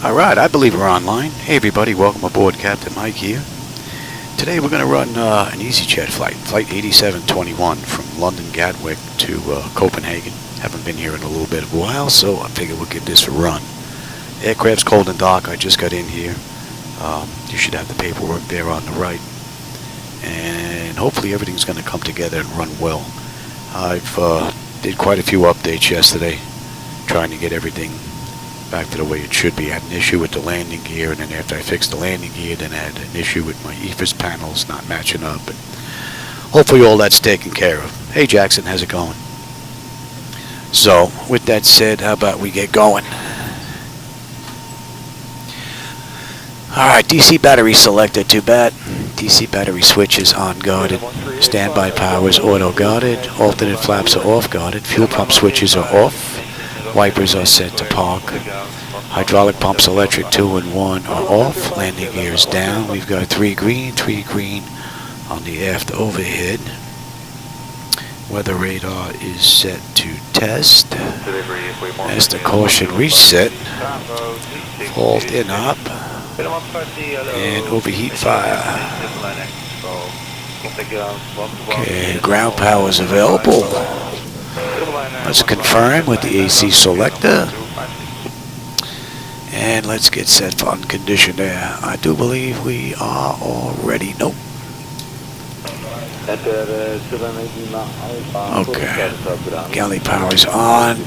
Alright, I believe we're online. Hey everybody, welcome aboard. Captain Mike here. Today we're going to run an EasyJet flight, Flight 8721 from London Gatwick to Copenhagen. Haven't been here in a little bit of a while, so I figured we'll give this a run. Aircraft's cold and dark. I just got in here. You should have the paperwork there on the right. And hopefully everything's going to come together and run well. I've did quite a few updates yesterday, trying to get everything back to the way it should be. I had an issue with the landing gear, and then after I fixed the landing gear, then I had an issue with my EFIS panels not matching up. And hopefully all that's taken care of. Hey Jackson, how's it going? So, with that said, how about we get going? Alright, DC battery selected, too bad. DC battery switch is on guarded. Standby power is auto guarded. Alternate flaps are off guarded. Fuel pump switches are off. Wipers are set to park. Hydraulic pumps electric 2 and 1 are off. Landing gear is down. We've got 3 green on the aft overhead. Weather radar is set to test. Master caution reset. Fault in up. And overheat fire. Okay, ground power is available. Let's confirm with the AC selector. And let's get set on condition there. I do believe we are already. Nope. Okay. Galley power is on.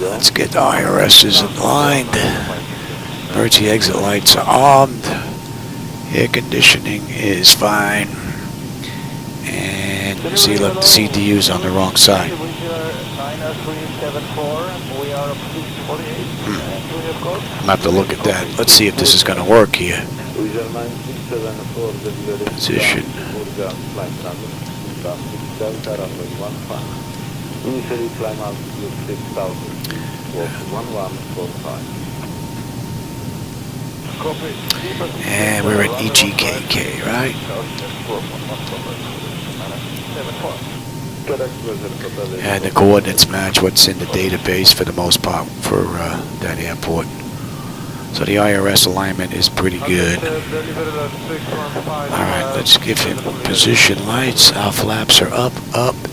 Let's get the IRSs in line. Emergency exit lights are armed. Air conditioning is fine. And see, look, the CDU's on the wrong side. I'm going to have to look at that. Let's see if this is going to work here. Position. And we're at EGKK, right? And the coordinates match what's in the database for the most part for that airport. So the IRS alignment is pretty good. Alright, let's give him position lights. Our flaps are up,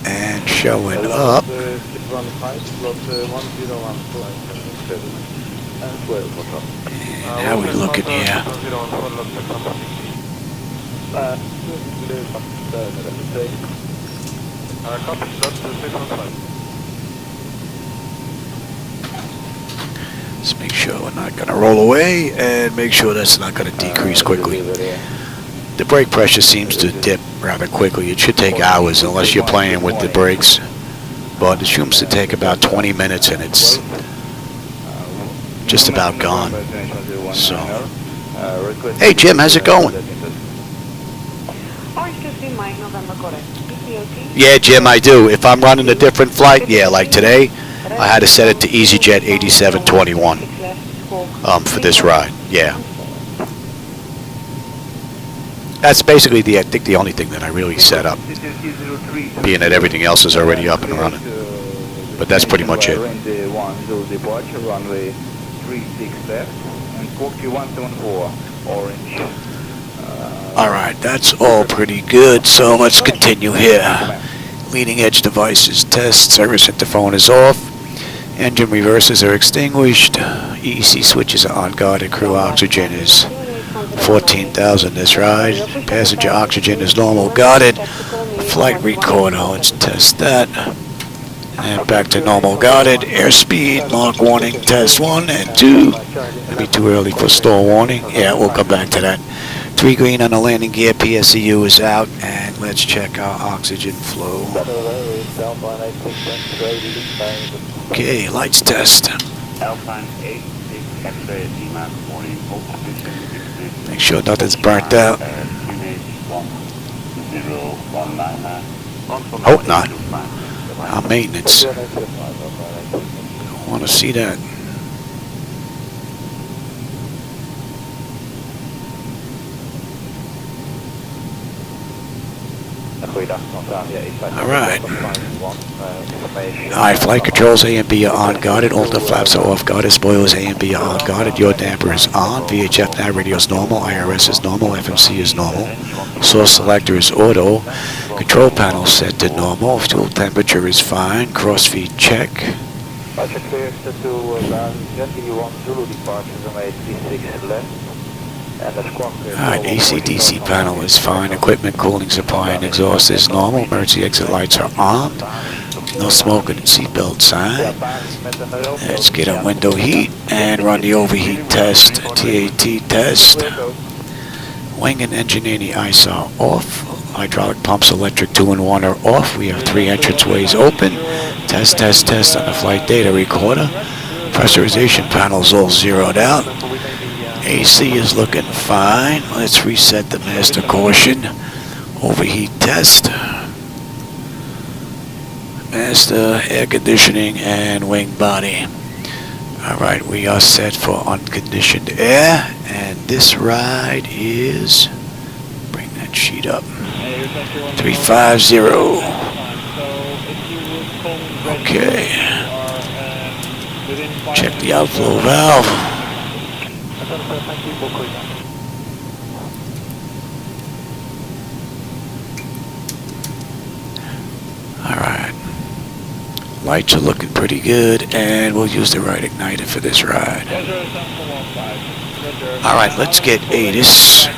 and showing up. And how we looking here? Let's make sure we're not going to roll away, and make sure that's not going to decrease quickly. The brake pressure seems to dip rather quickly. It should take hours unless you're playing with the brakes, but it seems to take about 20 minutes, and it's just about gone. So, hey Jim, how's it going? Yeah, Jim, I do. If I'm running a different flight, yeah, like today, I had to set it to EasyJet 8721 for this ride. Yeah, that's basically I think the only thing that I really set up, being that everything else is already up and running. But that's pretty much it. Alright, that's all pretty good, so let's continue here. Leading edge devices test, service interphone is off, engine reverses are extinguished, EEC switches are on guarded, crew oxygen is 14,000 this ride, passenger oxygen is normal guarded, flight recorder, let's test that. And back to normal guarded, airspeed, lock warning, test 1 and 2. Maybe too early for stall warning. Yeah, we'll come back to that. 3 green on the landing gear, PSEU is out, and let's check our oxygen flow. Okay, lights test. Make sure nothing's burnt out. Hope not. Our maintenance. Don't want to see that. Alright. Alright, flight controls A and B are on guarded, all the flaps are off guarded, spoilers A and B are on guarded, your damper is on, VHF nav radio is normal, IRS is normal, FMC is normal, source selector is auto, control panel set to normal, fuel temperature is fine, crossfeed check. Alright, AC/DC panel is fine, equipment, cooling supply, and exhaust is normal, emergency exit lights are on, no smoking and seatbelt sign. Let's get a window heat and run the overheat test, TAT test. Wing and engine anti-ice are off, hydraulic pumps, electric 2 and 1 are off, we have 3 entranceways open, test on the flight data recorder, pressurization panels all zeroed out. AC is looking fine. Let's reset the master caution. Overheat test. Master, air conditioning, and wing body. Alright, we are set for unconditioned air. And this ride is... Bring that sheet up. 350. Okay. Check the outflow valve. Alright, lights are looking pretty good, and we'll use the right igniter for this ride. Alright, let's get ATIS.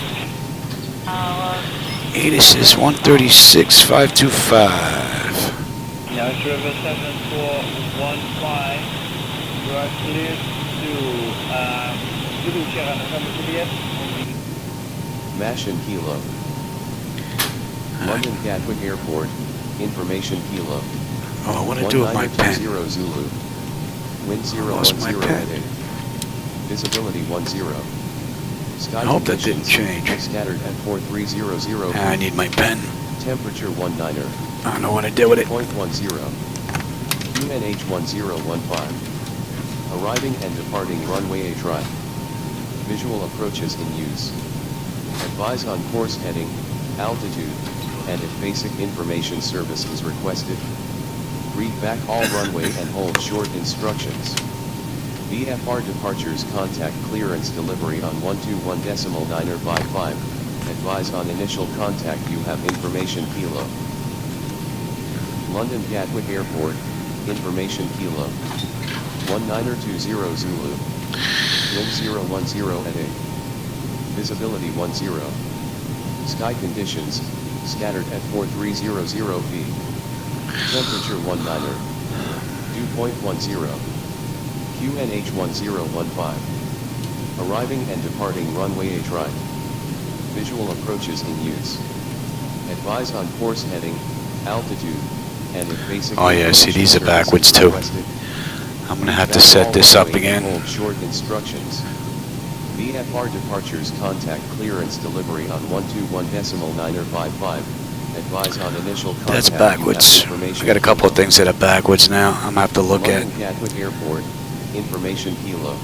ATIS is 136,525. Now it's River 7415. You are cleared to Zibo Sierra November Juliet. Mash and Kilo. London Gatwick Airport. Information Kilo. Oh, I want to do it with my pen. Zulu. Wind 010 heading. Visibility 10. Sky I hope that didn't change. Scattered at 4300 I need my pen. Temperature 19. I don't know what to do with it. 0.10. QNH 1015. Arriving and departing runway H right. Visual approaches in use. Advise on course heading, altitude, and if basic information service is requested. Read back all runway and hold short instructions. VFR departures contact clearance delivery on 121.955. Advise on initial contact you have information Kilo. London Gatwick Airport, information Kilo. 1920 Zulu. Wind 010 heading. Visibility 10. Sky conditions, scattered at 4300 feet. Temperature 19. Dew point 10. QNH 1015. Arriving and departing runway H right. Visual approaches in use. Advise on course heading, altitude, and if basic... Oh yeah, see these are backwards too. I'm going to have to set this up again. Hold short instructions. VFR departures contact clearance delivery on 121.955. Advise on initial contact. That's backwards. I got a couple of things that are backwards now. I'm going to have to look at. Gatwick Airport, information Kilo.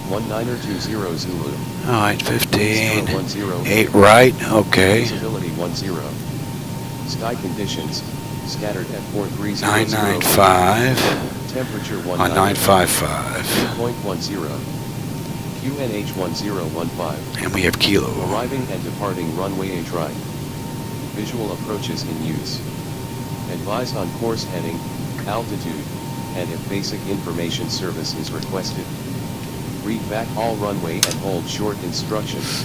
1920 Zulu. Alright, 15. 8 right, okay. Visibility 10. Sky conditions, scattered at 4300. 995. Temperature 19. On 955. 0.10. QNH 1015. And we have Kilo. Arriving and departing runway H right. Visual approaches in use. Advise on course heading, altitude, and if basic information service is requested. Read back all runway and hold short instructions.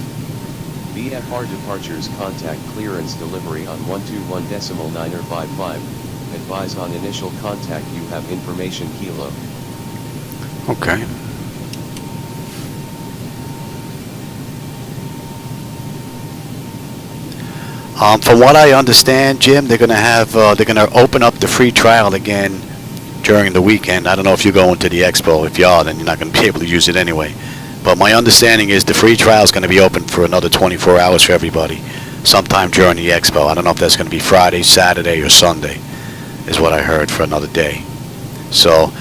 VFR departures contact clearance delivery on 121.955. Advise on initial contact you have information Kilo. Okay. From what I understand, Jim, they're gonna open up the free trial again during the weekend. I don't know if you're going to the expo. If you are, then you're not going to be able to use it anyway. But my understanding is the free trial is going to be open for another 24 hours for everybody, sometime during the expo. I don't know if that's going to be Friday, Saturday, or Sunday, is what I heard, for another day. So,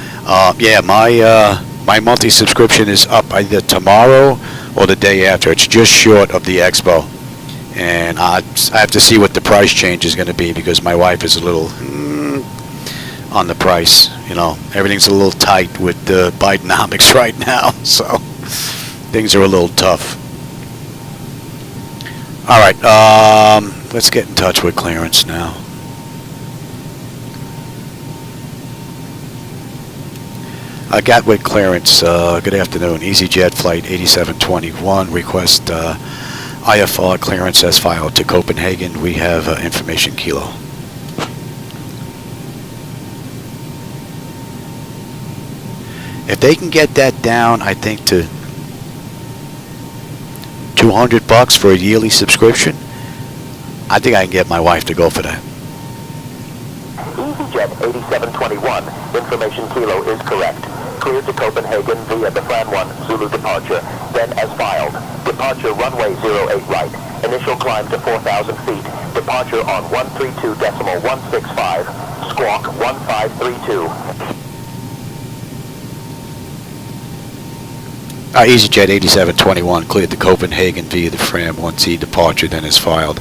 yeah, my monthly subscription is up either tomorrow or the day after. It's just short of the expo. And I have to see what the price change is going to be, because my wife is a little on the price. You know, everything's a little tight with the Bidenomics right now, so things are a little tough. All right, let's get in touch with clearance now. Gatwick clearance, good afternoon. EasyJet Flight 8721, request IFR clearance as filed to Copenhagen. We have information kilo. If they can get that down, I think to $200 for a yearly subscription, I think I can get my wife to go for that. EasyJet 8721, information kilo is correct. Cleared to Copenhagen via the Fran 1 Zulu departure, then as filed. Departure runway 08 right. Initial climb to 4,000 feet. Departure on 132.165. Squawk 1532. EasyJet 8721 cleared to Copenhagen via the Fram 1C departure, then is filed.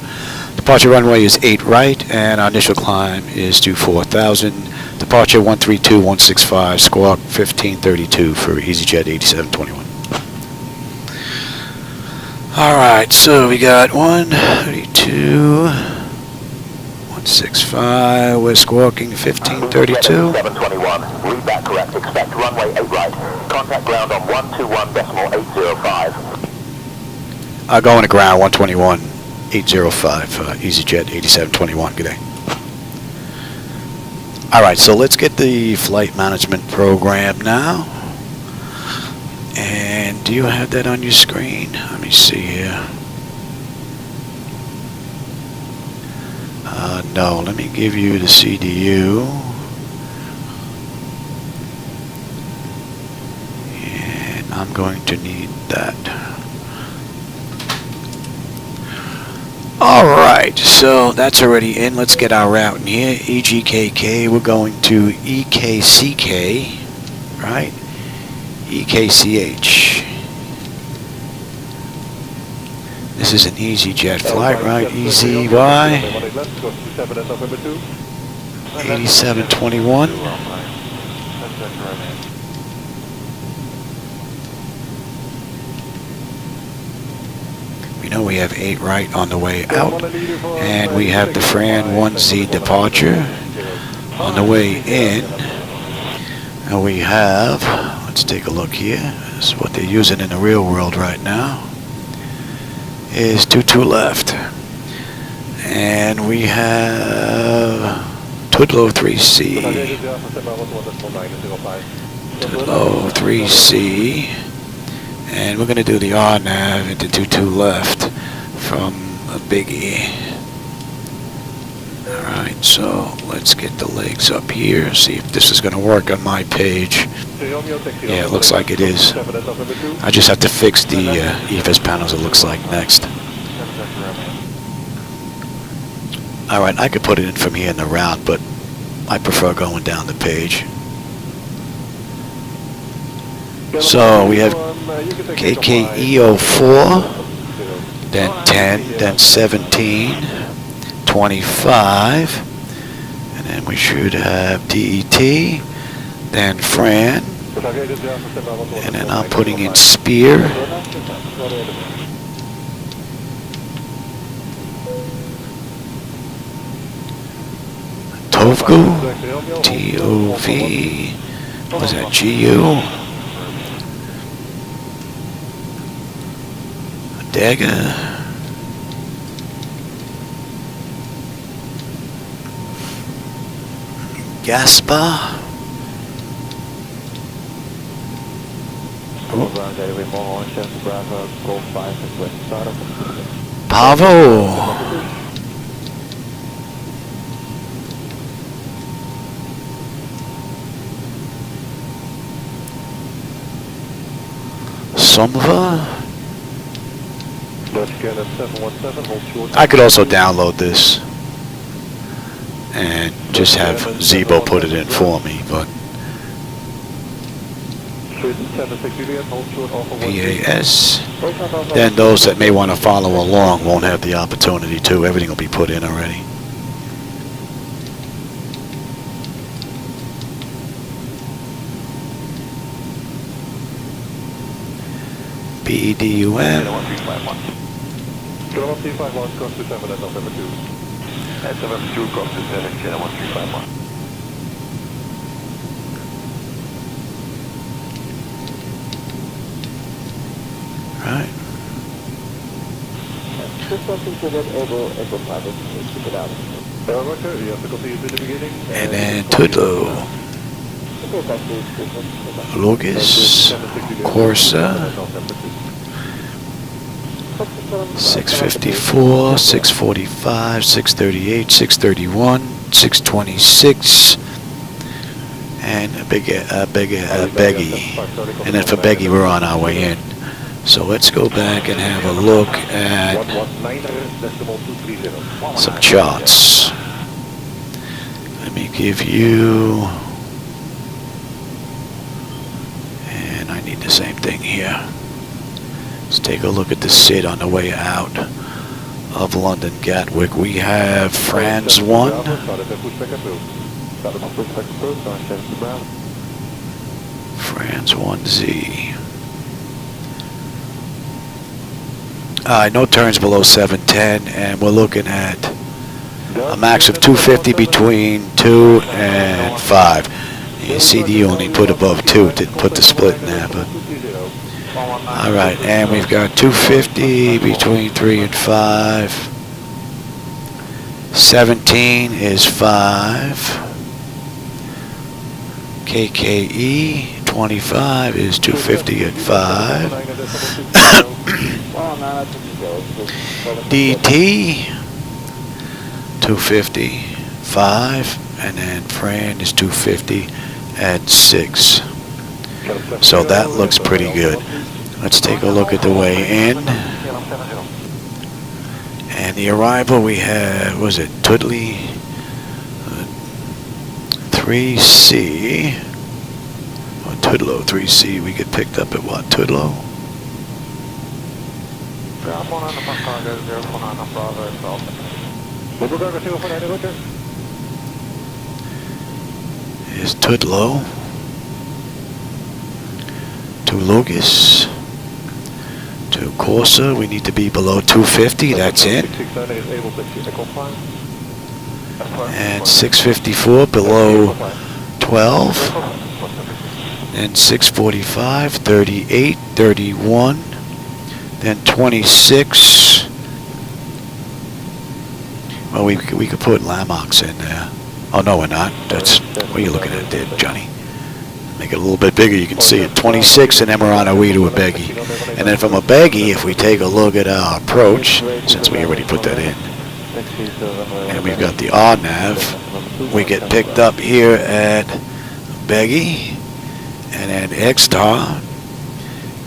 Departure runway is 8 right, and our initial climb is to 4,000. Departure 132.165, squawk 1532 for EasyJet 8721. Alright, so we got 132.165, we're squawking 1532. 721, read that correct. Expect runway 8 right. Contact ground on 121.805. Going to ground 121.805, EasyJet 8721, good day. Alright, so let's get the flight management program now. And do you have that on your screen? Let me see here. No, let me give you the CDU. And I'm going to need that. Alright, so that's already in. Let's get our route in here. EGKK, we're going to EKCK, right? EKCH. This is an EasyJet flight, right? EZY 8721. We know we have 8 right on the way out, and we have the Fran 1Z departure on the way in, and we have, let's take a look here. This is what they're using in the real world right now, is 22 left, and we have Tudlow 3C, Tudlow 3C, and we're going to do the RNAV into 22 left from a biggie. Alright, so let's get the legs up here, see if this is going to work on my page. Yeah, it looks like it is. I just have to fix the EFS panels, it looks like, next. Alright, I could put it in from here in the route, but I prefer going down the page. So we have KKE04, then 10, then 17, 25, and then we should have DET, then Fran, and then I'm putting in Spear, Tovgu, TOV, was that GU? Dagger, Gaspar, Pavo, Somva. I could also download this and just have Zibo put it in for me, but PAS. Then those that may want to follow along won't have the opportunity to. Everything will be put in already. PEDUM. November 351, cross to 7 at November 2. At November 2, cross to 7, Channel 1351. Right. Roger, you have to continue to the beginning. And then Tudlo. Logis. Corsa. 654, 645, 638, 631, 626, and a Beggy. And then for Beggy, we're on our way in. So let's go back and have a look at some charts. Let me give you, and I need the same thing here. Let's take a look at the SID on the way out of London Gatwick. We have France 1. France 1Z. No turns below 710, and we're looking at a max of 250 between 2 and 5. You see the only put above 2, didn't put the split in there, but alright, and we've got 250 between 3 and 5. 17 is 5. KKE 25 is 250 at 5. DT 250 5, and then Fran is 250 at 6. So that looks pretty good. Let's take a look at the way in. And the arrival we have, was it Tudley 3C? Or Tudlow 3C, we get picked up at what, Tudlow? Is Tudlow to Logis to Corsa. We need to be below 250. That's it. And 654 below 12. And 645, 38, 31. Then 26. Well, we could put Lamox in there. Oh no, we're not. That's what are you looking at there, Johnny? Make it a little bit bigger. You can see it. 26, and then we're on our way to a Beggy. And then from a Beggy, if we take a look at our approach, since we already put that in, and we've got the RNAV, we get picked up here at Beggy, and then X-Star,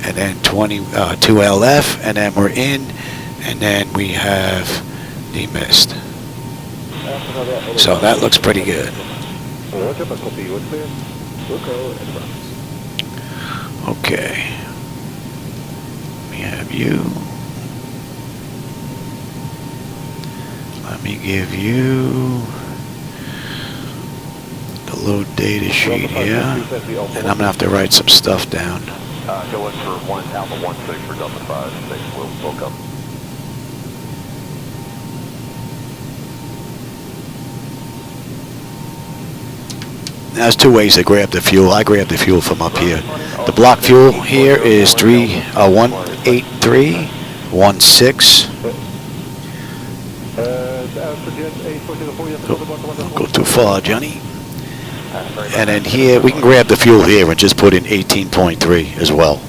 and then 2LF, and then we're in, and then we have the mist. So that looks pretty good. Okay. We have you. Let me give you the load data sheet here. And I'm going to have to write some stuff down. Go in for Alpha 16 for Delta 5. We'll come. There's two ways to grab the fuel. I grab the fuel from up here. The block fuel here is 18316. Don't go too far, Johnny. And then here, we can grab the fuel here and just put in 18.3 as well.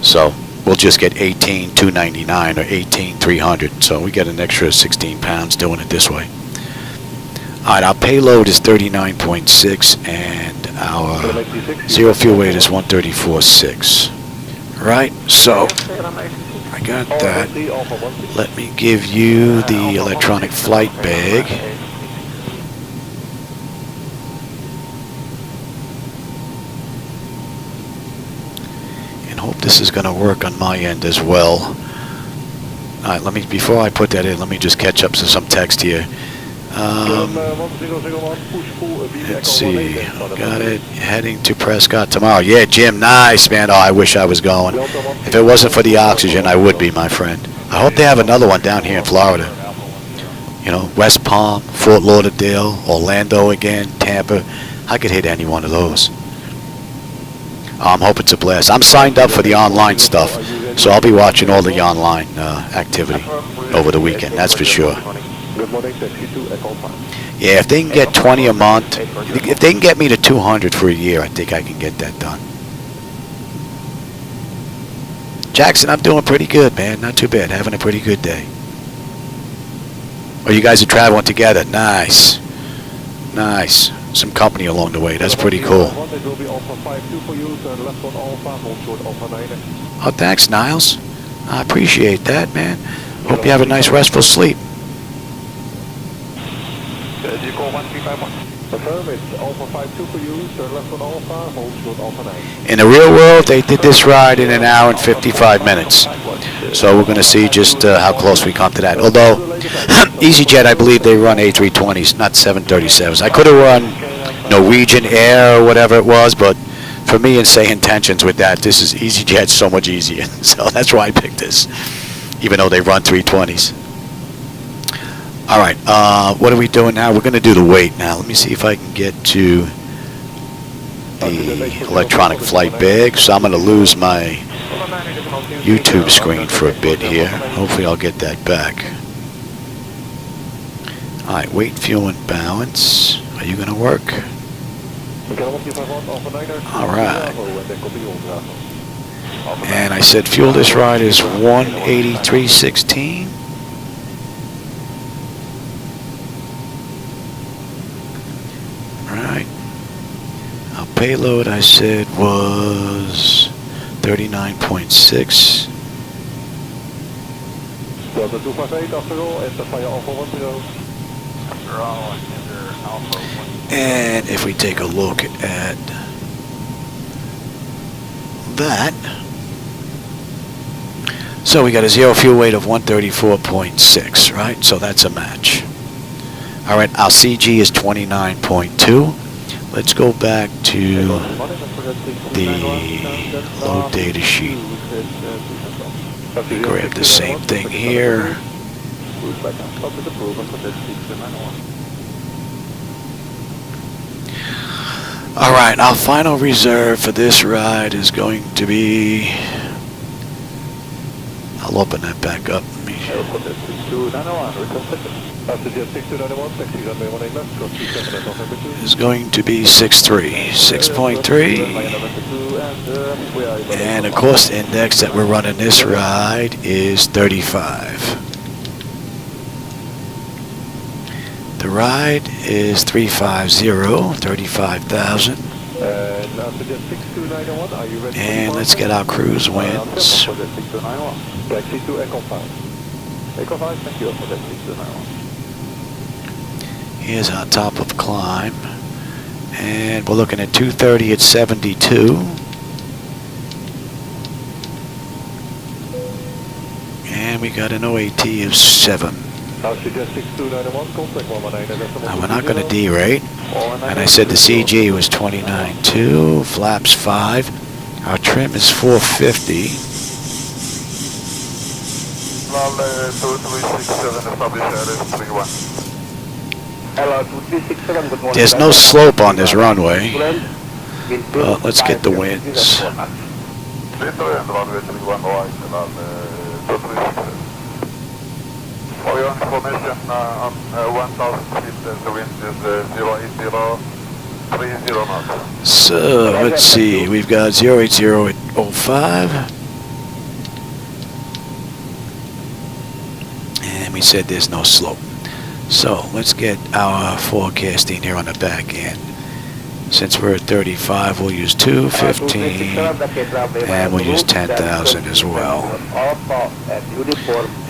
So we'll just get 18,299 or 18,300. So we get an extra 16 pounds doing it this way. Alright, our payload is 39.6 and our zero fuel weight is 134.6. Right, so I got that. Let me give you the electronic flight bag. this is going to work on my end as well. Alright, let me, before I put that in, let me just catch up to some text here. Let's see, got it, heading to Prescott tomorrow. Yeah, Jim, nice, man. Oh, I wish I was going. If it wasn't for the oxygen, I would be, my friend. I hope they have another one down here in Florida. You know, West Palm, Fort Lauderdale, Orlando again, Tampa. I could hit any one of those. I'm hoping it's a blast. I'm signed up for the online stuff, so I'll be watching all the online activity over the weekend, that's for sure. Yeah, if they can get 20 a month, if they can get me to 200 for a year, I think I can get that done. Jackson, I'm doing pretty good, man. Not too bad. Having a pretty good day. Oh, you guys are traveling together. Nice. Nice. Some company along the way. That's pretty cool. Oh, thanks, Niles. I appreciate that, man. Hope you have a nice restful sleep. In the real world, they did this ride in an hour and 55 minutes. So we're going to see just how close we come to that. Although, EasyJet, I believe they run A320s, not 737s. I could have run Norwegian Air or whatever it was, but for me and SayIntentions with that, this is EasyJet so much easier. So that's why I picked this, even though they run 320s. All right, what are we doing now? We're going to do the weight now. Let me see if I can get to the electronic flight bag. So I'm going to lose my YouTube screen for a bit here. Hopefully I'll get that back. All right, weight, fuel, and balance. Are you going to work? All right. And I said fuel this ride is 183.16. Right. Our payload I said was 39.6. And if we take a look at that, so we got a zero fuel weight of 134.6, right? So that's a match. All right, our CG is 29.2. Let's go back to the load data sheet. Let me grab the same thing here. All right, our final reserve for this ride is going to be, I'll open that back up. Is going to be 6.3. And the cost index that we're running this ride is 35. The ride is 35,000. And let's get our cruise winds. Here's our top of climb. And we're looking at 230 at 72. And we got an OAT of 7. Now we're not going to derate. And I said the CG was 29.2, flaps 5. Our trim is 450. There's no slope on this runway. Let's get the winds. For your information, on 1,000 feet, the wind is 08030 knots. So, let's see, we've got 080 at 05. And we said there's no slope. So, let's get our forecasting here on the back end. Since we're at 35, we'll use 215, and we'll use 10,000 as well.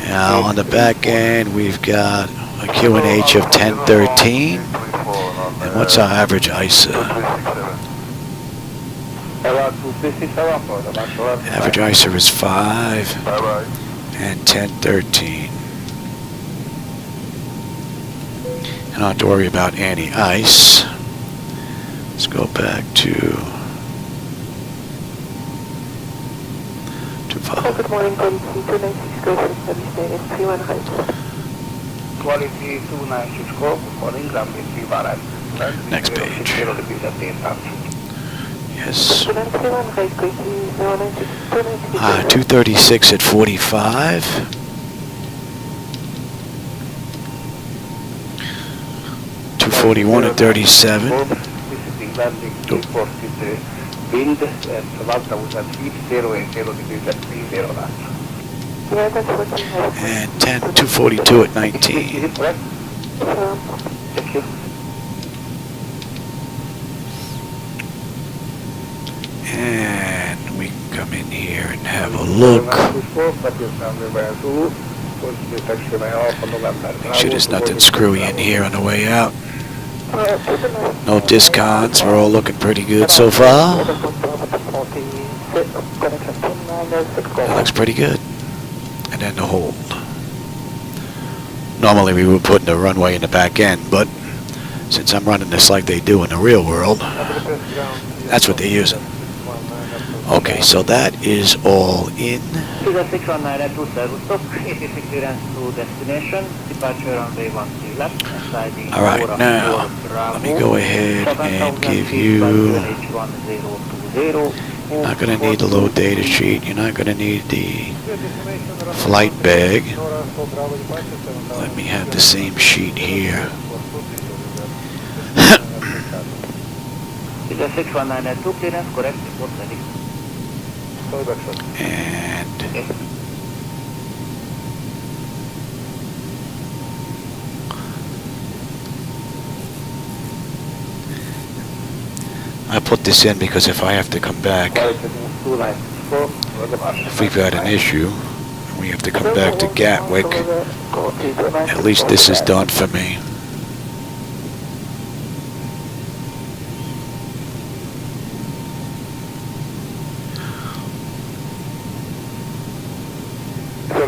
Now on the back end, we've got a QNH of 1013. And what's our average ISA? About 256 around for the back door. Average ISO is 5 Bye-bye. and 1013. And not to worry about any ice. Let's go back to 5. Good morning, quality 296 go for service day at 31 height. Quality 296 go, morning, runway 31. Next page. 0 degrees at the inbound. Yes. 31 height, quality 096, 236 at 45. 241 at 37. Visiting landing, reported wind and Malta was at 0 and 0 degrees at 30 knots. Yeah, that's what we have. And 242 at Is 19. it correct? Thank you. And we can come in here and have a look. Make sure there's nothing screwy in here on the way out. No discons. We're all looking pretty good so far. That looks pretty good. And then the hold. Normally we would put the runway in the back end, but since I'm running this like they do in the real world, that's what they're using. Okay, so that is all in. 619 at 27 stop, 86 clearance to destination, departure runway 13 left, sliding Alright, now, let me go ahead and give you... You're not going to need the load data sheet. You're not going to need the flight bag. Let me have the same sheet here. 619 at 2 clearance, correct, report ready. And I put this in because if I have to come back, if we've got an issue, we have to come back to Gatwick, at least this is done for me.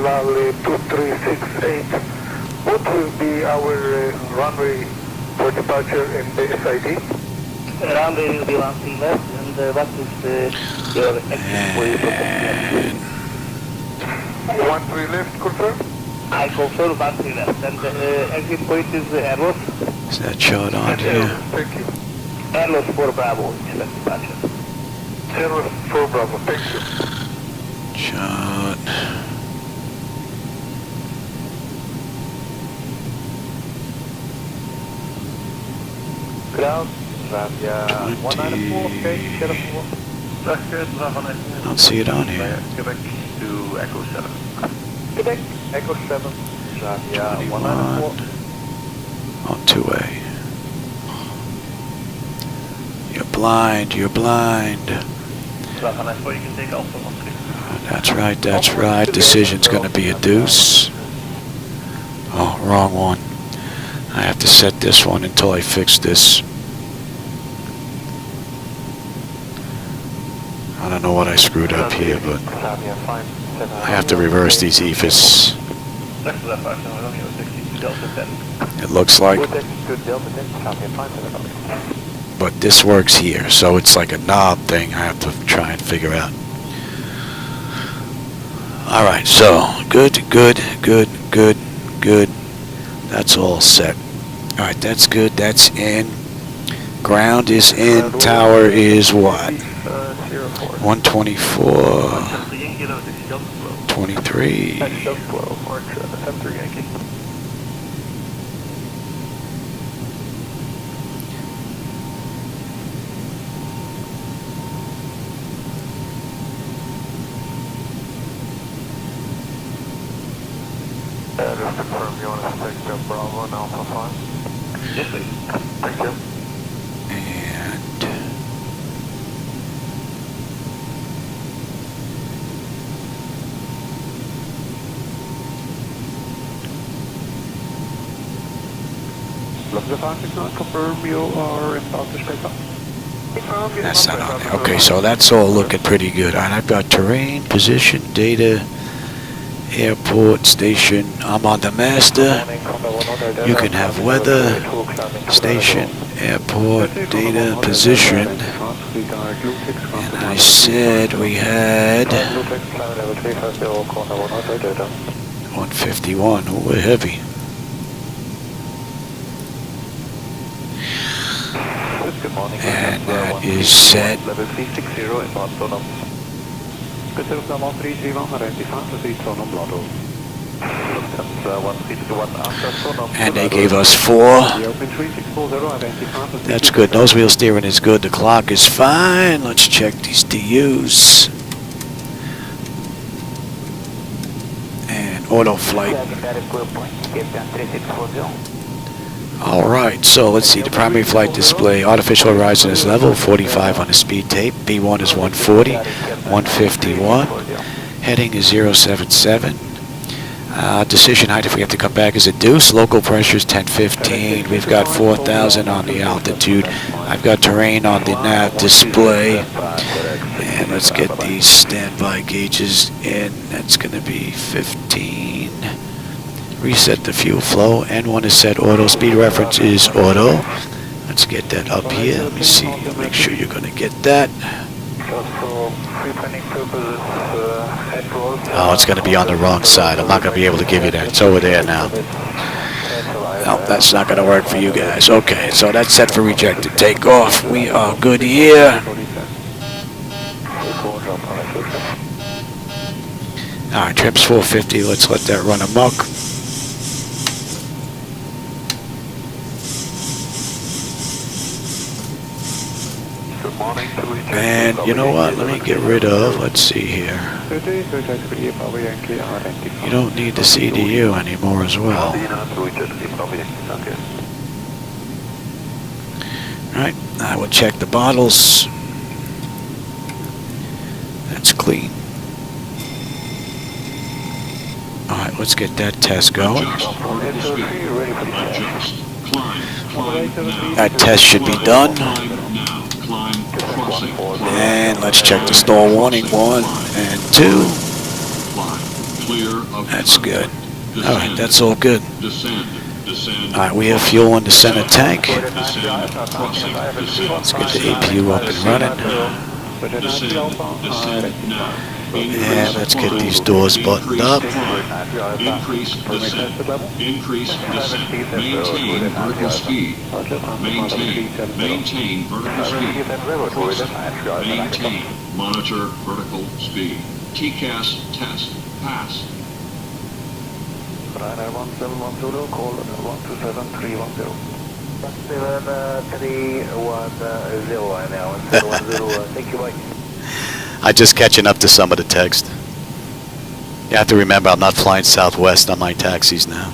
Lovely 2368. What will be our runway for departure and the SID? Runway will be 13 left, and what is your exit way for destination? 13 left, confirm? I confirm 13 left, and exit point is Airlos. Is that shot on here? Thank you. Airlos 4 Bravo, select departure. Airlos 4 Bravo, thank you. Shot. Ground, Zambia 194, okay, get a 4. That's good, I don't see it on here. Quebec to Echo 7. Quebec, Echo 7, Zambia 194. On 2A. You're blind, you're blind. That's right, that's right. Decision's going to be a deuce. Oh, wrong one. I have to set this one until I fix this. I don't know what I screwed up here, but I have to reverse these EFIS. It looks like. But this works here, so it's like a knob thing I have to try and figure out. Alright, so good. That's all set. Alright, that's good, that's in. Ground is in, tower is what? 124, 23. Just to confirm, you want us to take the Bravo and Alpha 5? Yes, please. Thank you. And Look, the Falcon, confirm you are inbound to take off. That's not on there. Okay, so that's all looking pretty good. Alright, I've got terrain, position, data, airport, station. I'm on the master. You can have weather, station, airport, data, position. And I said we had 151. Oh, we're heavy. And that is set. And they gave us 4. That's good. Nose wheel steering is good. The clock is fine. Let's check these DUs. And auto flight. Alright, so let's see. The primary flight display. Artificial horizon is level. 45 on the speed tape. B1 is 140. 151. Heading is 077. Decision height, if we have to come back, is a deuce. Local pressure is 1015. We've got 4,000 on the altitude. I've got terrain on the nav display. And let's get these standby gauges in. That's going to be 15. Reset the fuel flow. N1 is set auto. Speed reference is auto. Let's get that up here. Let me see. Make sure you're going to get that. Oh, it's going to be on the wrong side. I'm not going to be able to give you that. It's over there now. No, that's not going to work for you guys. Okay, so that's set for rejected takeoff. We are good here. Alright, trips 450. Let's let that run amok. And you know what? Let me get rid of, let's see here. You don't need the CDU anymore as well. Right, I will check the bottles. That's clean. Alright, let's get that test going. That test should be done. And let's check the stall warning. 1 and 2. That's good. Alright, that's all good. Alright, we have fuel in the center tank. Let's get the APU up and running. And let's get these doors buttoned up. Increase descent. Maintain vertical speed. Maintain vertical speed. Maintain. Monitor vertical speed. TCAS test. Pass. Ryanair 1710, call 127310. 173110 right now. 1710, thank you, Mike. I'm just catching up to some of the text. You have to remember I'm not flying Southwest on my taxis now.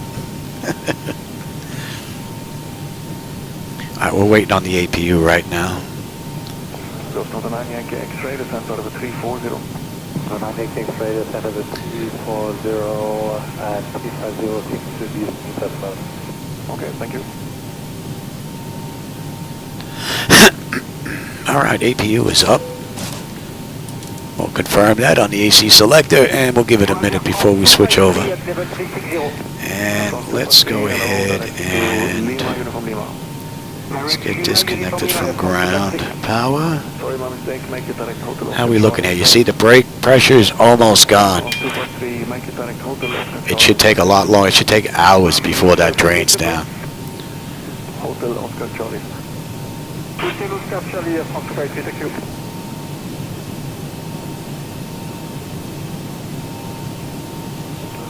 Alright, we're waiting on the APU right now. Ghost 9 Yankee X-ray, descent out of a 340. 9 Yankee X-ray, descent out of a 340 and 3506 to the test level. Okay, thank you. Alright, APU is up. We'll confirm that on the AC selector, and we'll give it a minute before we switch over. And let's go ahead and let's get disconnected from ground power. How are we looking here? You see the brake pressure is almost gone. It should take a lot longer. It should take hours before that drains down. Hotel Oscar Charlie. Hotel Oscar Charlie, Foxtrot, thank you.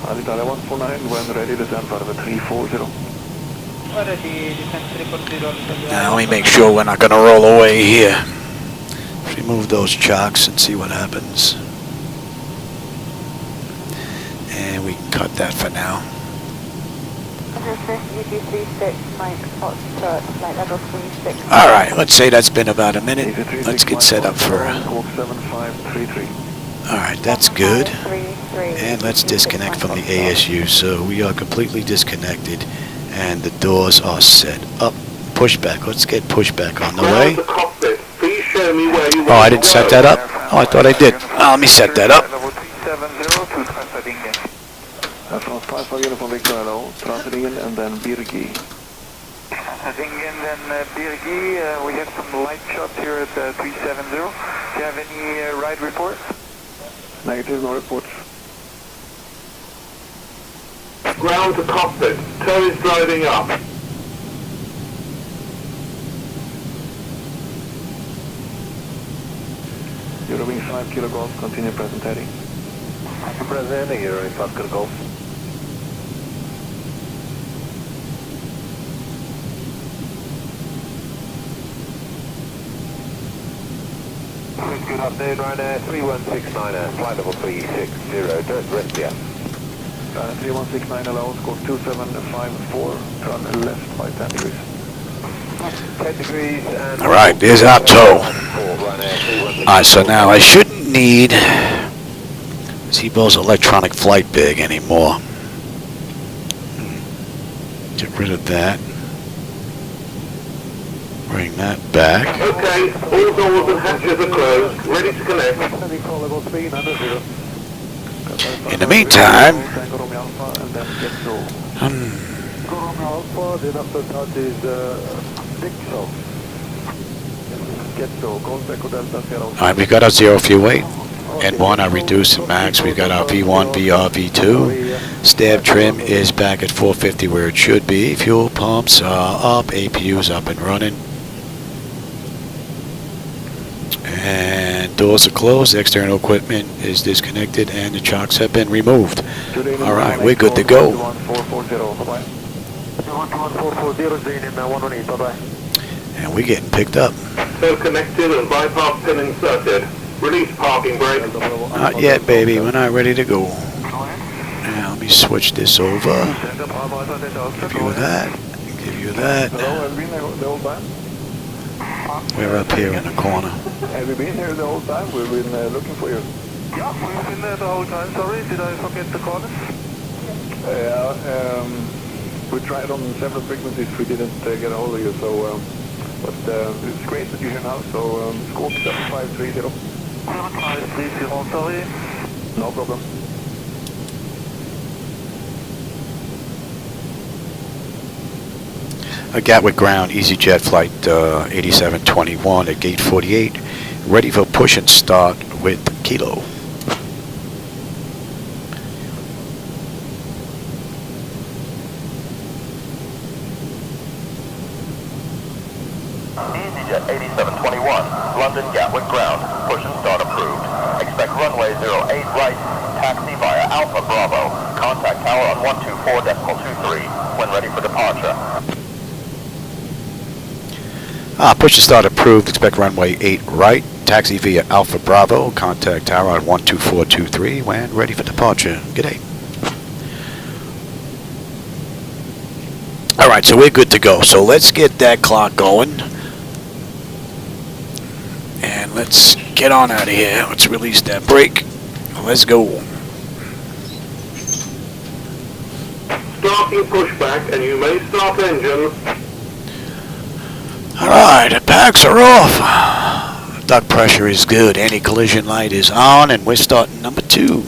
Alitalia 149, when ready, descent out of a 340. Now let me make sure we're not going to roll away here. Let's remove those chocks and see what happens. And we can cut that for now. Alright, let's say that's been about a minute. Let's get set up for... Alright, that's good. And let's disconnect from the ASU. So we are completely disconnected and the doors are set up. Pushback. Let's get pushback on the way. The cockpit, please show me where you want Oh, I didn't set that up? Oh, I thought I did. Oh, let me set that up. Level 370 to Transavingen. From 5 uniform Victor, hello. Transavingen and then Birgi. Transavingen and Birgi, we have some light shots here at 370. Do you have any ride reports? Negative, no reports. Ground to Cockpit. Tow is driving up. Eurowing 5 Kilo Golf, continue present heading. Present heading, Eurowing 5 Kilo Golf. Good afternoon, Ryanair 3169, flight level 360, don't rest yet. 3169 allows score 2754, turn left by 10 degrees. 10 degrees and... Alright, there's our tow. Alright, so now I shouldn't need Zibo's electronic flight bag anymore. Get rid of that. Bring that back. Okay, all doors and hatches are closed. Ready to connect. In the meantime, alright, we got our zero fuel weight. N1, our reduced and max. We've got our V1, VR, V2. Stab trim is back at 450 where it should be. Fuel pumps are up. APU's up and running. And doors are closed. External equipment is disconnected and the chocks have been removed. Alright, we're good to go. And we're getting picked up. So connected and bypass pin inserted. Release parking brake. Not yet, baby. We're not ready to go. Now let me switch this over. Give you that. Give you that. We're up here in the corner. Have you been here the whole time? We've been looking for you. Yeah, we've been there the whole time. Sorry, did I forget the corners? We tried on several frequencies. We didn't get a hold of you, so... but it's great that you're here now, so score 7530. 7530, sorry. No problem. A Gatwick ground EasyJet flight 8721 at gate 48, ready for push and start with Kilo. EasyJet 8721, London Gatwick ground, push and start approved. Expect runway 08 right, taxi via Alpha Bravo. Contact tower on 124.23 when ready for departure. Push and start approved. Expect runway 8 right. Taxi via Alpha Bravo. Contact tower on 12423 when ready for departure. G'day. Alright, so we're good to go. So let's get that clock going. And let's get on out of here. Let's release that brake. Let's go. Starting pushback and you may start engines. Alright, the packs are off. Duct pressure is good. Anti-collision light is on, and we're starting number 2.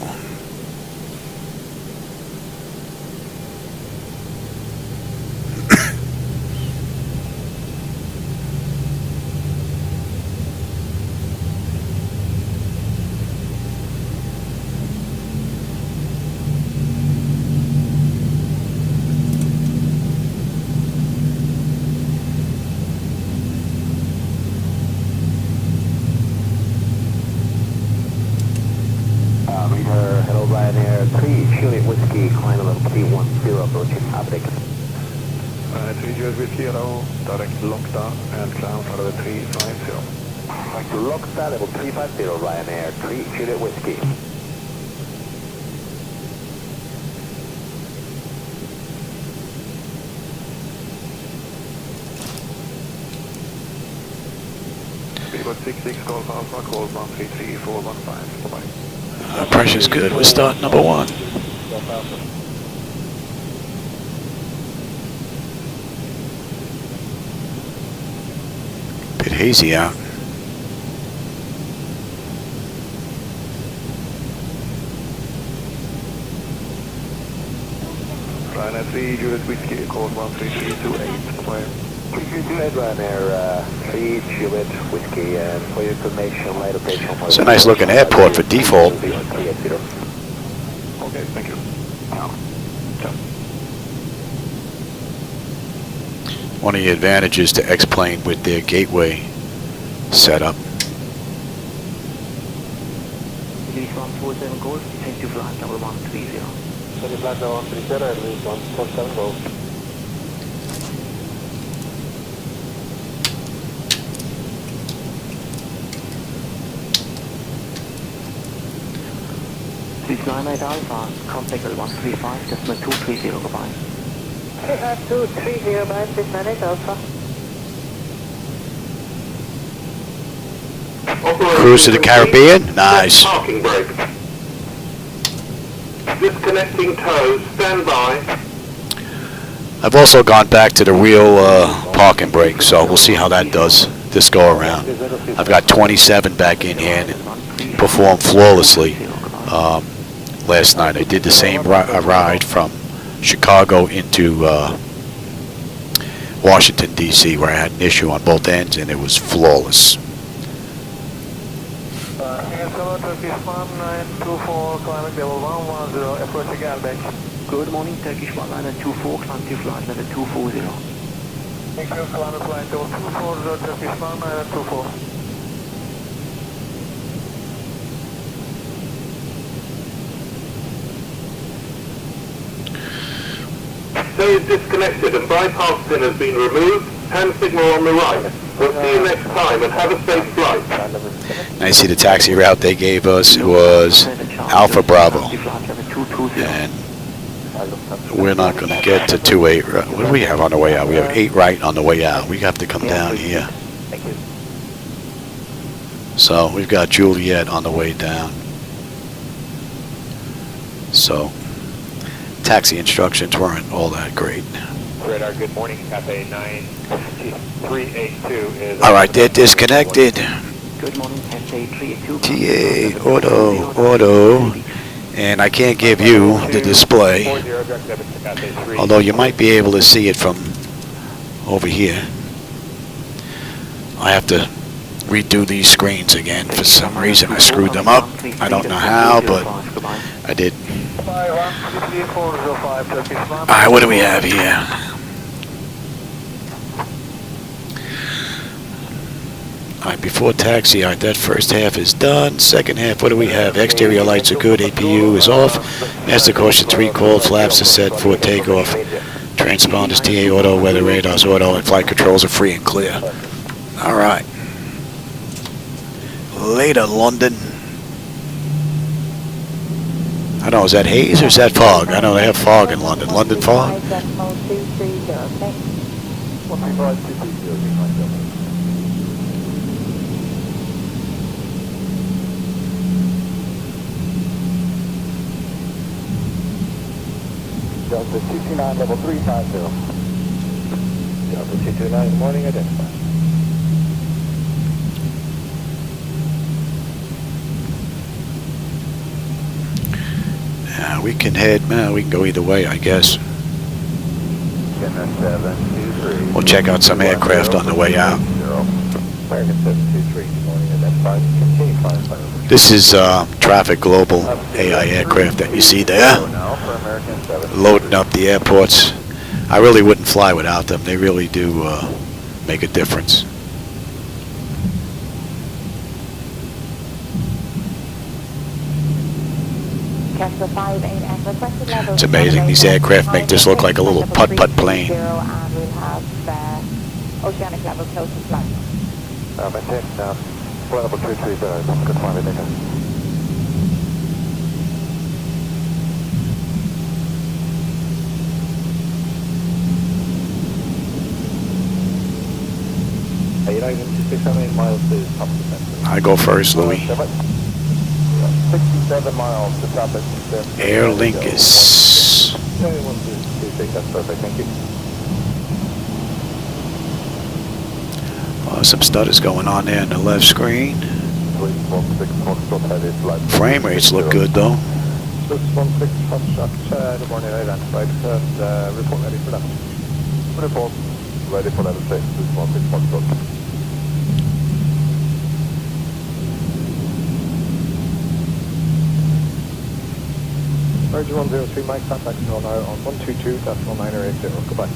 Hello Ryanair 3 Juliet Whiskey, climb level 310 approaching Gatwick. 3 Juliet Whiskey, hello, direct Lockdown and climb out of the 350. Lockdown level 350 Ryanair 3 Juliet Whiskey. Speedbird 66 Golf Alpha, call 133415, bye-bye. Pressure's good. We're starting number 1. Bit hazy out. Ryanair 3, Juliet Whiskey, code 13328, clear. 328 Ryanair 3, Juliet Whiskey, and for your information, light location. It's a nice looking airport for default. Okay, thank you. One of the advantages to X-Plane with their gateway setup. Release 147 Golf, change to flight number 130. Sorry, flight number 130, release 147 Golf. Please 98 Alpha, contact L 135, decimal 230, goodbye. 230 by 698 Alpha. Cruise to the Caribbean? Nice. Parking brake. Disconnecting toes, stand by. I've also gone back to the real parking brake, so we'll see how that does this go around. I've got 27 back in here and it performed flawlessly. Last night I did the same ride from Chicago into Washington, D.C., where I had an issue on both ends, and it was flawless. Turkish 1924, climbing level 110, approaching Gatwick. Good morning, Turkish 1924, climb to flight level 240. Thank you, climbing flight level 240, Turkish 1924. Say is disconnected and bypass pin has been removed. Hand signal on the right. We'll see you next time and have a safe flight. And I see the taxi route they gave us was Alpha Bravo. And we're not going to get to 28. What do we have on the way out? We have 8 right on the way out. We have to come down here. So we've got Juliet on the way down. So taxi instructions weren't all that great. Radar, good morning. Cafe 9382 is... All right, they're disconnected. Good morning, SA 382. TA, auto. And I can't give you the display, although you might be able to see it from over here. I have to redo these screens again. For some reason I screwed them up. I don't know how, but I did. Alright, what do we have here? Alright, before taxi, alright, that first half is done. Second half, what do we have? Exterior lights are good, APU is off. Master caution 3 called, flaps are set for takeoff. Transponders, TA auto, weather radars auto, and flight controls are free and clear. Alright. Later, London. I don't know, is that haze or is that fog? I know they have fog in London. London fog? Delta 229, level 350. Delta 229, morning, identify. We can head, we can go either way, I guess. We'll check out some aircraft on the way out. This is Traffic Global AI aircraft that you see there, loading up the airports. I really wouldn't fly without them. They really do make a difference. It's amazing. These aircraft make this look like a little putt-putt plane. Oceanic level close to flight. Maintain level 230, good morning, Nick. I go first, Louis. 67 miles to top at Air Lingus. That's perfect, thank you. Some stutters going on there in the left screen. Frame rates look good though. This 16 Foxtrot, good morning, identified, and report ready for that. Report ready for level 6, this 16 Foxtrot. Virgin 103, Mike, contact now on 122.1980, goodbye.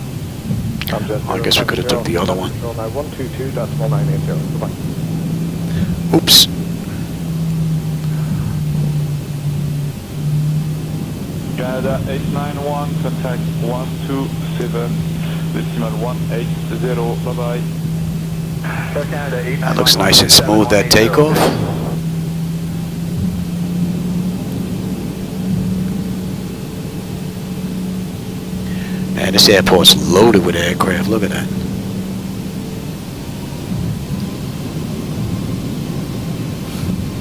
I guess we could have took the other one. 122.1980, goodbye. Oops. Canada 891, contact 127, decimal 180, bye-bye. That looks nice and smooth, that takeoff. Man, this airport's loaded with aircraft, look at that.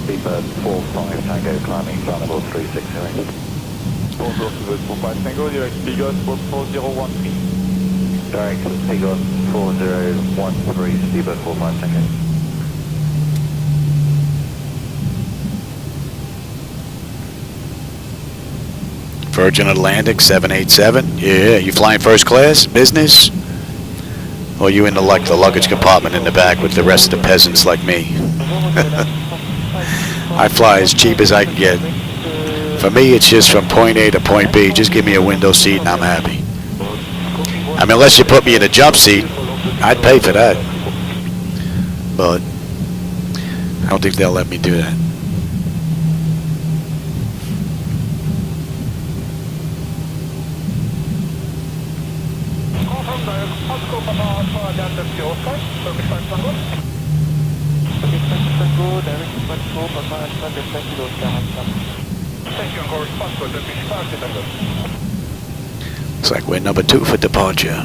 Seabird 45 Tango climbing, Carnival 360. Bonjour, Seabird 45 Tango, direct Pigos 4013. Direct Pigos 4013, Seabird 45 Tango. Virgin Atlantic 787. Yeah, you flying first class, business? Or you in the luggage compartment in the back with the rest of the peasants like me? I fly as cheap as I can get. For me, it's just from point A to point B. Just give me a window seat and I'm happy. I mean, unless you put me in a jump seat, I'd pay for that. But I don't think they'll let me do that. Looks like we're number 2 for departure.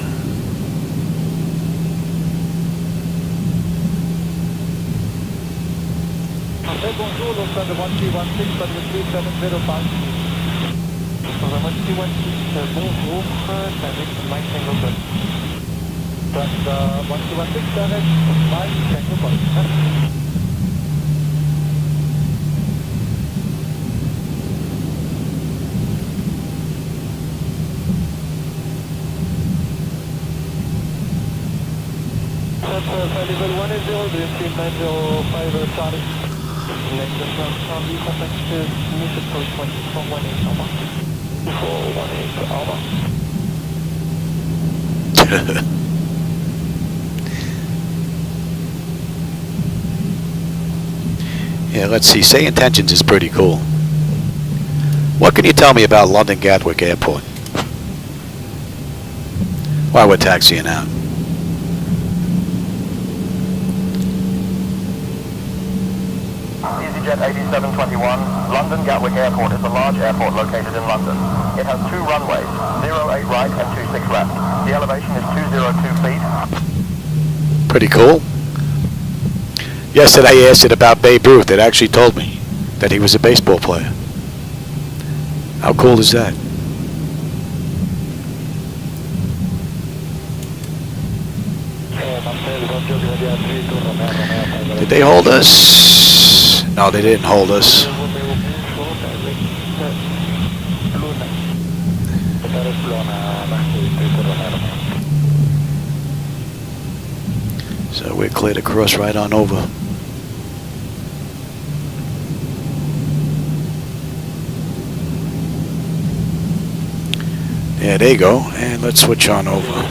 Bonjour, Lufthansa 1316, Runway 3705. Runway 1316, bonjour, direct Mike Tango Golf. That's 1316, direct Mike Tango Golf. Level 1 is 0, do you see 905 Charlie? Next Charlie, contact Mission Post 2418, over. 2418, over. Yeah, let's see. SayIntentions is pretty cool. What can you tell me about London Gatwick Airport? While we're taxiing out. EasyJet 8721, London Gatwick Airport is a large airport located in London. It has 2 runways, 08 right and 26 left. The elevation is 202 feet. Pretty cool. Yesterday I asked it about Babe Ruth. It actually told me that he was a baseball player. How cool is that? Did they hold us? No, they didn't hold us. So we're clear to cross right on over. Yeah, there you go. And let's switch on over.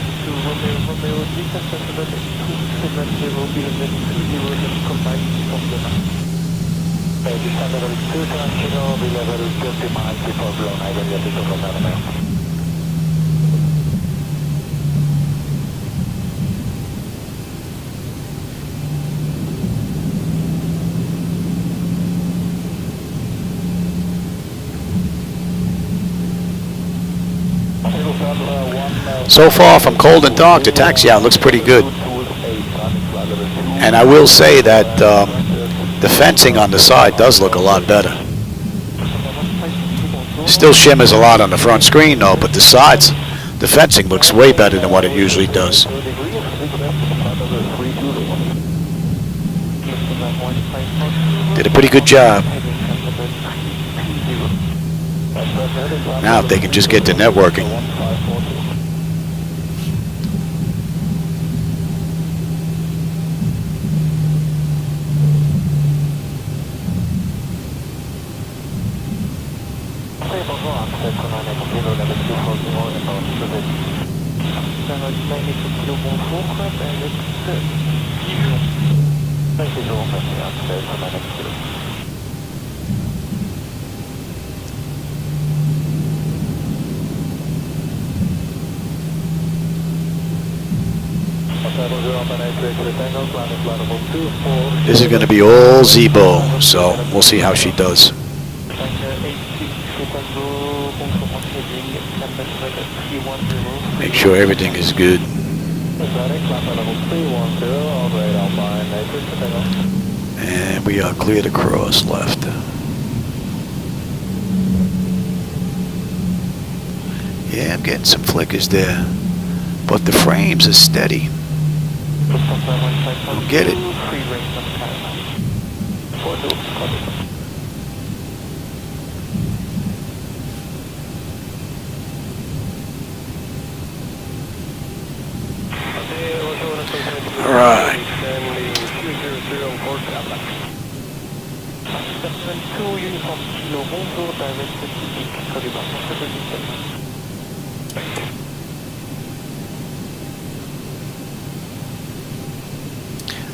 So far from cold and dark, the taxi out looks pretty good. And I will say that the fencing on the side does look a lot better. Still shimmers a lot on the front screen though, but the sides, the fencing looks way better than what it usually does. Did a pretty good job. Now if they can just get to networking. This is going to be all Zibo, so we'll see how she does. Make sure everything is good. And we are cleared across left. Yeah, I'm getting some flickers there, but the frames are steady. I'll get it. All right.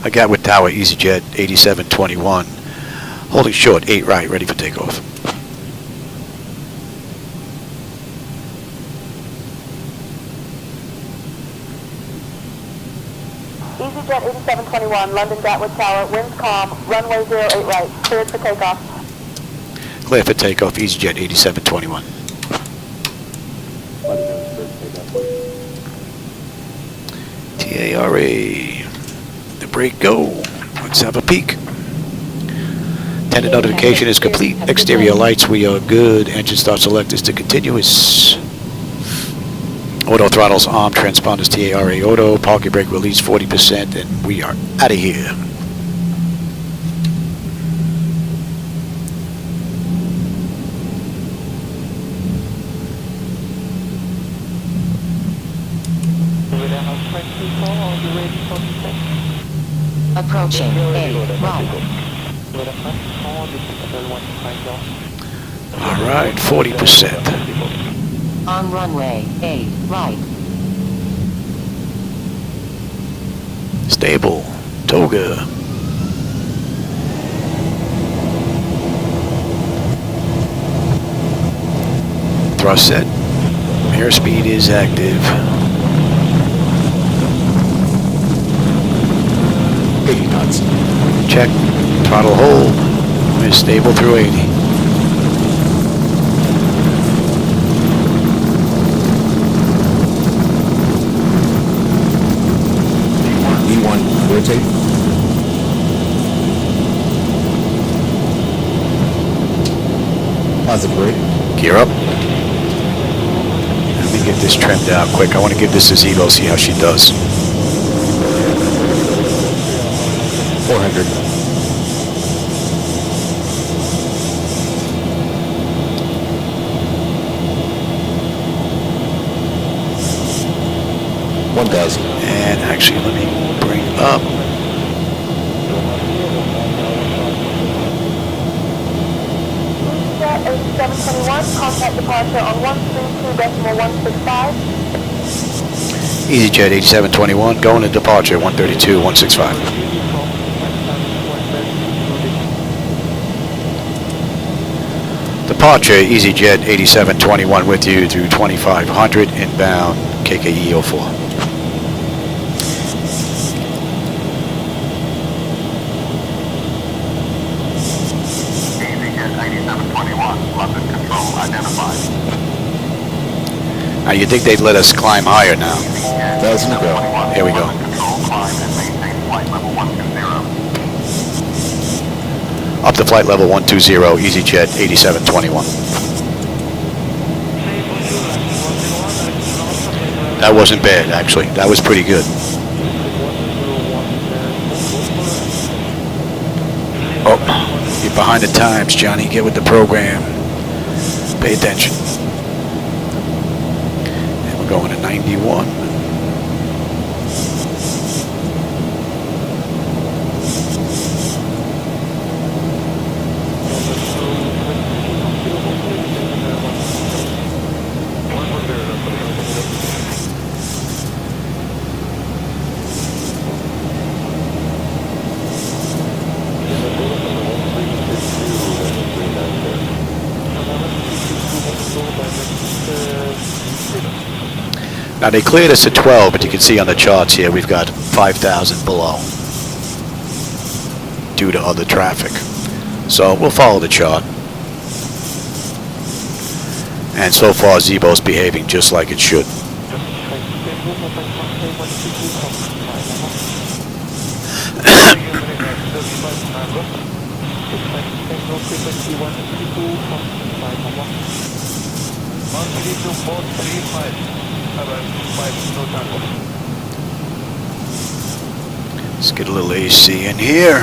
I got with tower EasyJet 8721, holding short 8 right, ready for takeoff. EasyJet 8721, London Gatwick Tower, winds calm, runway 08 right, cleared for takeoff. Clear for takeoff, EasyJet 8721. TARA. The brake go. Let's have a peek. Tender notification is complete. Exterior lights, we are good. Engine start selectors to continuous. Auto throttles arm, transponders TARA auto. Parking brake release 40%, and we are out of here. Approaching A right. All right, 40%. On runway 8 right. Stable. Toga. Thrust set. Airspeed is active. 80 knots. Check. Throttle hold. We're stable through 80. E1, rotate. Positive brake. Gear up. Let me get this trimmed out quick. I want to give this to Zibo, see how she does. 400. And actually, let me bring up. EasyJet 8721, contact departure on 132.165. EasyJet 8721, going to departure 132.165. Departure EasyJet 8721 with you through 2500 inbound KKE-04. Now you think they'd let us climb higher now? 1,000 to go. Here we go. Up to flight level 120, EasyJet 8721. That wasn't bad, actually. That was pretty good. Oh, you're behind the times, Johnny. Get with the program. Pay attention. And we're going to 91. Now they cleared us at 12, but you can see on the charts here we've got 5,000 below due to other traffic. So we'll follow the chart. And so far Zibo's behaving just like it should. Let's get a little AC in here.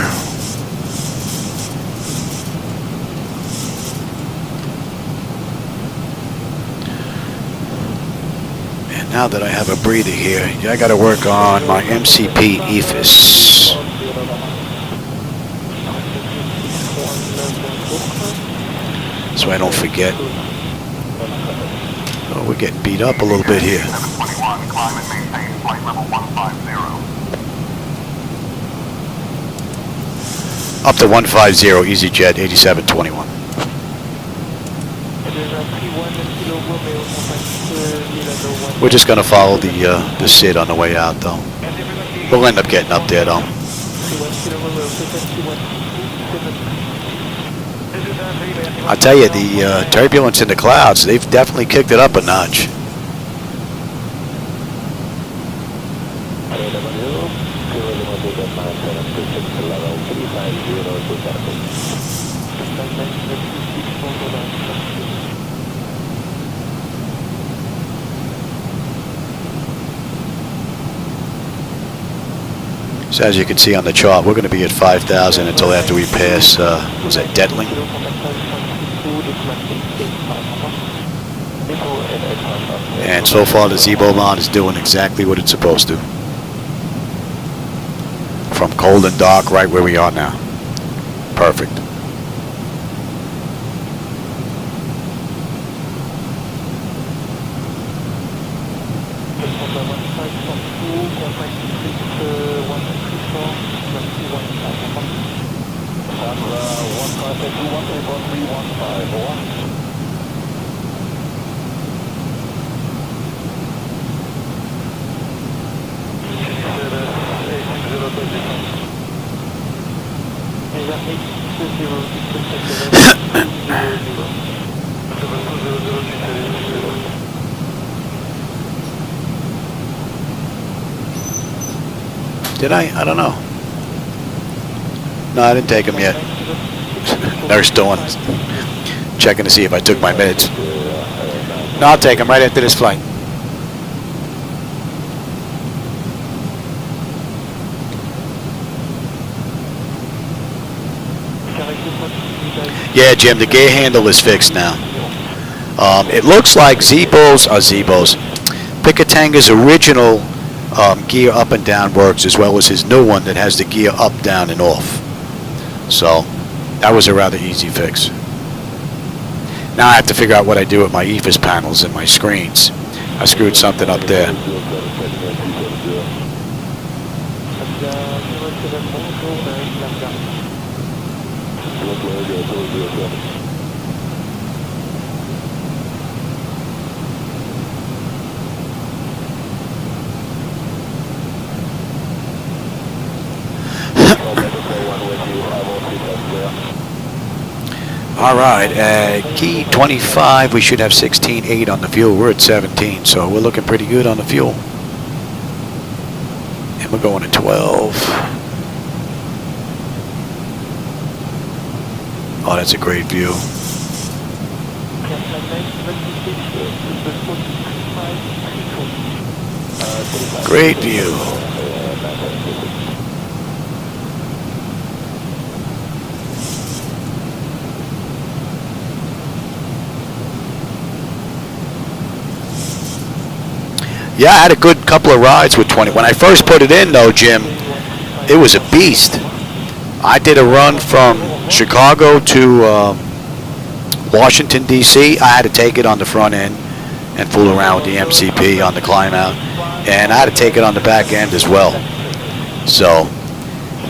And now that I have a breather here, I got to work on my MCP EFIS. So I don't forget. Oh, we're getting beat up a little bit here. Up to 150, EasyJet 8721. We're just going to follow the SID on the way out, though. We'll end up getting up there, though. I'll tell you, the turbulence in the clouds, they've definitely kicked it up a notch. So as you can see on the chart, we're going to be at 5,000 until after we pass, was that Detling? And so far the Zibo mod is doing exactly what it's supposed to. From cold and dark right where we are now. Perfect. Did I? I don't know. No, I didn't take them yet. Nurse doing, checking to see if I took my meds. No, I'll take them right after this flight. Yeah, Jim, the gear handle is fixed now. It looks like Zibo's Picatanga's original gear up and down works, as well as his new one that has the gear up, down, and off. So that was a rather easy fix. Now I have to figure out what I do with my EFIS panels and my screens. I screwed something up there. All right, at key 25, we should have 16.8 on the fuel. We're at 17, so we're looking pretty good on the fuel. And we're going to 12. Oh, that's a great view. Great view. Yeah, I had a good couple of rides with 20. When I first put it in, though, Jim, it was a beast. I did a run from Chicago to Washington, D.C. I had to take it on the front end and fool around with the MCP on the climb out. And I had to take it on the back end as well. So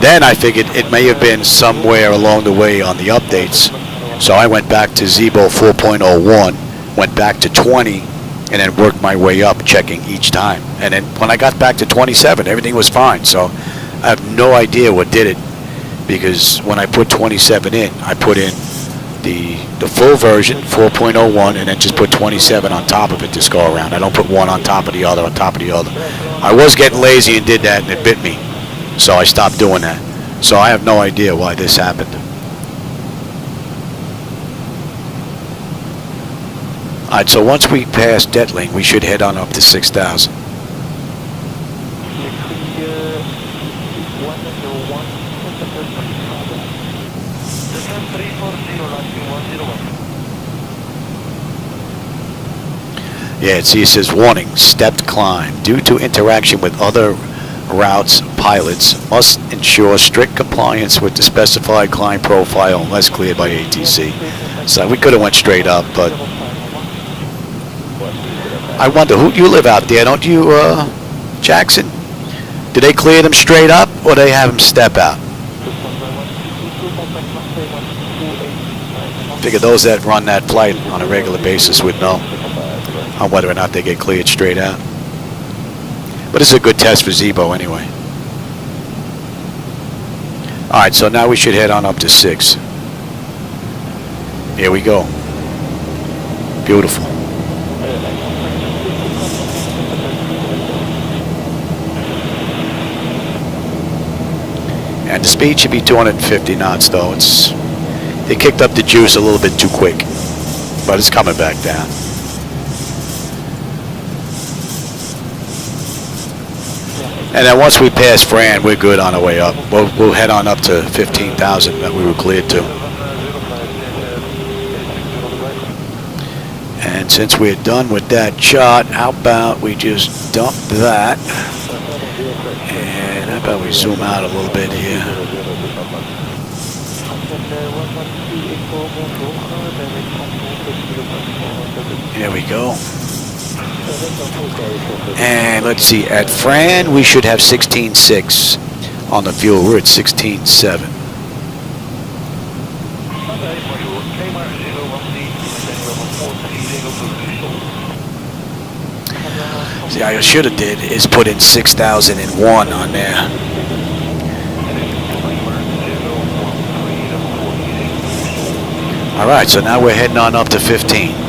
then I figured it may have been somewhere along the way on the updates. So I went back to Zibo 4.01, went back to 20, and then worked my way up, checking each time. And then when I got back to 27, everything was fine. So I have no idea what did it, because when I put 27 in, I put in the full version, 4.01, and then just put 27 on top of it to go around. I don't put one on top of the other, on top of the other. I was getting lazy and did that, and it bit me. So I stopped doing that. So I have no idea why this happened. All right, so once we pass Detling, we should head on up to 6,000. Yeah, it says, warning, stepped climb. Due to interaction with other routes, pilots must ensure strict compliance with the specified climb profile unless cleared by ATC. So we could have went straight up, but I wonder, who you live out there, don't you, Jackson? Do they clear them straight up, or they have them step out? Figure those that run that flight on a regular basis would know on whether or not they get cleared straight out. But this is a good test for Zibo anyway. Alright, so now we should head on up to 6. Here we go. Beautiful. And the speed should be 250 knots though. They kicked up the juice a little bit too quick, but it's coming back down. And then once we pass Fran, we're good on our way up. We'll head on up to 15,000 that we were cleared to. And since we're done with that chart, how about we just dump that? And how about we zoom out a little bit here? There we go. And let's see, at Fran we should have 16.6 on the fuel. We're at 16.7. See, I should have did is put in 6,001 on there. All right, so now we're heading on up to 15.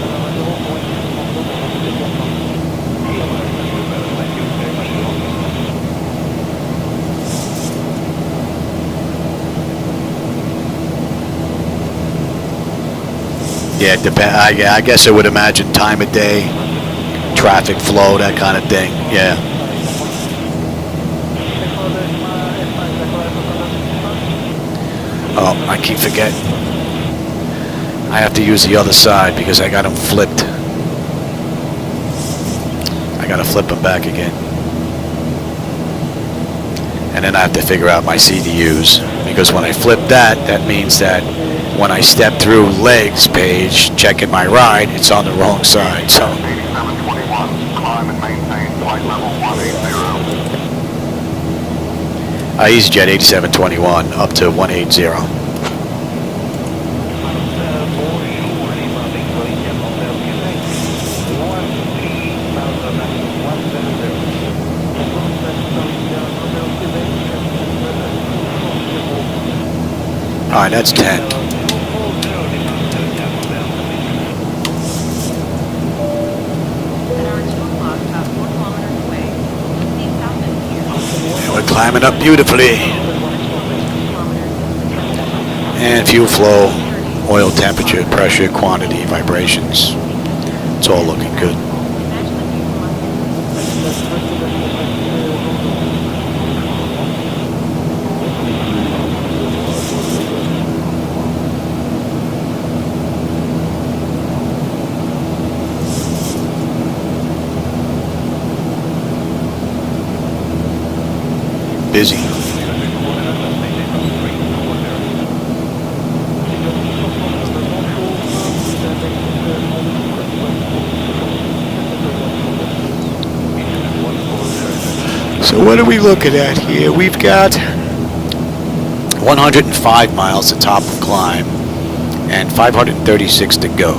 Yeah, I guess I would imagine time of day, traffic flow, that kind of thing. Yeah. Oh, I keep forgetting. I have to use the other side because I got them flipped. I got to flip them back again. And then I have to figure out my CDUs, because when I flip that, that means that when I step through legs page, checking my ride, it's on the wrong side. So. 8721, climb and maintain flight level 180. EasyJet 8721 up to 180. All right, that's 10. And we're climbing up beautifully. And fuel flow, oil temperature, pressure, quantity, vibrations. It's all looking good. busy. So what are we looking at here? We've got 105 miles to top of climb and 536 to go.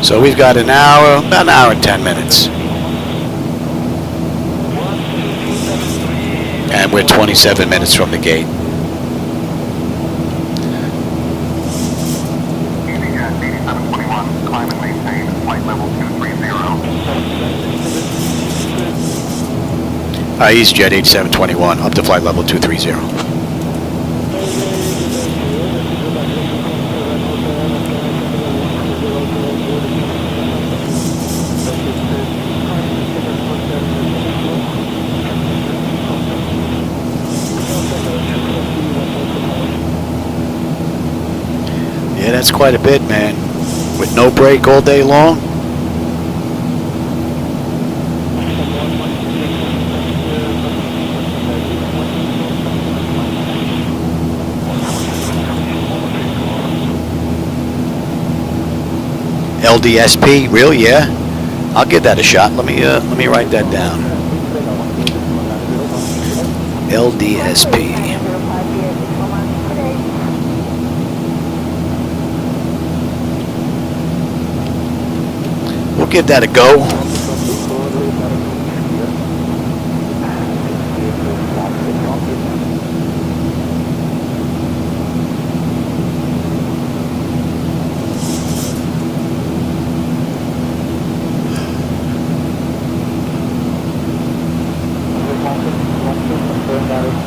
So we've got an hour, about an hour and 10 minutes. And we're 27 minutes from the gate. EasyJet 8721, climb and maintain flight level 230. EasyJet 8721, up to flight level 230. Yeah, that's quite a bit, man. With no break all day long. LDSP, really? Yeah, I'll give that a shot. Let me write that down. LDSP. We'll give that a go.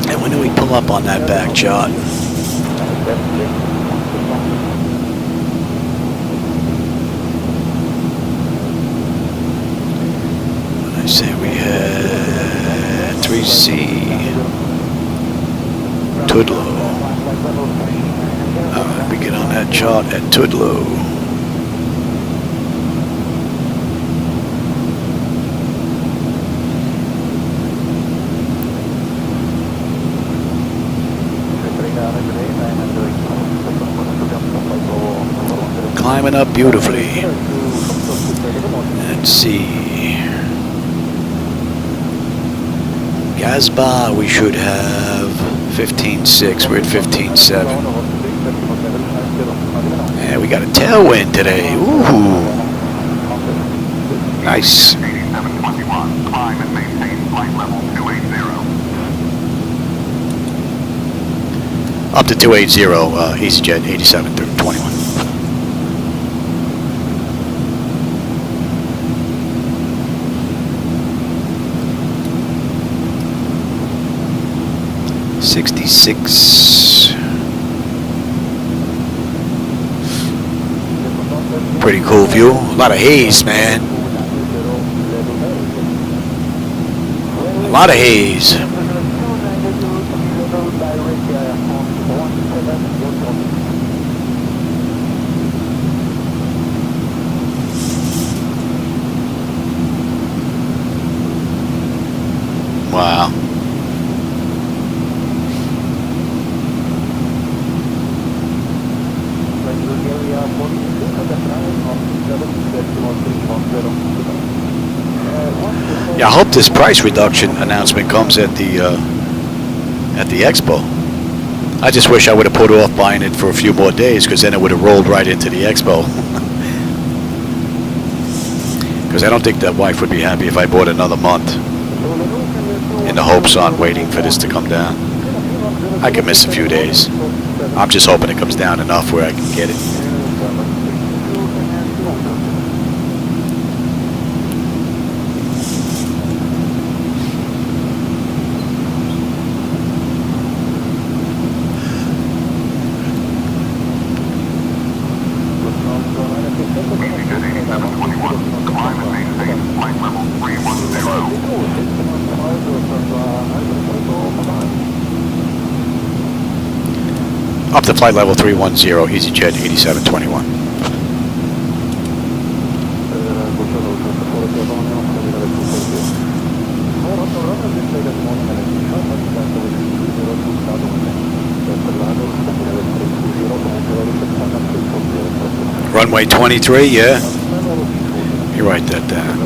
And when do we pull up on that back chart? I say we had 3C Tudlow. Alright, we get on that chart at Tudlow. Climbing up beautifully. Let's see. Gasbar, we should have 15.6. We're at 15.7. Yeah, we got a tailwind today. Ooh. Nice. 8721, climb and maintain flight level 280. Up to 280, EasyJet 8721. '66. Pretty cool view. A lot of haze, man. A lot of haze. Wow. Yeah, I hope this price reduction announcement comes at the expo. I just wish I would have put off buying it for a few more days, because then it would have rolled right into the expo. Because I don't think that wife would be happy if I bought another month in the hopes on waiting for this to come down. I could miss a few days. I'm just hoping it comes down enough where I can get it. Up to flight level 310, EasyJet 8721. Runway 23, yeah. You write that down.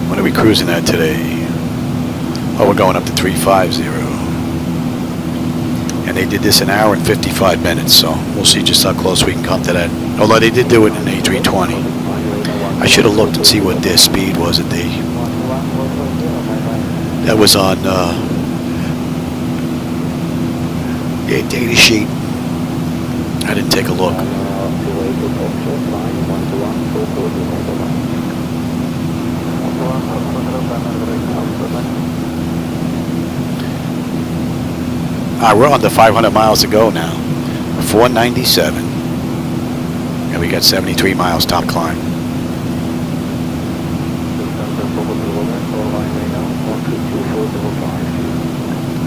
What are we cruising at today? Oh, we're going up to 350. And they did this an hour and 55 minutes, so we'll see just how close we can come to that. Although they did do it in an A320. I should have looked and see what their speed was that they... That was on their data sheet. I didn't take a look. We're under 500 miles to go now. 497. And we got 73 miles top climb.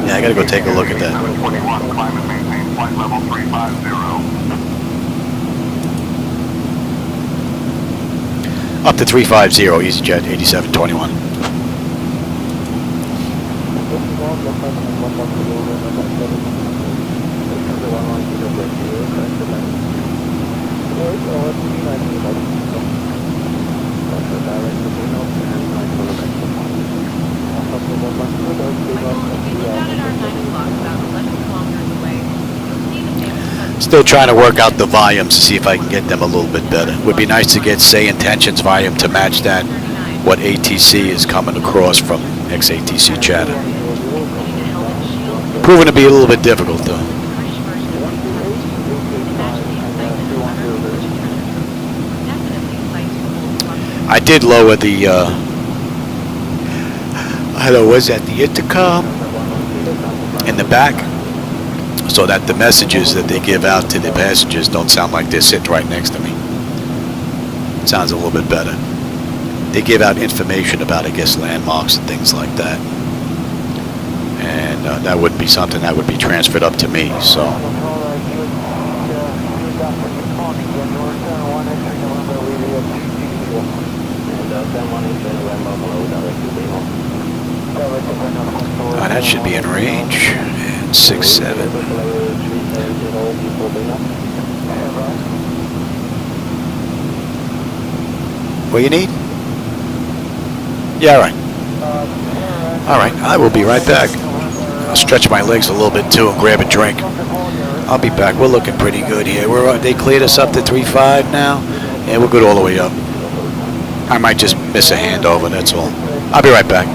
Yeah, I gotta go take a look at that. 21, climb and maintain flight level 350. Up to 350, EasyJet 8721. Still trying to work out the volumes to see if I can get them a little bit better. Would be nice to get SayIntentions volume to match that, what ATC is coming across from XATC chatter. Proving to be a little bit difficult though. I did lower the, was at the intercom in the back, so that the messages that they give out to the passengers don't sound like they're sitting right next to me. It sounds a little bit better. They give out information about, I guess, landmarks and things like that. And that would be something that would be transferred up to me, so. That should be in range. And 6-7. What you need? Yeah, all right. All right, I will be right back. I'll stretch my legs a little bit too and grab a drink. I'll be back. We're looking pretty good here. They cleared us up to 3.5 now, and we're good all the way up. I might just miss a handover, that's all. I'll be right back.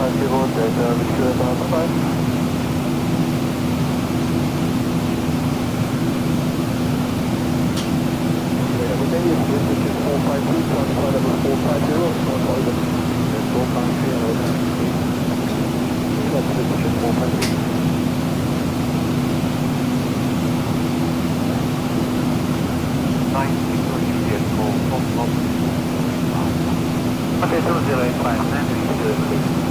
Zibo, Delta, Victoria, bye-bye. Everything is position 452, transfer level 450, short order. Then 453 and order. Position 453. Okay, 2085, 9 please.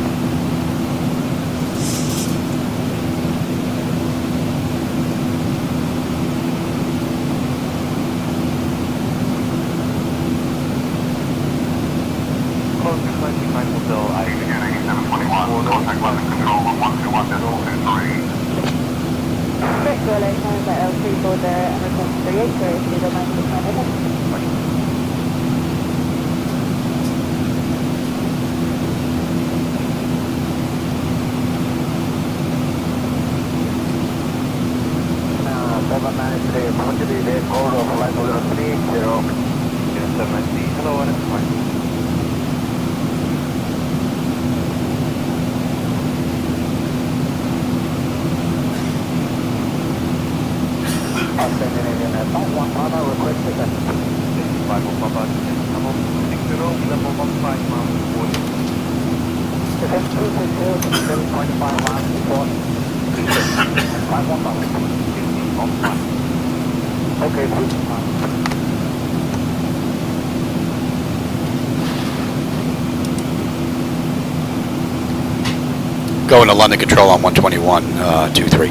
Going to London Control on 121.23.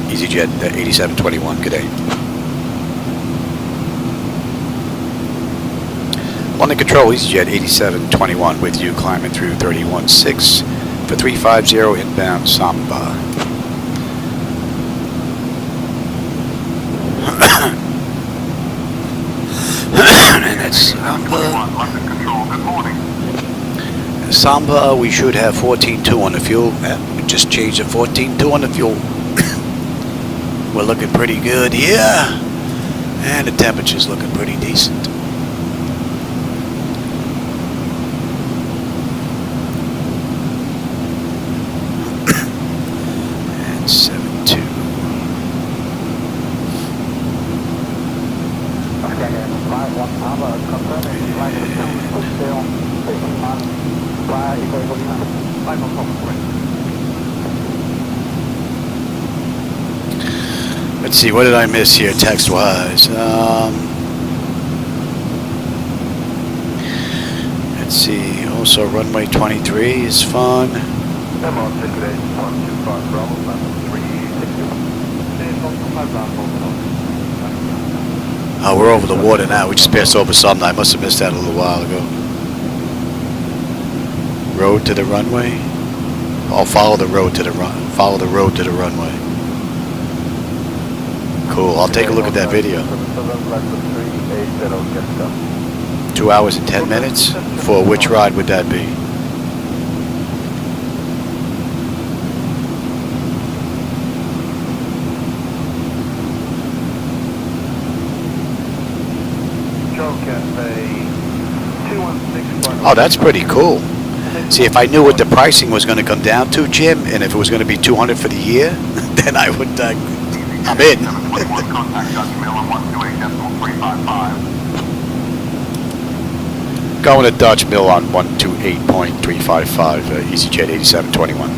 EasyJet 8721. Good day. London Control, EasyJet 8721 with you, climbing through 31.6 for 350 inbound Samba. And that's Samba, we should have 14.2 on the fuel. We just changed to 14.2 on the fuel. We're looking pretty good here. And the temperature's looking pretty decent. And 7.2. Let's see, what did I miss here text-wise? Let's see, also runway 23 is fun. Oh, we're over the water now. We just passed over something. I must have missed that a little while ago. Road to the runway? Oh, follow the road to the runway. Cool. I'll take a look at that video. 2 hours and 10 minutes? For which ride would that be? Oh, that's pretty cool. See, if I knew what the pricing was going to come down to, Jim, and if it was going to be $200 for the year, then I would, I'm in. Going to Dutch Mill on 128.355, EasyJet 8721.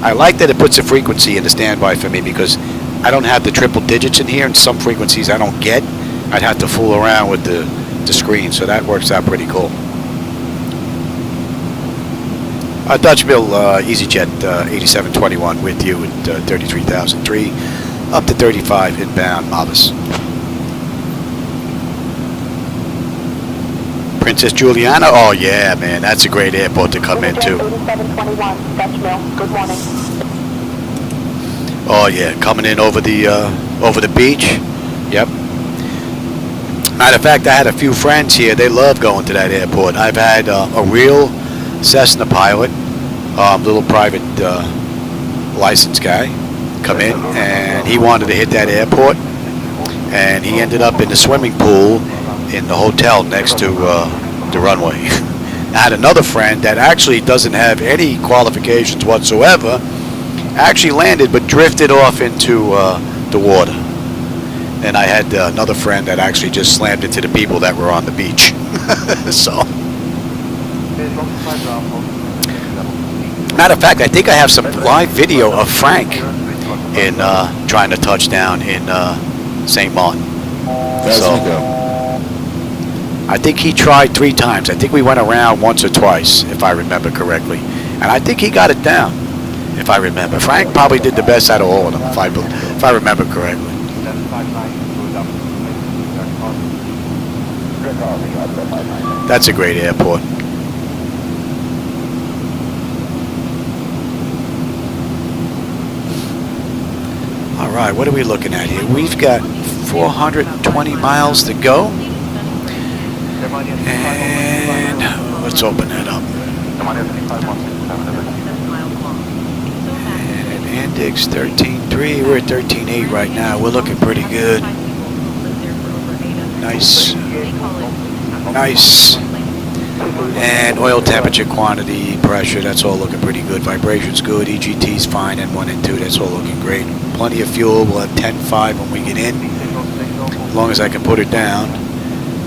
I like that it puts a frequency in the standby for me because I don't have the triple digits in here, and some frequencies I don't get. I'd have to fool around with the screen, so that works out pretty cool. Dutch Mill, EasyJet 8721 with you at 33,003, up to 35 inbound Malvis. Princess Juliana, oh yeah, man, that's a great airport to come into. 8721, Dutch Mill, good morning. Oh yeah, coming in over the beach. Yep. Matter of fact, I had a few friends here. They love going to that airport. I've had a real Cessna pilot, little private license guy, come in, and he wanted to hit that airport, and he ended up in the swimming pool in the hotel next to the runway. I had another friend that actually doesn't have any qualifications whatsoever, actually landed but drifted off into the water. And I had another friend that actually just slammed into the people that were on the beach. So, matter of fact, I think I have some live video of Frank in trying to touch down in St. Martin. So, I think he tried 3 times. I think we went around once or twice, if I remember correctly. And I think he got it down, if I remember. Frank probably did the best out of all of them, if I remember correctly. That's a great airport. All right, what are we looking at here? We've got 420 miles to go. And let's open that up. And index 13.3. We're at 13.8 right now. We're looking pretty good. Nice. Nice. And oil temperature, quantity, pressure, that's all looking pretty good. Vibration's good. EGT's fine. N1 and 2, that's all looking great. Plenty of fuel. We'll have 10.5 when we get in, as long as I can put it down.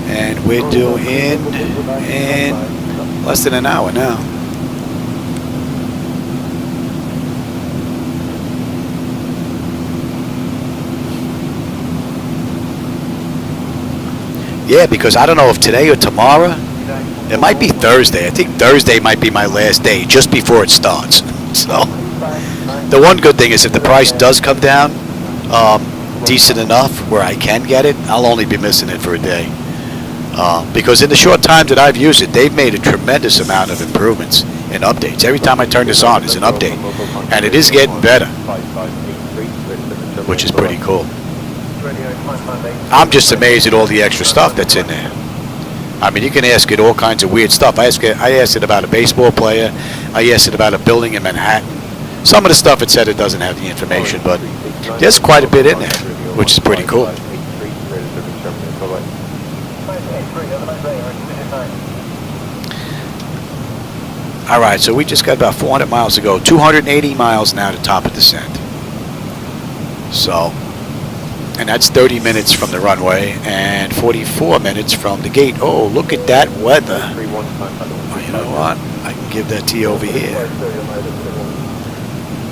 And we're due in less than an hour now. Yeah, because I don't know if today or tomorrow. It might be Thursday. I think Thursday might be my last day, just before it starts. So, the one good thing is if the price does come down decent enough where I can get it, I'll only be missing it for a day. Because in the short time that I've used it, they've made a tremendous amount of improvements and updates. Every time I turn this on, it's an update. And it is getting better, which is pretty cool. I'm just amazed at all the extra stuff that's in there. I mean, you can ask it all kinds of weird stuff. I asked it about a baseball player. I asked it about a building in Manhattan. Some of the stuff it said it doesn't have the information, but there's quite a bit in there, which is pretty cool. All right, so we just got about 400 miles to go. 280 miles now to top of descent. So, and that's 30 minutes from the runway and 44 minutes from the gate. Oh, look at that weather. Oh, you know what? I can give that to you over here.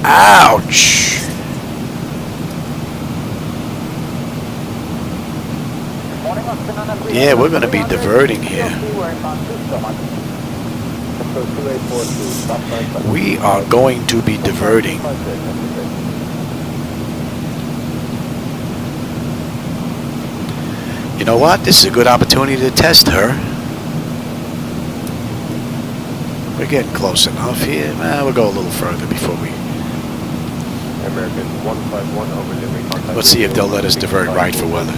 Ouch. Yeah, we're going to be diverting here. We are going to be diverting. You know what? This is a good opportunity to test her. We're getting close enough here. We'll go a little further before we... American 151 over Limerick. Let's see if they'll let us divert right for weather.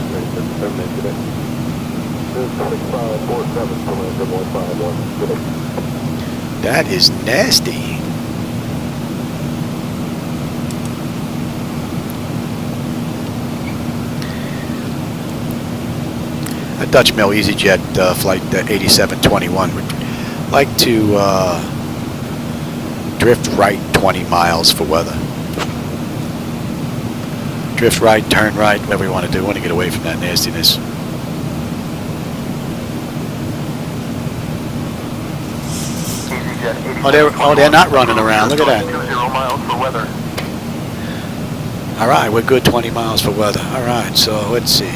That is nasty. A Dutch Mill EasyJet flight 8721 would like to drift right 20 miles for weather. Drift right, turn right, whatever you want to do. We want to get away from that nastiness. Oh, they're not running around. Look at that. 20 miles for weather. All right, we're good 20 miles for weather. All right, so let's see.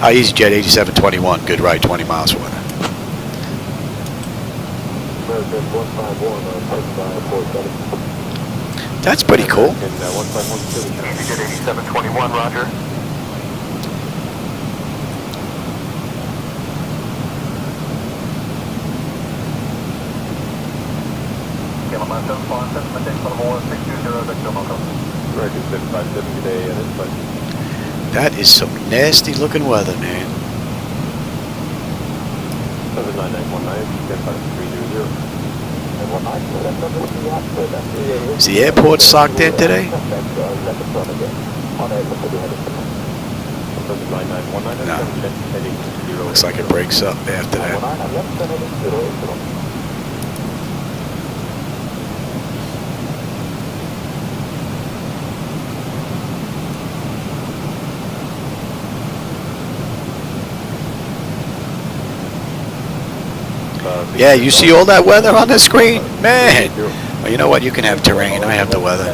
EasyJet 8721, good ride, 20 miles for weather. That's pretty cool. EasyJet 8721, roger. That is some nasty looking weather, man. 79919, Is the airport socked in today? No. Looks like it breaks up after that. Yeah, you see all that weather on the screen? Man! Well, you know what? You can have terrain. I have the weather.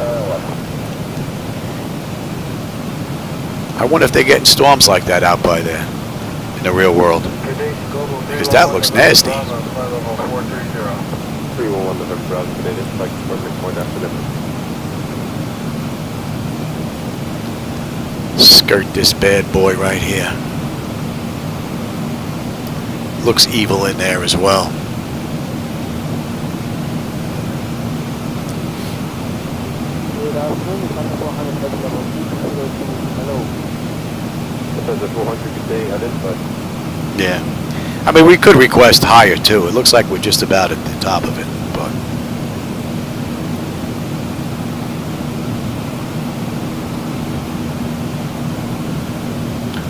I wonder if they're getting storms like that out by there in the real world. Because that looks nasty. Skirt this bad boy right here. Looks evil in there as well. Yeah. I mean, we could request higher too. It looks like we're just about at the top of it, but.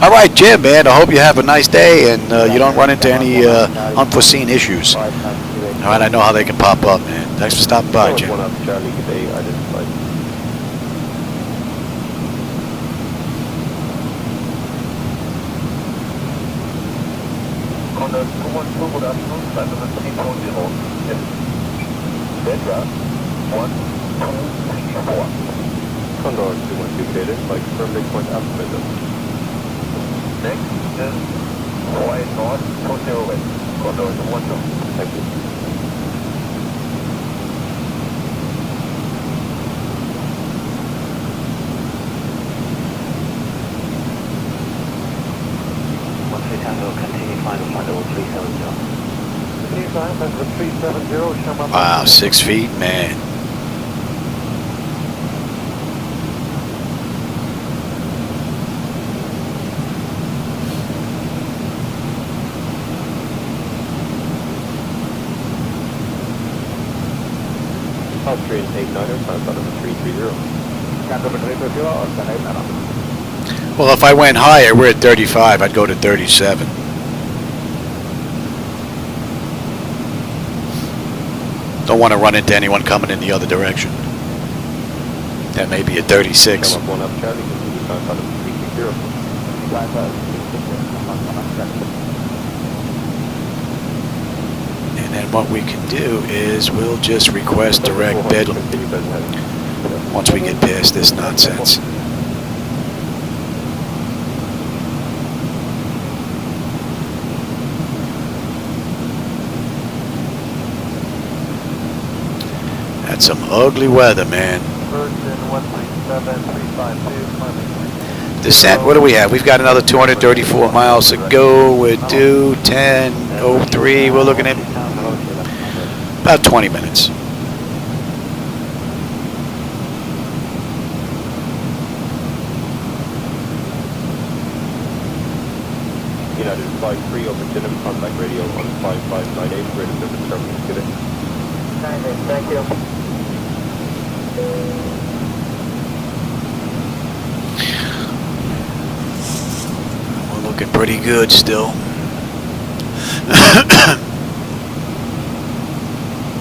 All right, Jim, man, I hope you have a nice day and you don't run into any unforeseen issues. All right, I know how they can pop up, man. Thanks for stopping by, Jim. On the 212, good afternoon, flight number 340. Delta 1234. Condor 212 David, like from midpoint up middle. Next is 48 North, 20 West. Condor 212. Thank you. Wow, 6 feet, man. Austrian 89er, time out of the 330. Canada 330 or 1089. Well, if I went higher, we're at 35. I'd go to 37. Don't want to run into anyone coming in the other direction. That may be a 36. Come up, one up, Charlie. Time out of the 330. And then what we can do is we'll just request direct bid once we get past this nonsense. That's some ugly weather, man. Descent, what do we have? We've got another 234 miles to go. We're due 10:03. We're looking at about 20 minutes. United Flight 3 over Denham, contact radio on 5598, ready to the terminal. Get it. Thank you. We're looking pretty good still.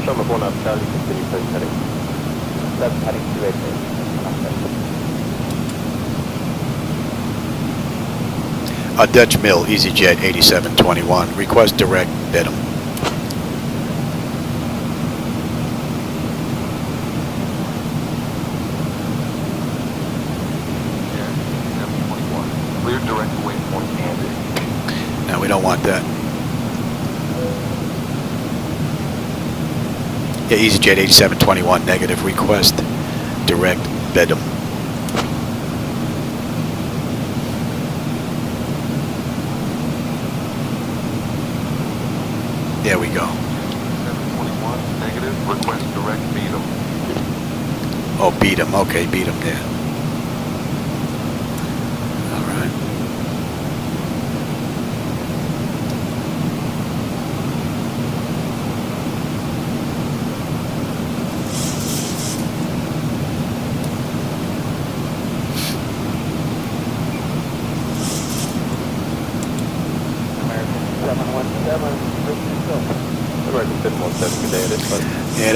Show me one up, Charlie, continue please heading. That's heading 288. A Dutch Mill, EasyJet 8721. Request direct bid 'em. Clear direct waypoint Andy. No, we don't want that. Yeah, EasyJet 8721, negative. Request direct bid 'em. There we go. 721, negative, request direct beat 'em. Oh, beat 'em. Okay, beat 'em there. All right.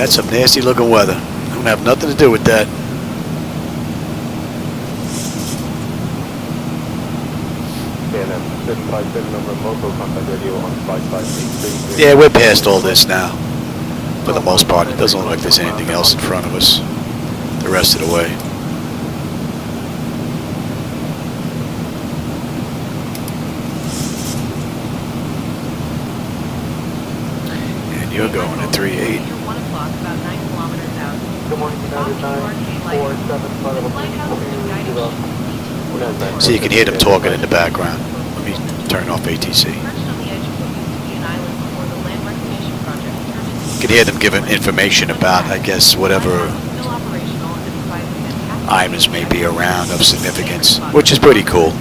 That's some nasty looking weather. I don't have nothing to do with that. Yeah, we're past all this now. For the most part, it doesn't look like there's anything else in front of us the rest of the way. And you're going at 3.8. Good morning, United 947, So you can hear them talking in the background. Let me turn off ATC. You can hear them giving information about, I guess, whatever items may be around of significance, which is pretty cool.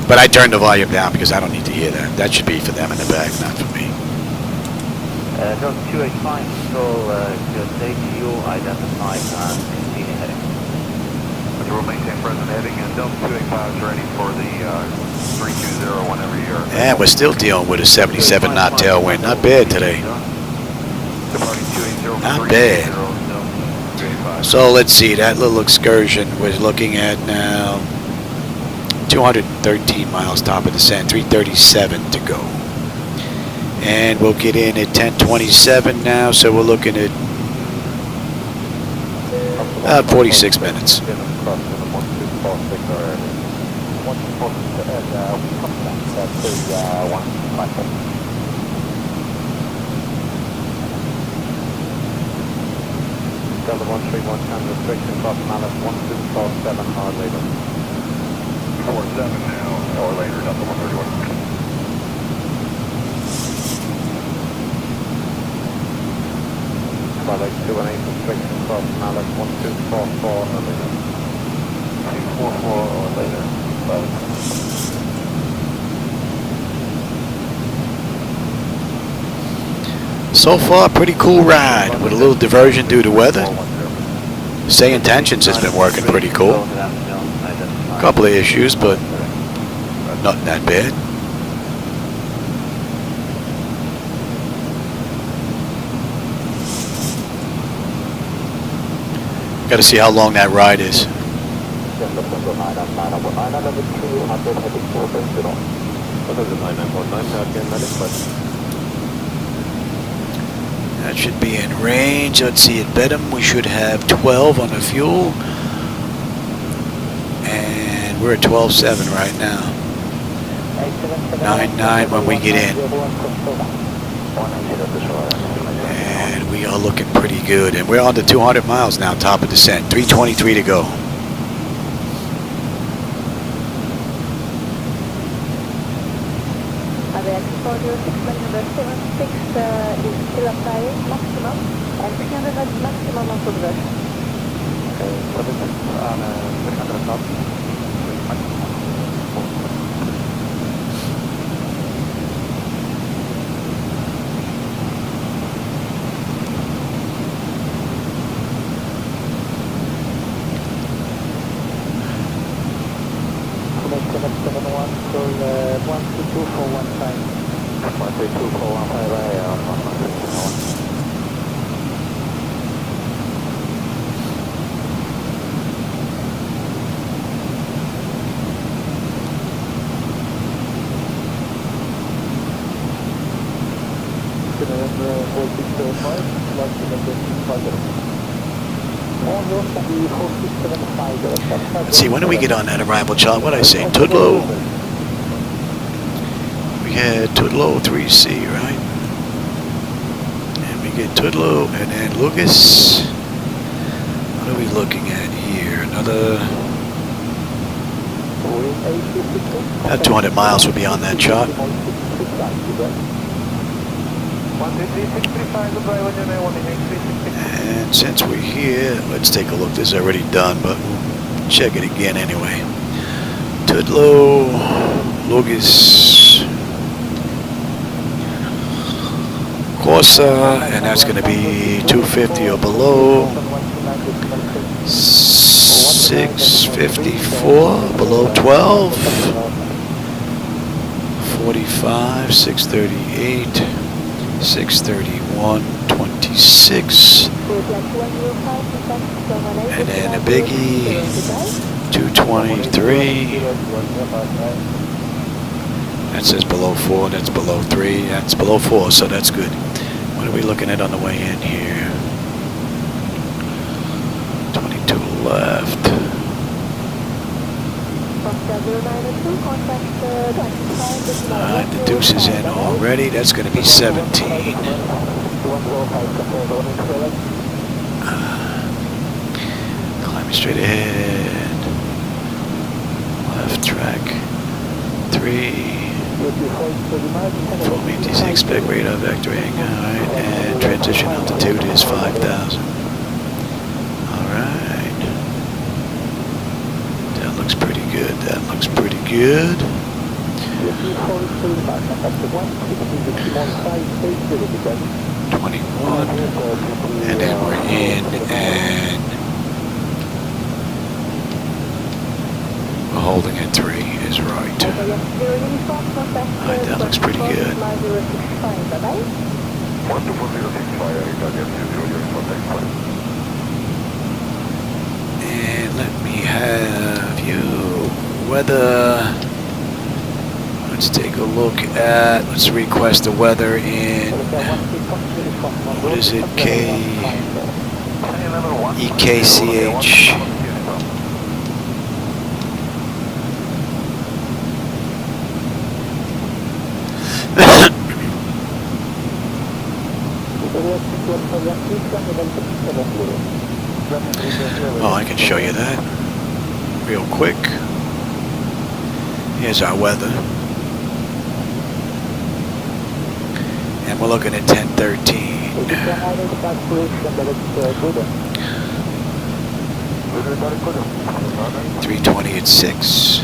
But I turned the volume down because I don't need to hear that. That should be for them in the back, not for me. Delta 285, control your state fuel identified and continue heading. We'll maintain present heading and Delta 285 is ready for the 320 whenever you're... And we're still dealing with a 77 knot tailwind. Not bad today. Not bad. So let's see, that little excursion we're looking at now, 213 miles top of descent, 337 to go. And we'll get in at 10:27 now, so we're looking at 46 minutes. Delta 13110, restriction cross Malice 1247, or later. 47 now, or later, Delta 131. Product 218, restriction cross Malice 1244, or later. 244 or later. So far, pretty cool ride with a little diversion due to weather. SayIntentions has been working pretty cool. A couple of issues, but not that bad. Got to see how long that ride is. That should be in range. Let's see, at Bedham we should have 12 on the fuel. And we're at 12.7 right now. 9.9 when we get in. And we are looking pretty good. And we're on to 200 miles now, top of descent. 323 to go. Is still applying maximum and 300 maximum on diversion. Okay, what is it on 300 knots? Let's see, when do we get on that arrival chart? What did I say? Tudlow? We had Tudlow 3C, right? And we get Tudlow and then Lucas. What are we looking at here? Another... About 200 miles would be on that chart. And since we're here, let's take a look. This is already done, but we'll check it again anyway. Tudlow, Lucas, Corsa, and that's going to be 250 or below. 654 below 12. 45, 638, 631, 20. 226. And then a biggie, 223. That says below 4, that's below 3, that's below 4, so that's good. What are we looking at on the way in here? 22 left. Alright, the deuce is in already, that's going to be 17. Climbing straight ahead. Left track 3. 486, expect radar vectoring, alright, and transition altitude is 5,000. Alright. That looks pretty good, that looks pretty good. 21, and then we're in, and we're holding at 3 is right. Alright, that looks pretty good. And let me have you weather. Let's take a look at, let's request the weather in, what is it, EGKK-EKCH. Oh, I can show you that real quick. Here's our weather. And we're looking at 1013. 320 at 6.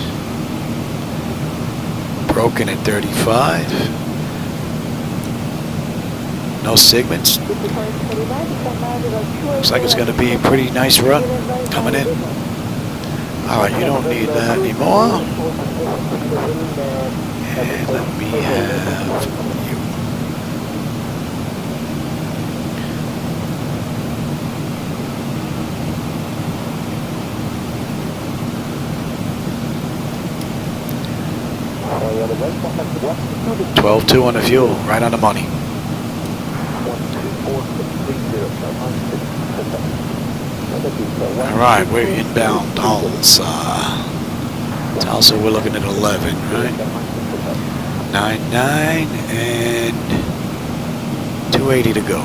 Broken at 35. No segments. Looks like it's going to be a pretty nice run coming in. Alright, you don't need that anymore. And let me have you. $12.2 on the fuel, right on the money. Alright, we're inbound Tulsa. Tulsa, we're looking at 11, right? 99 and 280 to go.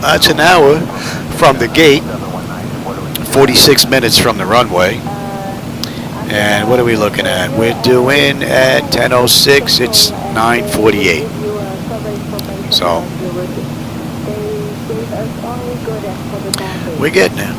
That's an hour from the gate, 46 minutes from the runway. And what are we looking at? We're doing at 10:06, it's 9:48. So, we're getting there.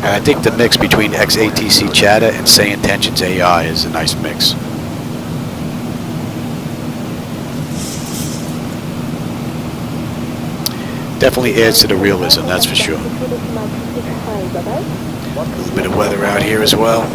And I think the mix between XATC Chatter and SayIntentions AI is a nice mix. Definitely adds to the realism, that's for sure. A little bit of weather out here as well.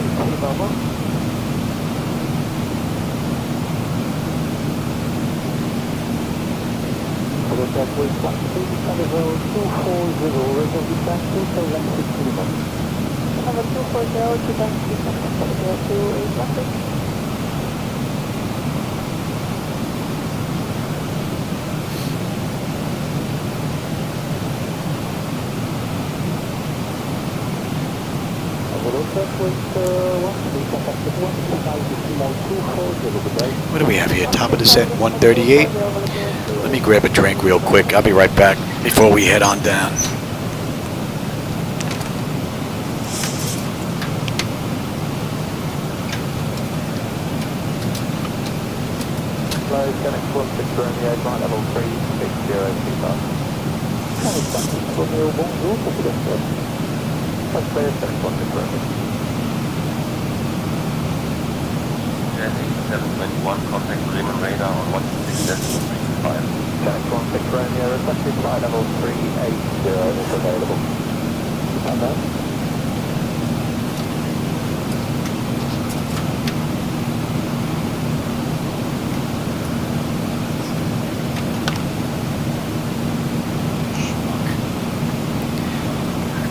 What do we have here? Top of descent 138. Let me grab a drink real quick. I'll be right back before we head on down. Contact Bremen radar on 166.35. Connect 16 Romeo, requested flight level 380 is available. And then?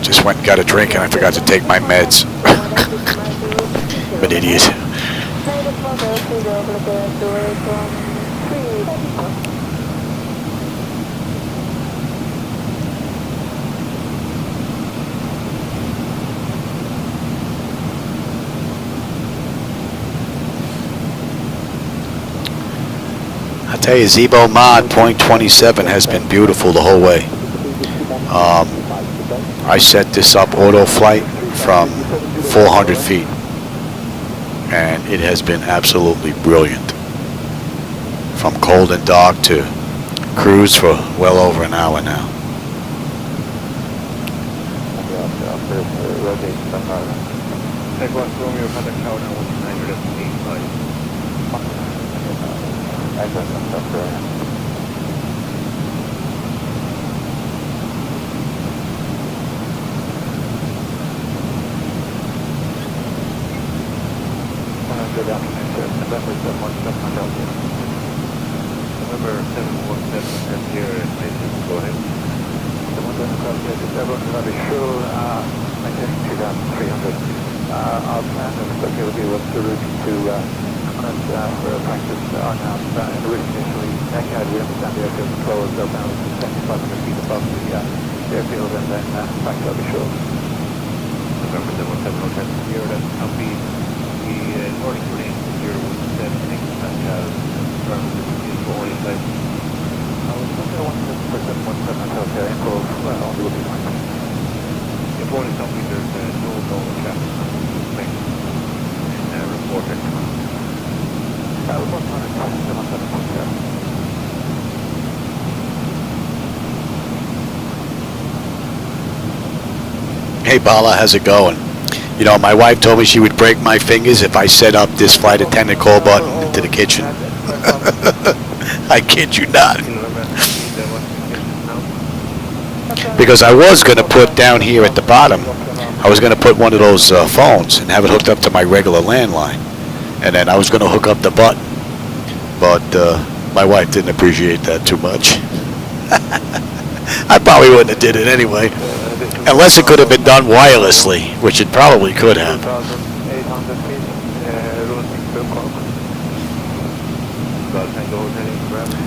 Just went and got a drink and I forgot to take my meds. I'm an idiot. I tell you, Zibo Mod .27 has been beautiful the whole way. I set this up auto flight from 400 feet, and it has been absolutely brilliant. From cold and dark to cruise for well over an hour now. November 717 here at Mason, go ahead. Everyone is very sure, maintaining 2,300. Our plan is that we'll be able to route to Covenant for practice on and initially, we understand the airfield is closed, they'll now 7,500 feet above the airfield and then back to the shore. November 717 here at Alpine. The morning plane 017 and confirmed is for all flights. I was wondering what the 1717 hotel info on the booking line. If all is something, there's no normal traffic on the plane and report it. Report on it, 717. Hey Bala, how's it going? You know, my wife told me she would break my fingers if I set up this flight attendant call button into the kitchen. I kid you not. Because I was going to put down here at the bottom, I was going to put one of those phones and have it hooked up to my regular landline. And then I was going to hook up the button. But my wife didn't appreciate that too much. I probably wouldn't have did it anyway. Unless it could have been done wirelessly, which it probably could have.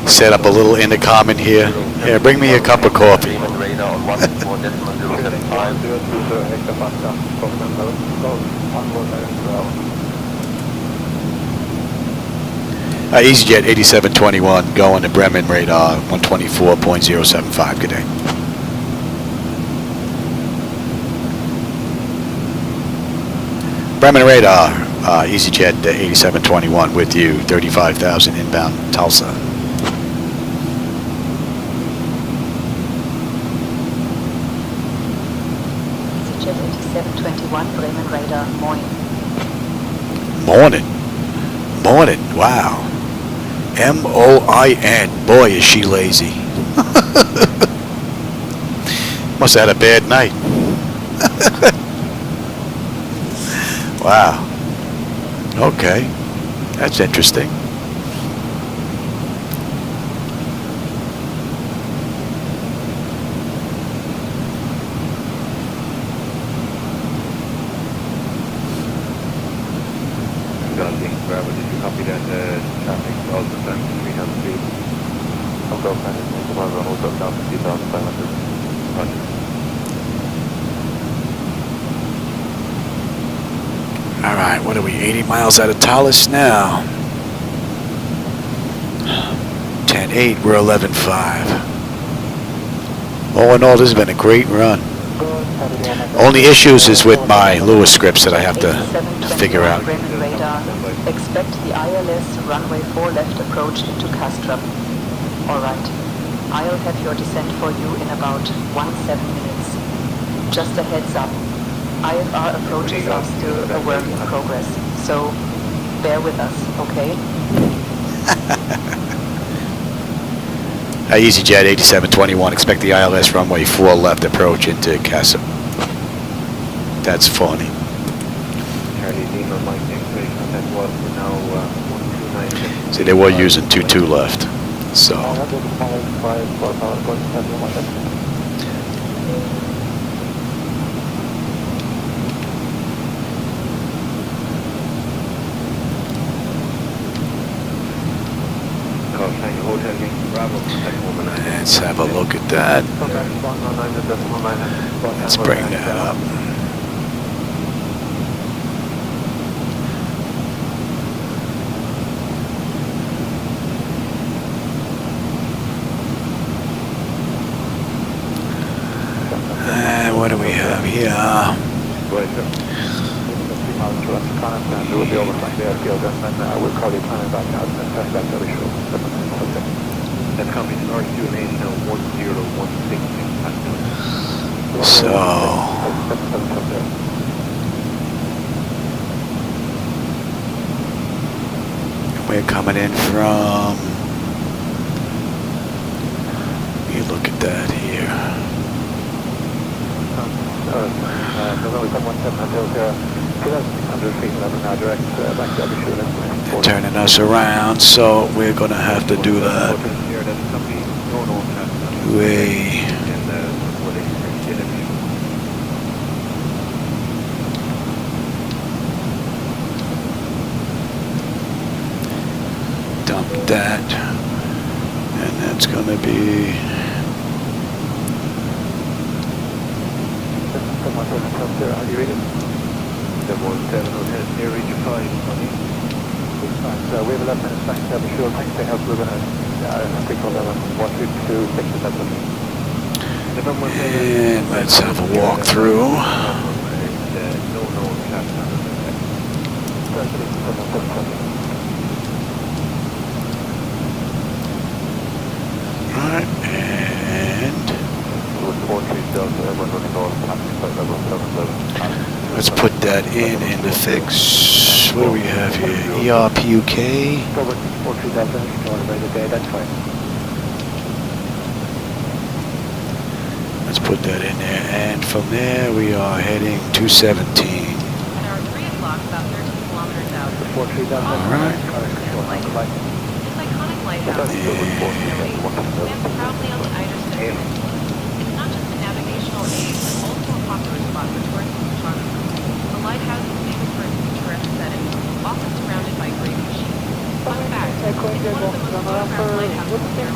Set up a little intercom in here. Here, bring me a cup of coffee. EasyJet 8721 going to Bremen radar 124.075. Good day. Bremen radar, EasyJet 8721 with you, 35,000 inbound Tulsa. EasyJet 8721, Bremen radar, morning. Morning, wow. M-O-I-N, boy is she lazy. Must have had a bad night. Wow. Okay. That's interesting. Bravo, did you copy that traffic all the time 300 feet? I'll go find it. I'll go down to 2,500. Roger. Alright, what are we, 80 miles out of Tallis now? 10-8, we're 11-5. All in all, this has been a great run. Only issues is with my Lewis scripts that I have to figure out. Radar. Expect the ILS runway 4 left approach into Castrop. Alright. I'll have your descent for you in about 17 minutes. Just a heads up. IFR approaches are still a work in progress, so bear with us, okay? EasyJet 8721, expect the ILS runway 4 left approach into Casa. That's funny. See, they were using 22 left, so. Let's have a look at that. Let's bring that up. What do we have here? So we're coming in from, you look at that here. They're turning us around, so we're going to have to do that. Dump that, and that's going to be. Are you ready? 717 Hotel, near reach 5, we have 11 minutes back to have a sure. Thanks for help. We're going to pick up 12267. And let's have a walk through. Alright, and let's put that in the fix. What do we have here? ERPUK. Let's put that in there, and from there we are heading 217. At our 3 o'clock, about 13 kilometers out. Alright. This iconic lighthouse stands proudly on the Eiderstone. It's not just a navigational aid, but also a popular spot for tourists and photographers. The lighthouse is famous for its picturesque setting, often surrounded by gravy sheets. Fun fact, it's one of the most photographed lighthouses there.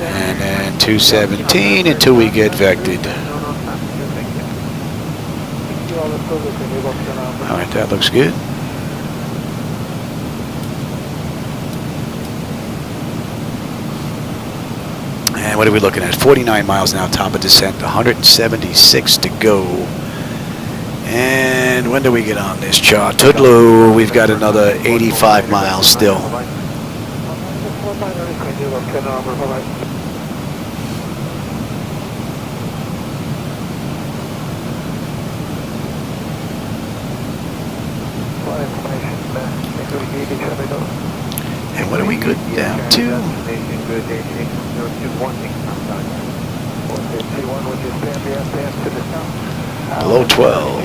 And then 217 until we get vected. Alright, that looks good. And what are we looking at? 49 miles now, top of descent, 176 to go. And when do we get on this chart? Tudlu, we've got another 85 miles still. And what are we good down to? Below 12.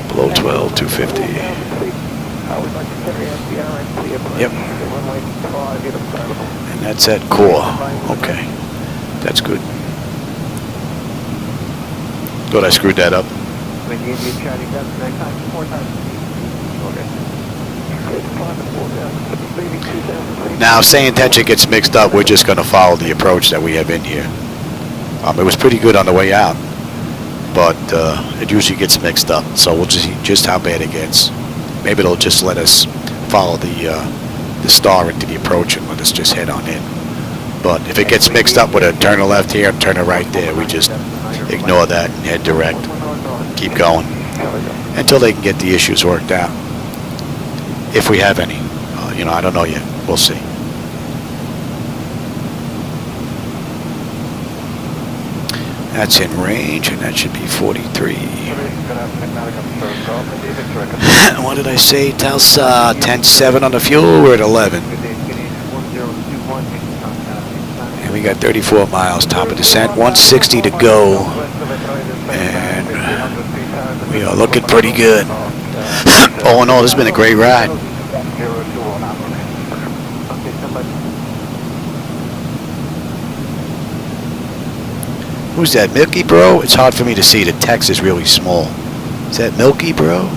Below 12, 250. Yep. And that's at core. Okay. That's good. Thought I screwed that up. Now, if SayIntentions gets mixed up, we're just going to follow the approach that we have in here. It was pretty good on the way out. but it usually gets mixed up. So we'll just see just how bad it gets. Maybe it'll just let us follow the star into the approach and let us just head on in. But if it gets mixed up with a turn a left here and turn a right there, we just ignore that and head direct. Keep going until they can get the issues worked out. If we have any. I don't know yet. We'll see. That's in range, and that should be 43. What did I say? Tulsa, 10.7 on the fuel. We're at 11. And we got 34 miles, top of descent, 160 to go. And we are looking pretty good. All in all, this has been a great ride. Who's that, Milky Bro? It's hard for me to see. The text is really small. Is that Milky Bro?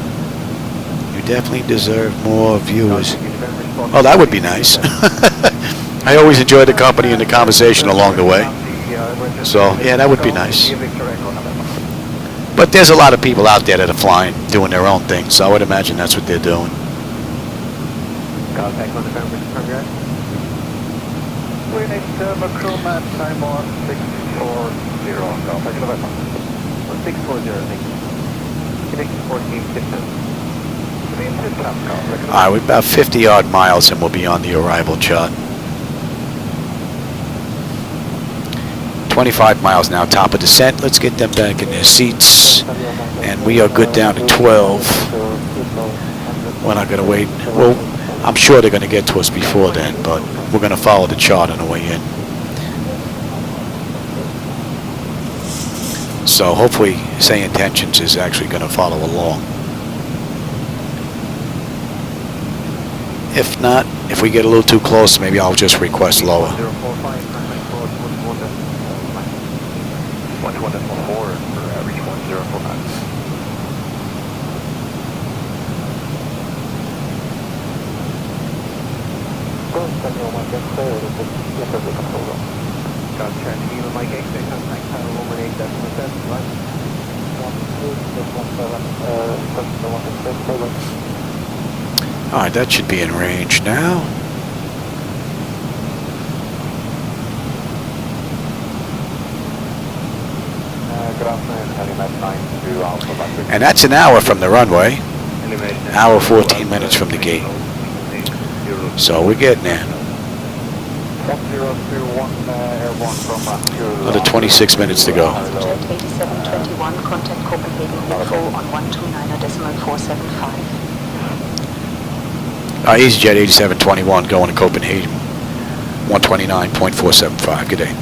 You definitely deserve more viewers. Oh, that would be nice. I always enjoy the company and the conversation along the way. So, yeah, that would be nice. But there's a lot of people out there that are flying, doing their own thing. So I would imagine that's what they're doing. Contact on the ground, we need crewman time on 640. Contact the weapon. 640, thank you. Connecting 14 distance. Alright, we're about 50 odd miles and we'll be on the arrival chart. 25 miles now, top of descent. Let's get them back in their seats. And we are good down to 12. We're not going to wait. Well, I'm sure they're going to get to us before then, but we're going to follow the chart on the way in. So hopefully SayIntentions is actually going to follow along. If not, if we get a little too close, maybe I'll just request lower. Alright, that should be in range now. And that's an hour from the runway. Hour 14 minutes from the gate. So we're getting there. Another 26 minutes to go. EasyJet 8721, contact Copenhagen info on 129.475. EasyJet 8721 going to Copenhagen. 129.475. Good day.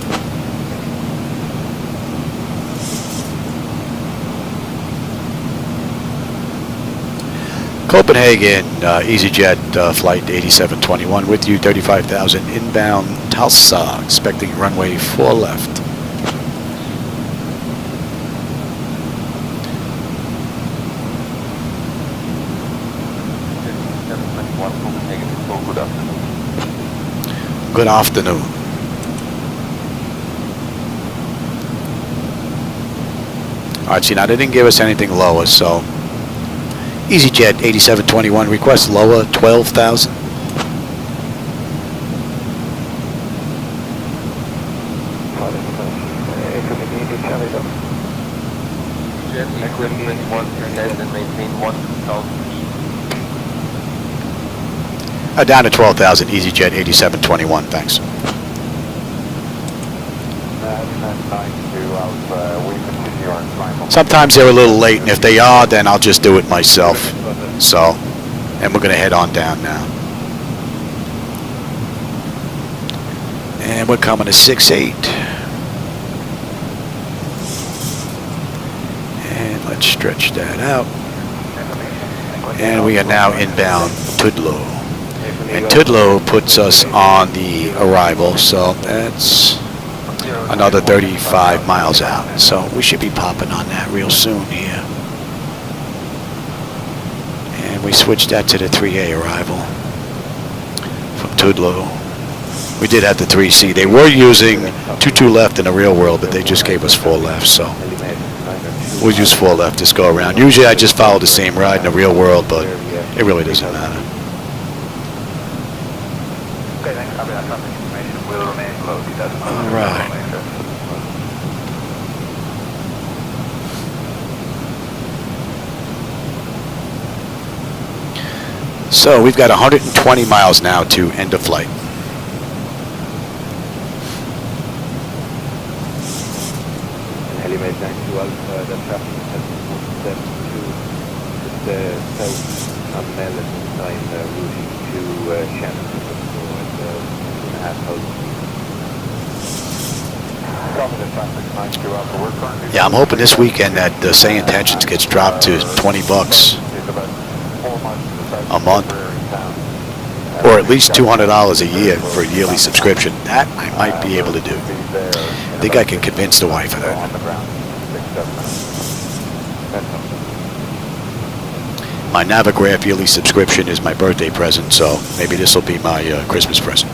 Copenhagen, EasyJet flight 8721 with you, 35,000 inbound Tulsa, expecting runway 4 left. Good afternoon. Alright, see, now they didn't give us anything lower, so EasyJet 8721 request lower 12,000. Down to 12,000, EasyJet 8721, thanks. Sometimes they're a little late, and if they are, then I'll just do it myself. So, and we're going to head on down now. And we're coming to 6-8. And let's stretch that out. And we are now inbound Tudlo. And Tudlo puts us on the arrival, so that's another 35 miles out. So we should be popping on that real soon here. And we switched that to the 3A arrival from Tudlo. We did have the 3C. They were using 22 left in the real world, but they just gave us 4 left, so We'll use 4 left this go around. Usually I just follow the same ride in the real world, but it really doesn't matter. Okay, thanks. Copy that traffic information. Will remain closed. All right. So we've got 120 miles now to end of flight. Helimate 92 Alpha, the traffic has moved them to the south on Mellon line, routing to Shannon, so at 2.5 Yeah, I'm hoping this weekend that the SayIntentions gets dropped to $20 a month, or at least $200 a year for a yearly subscription. That I might be able to do. I think I can convince the wife of that. My Navigraph yearly subscription is my birthday present, so maybe this will be my Christmas present.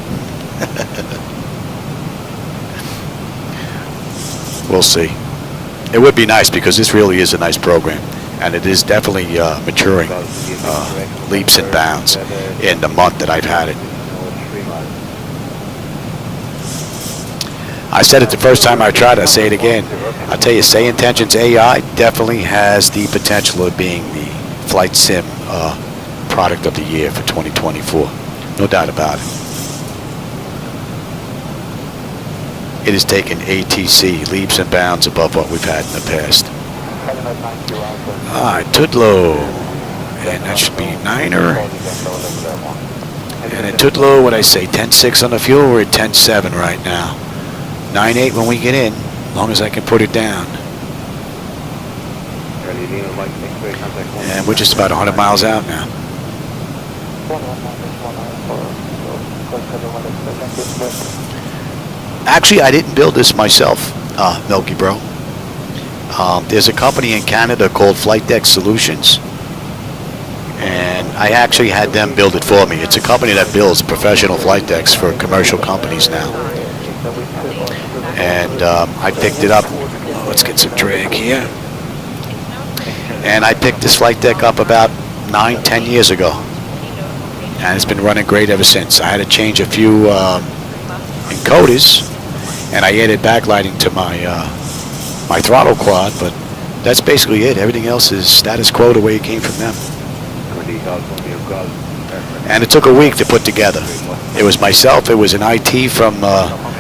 We'll see. It would be nice because this really is a nice program, and it is definitely maturing leaps and bounds in the month that I've had it. I said it the first time I tried, I say it again. I'll tell you, SayIntentions AI definitely has the potential of being the flight sim product of the year for 2024. No doubt about it. It has taken ATC leaps and bounds above what we've had in the past. Alright, Tudlow. And that should be 9er. And at Tudlow, what I say, 10.6 on the fuel, we're at 10.7 right now. 9.8 when we get in, as long as I can put it down. And we're just about 100 miles out now. Actually, I didn't build this myself, Milky Bro. There's a company in Canada called Flightdeck Solutions, and I actually had them build it for me. It's a company that builds professional flight decks for commercial companies now. And I picked it up. Let's get some drag here. And I picked this flight deck up about 9-10 years ago, and it's been running great ever since. I had to change a few encoders, and I added backlighting to my my throttle quad, but that's basically it. Everything else is status quo the way it came from them. And it took a week to put together. It was myself, it was an IT from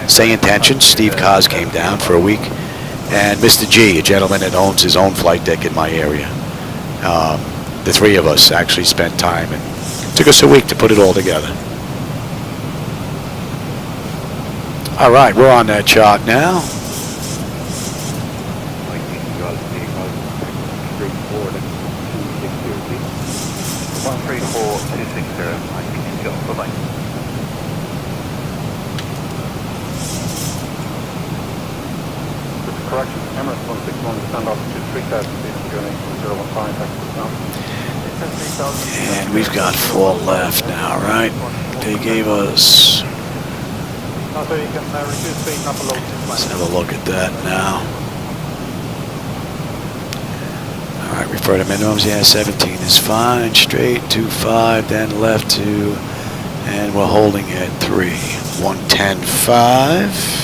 SayIntentions. Steve Kaz came down for a week, and Mr. G, a gentleman that owns his own flight deck in my area. The three of us actually spent time, and it took us a week to put it all together. All right, we're on that chart now. 134,260, I think you go. Bye-bye. Correction, Emirates 161 to stand off to 3,000 feet and journey 015 now. And we've got 4 left now, right? They gave us... So you can reduce speed up a low. Let's have a look at that now. Alright, refer to minimums. Yeah, 17 is fine. Straight 2.5, then left 2, and we're holding at 3. 110.5.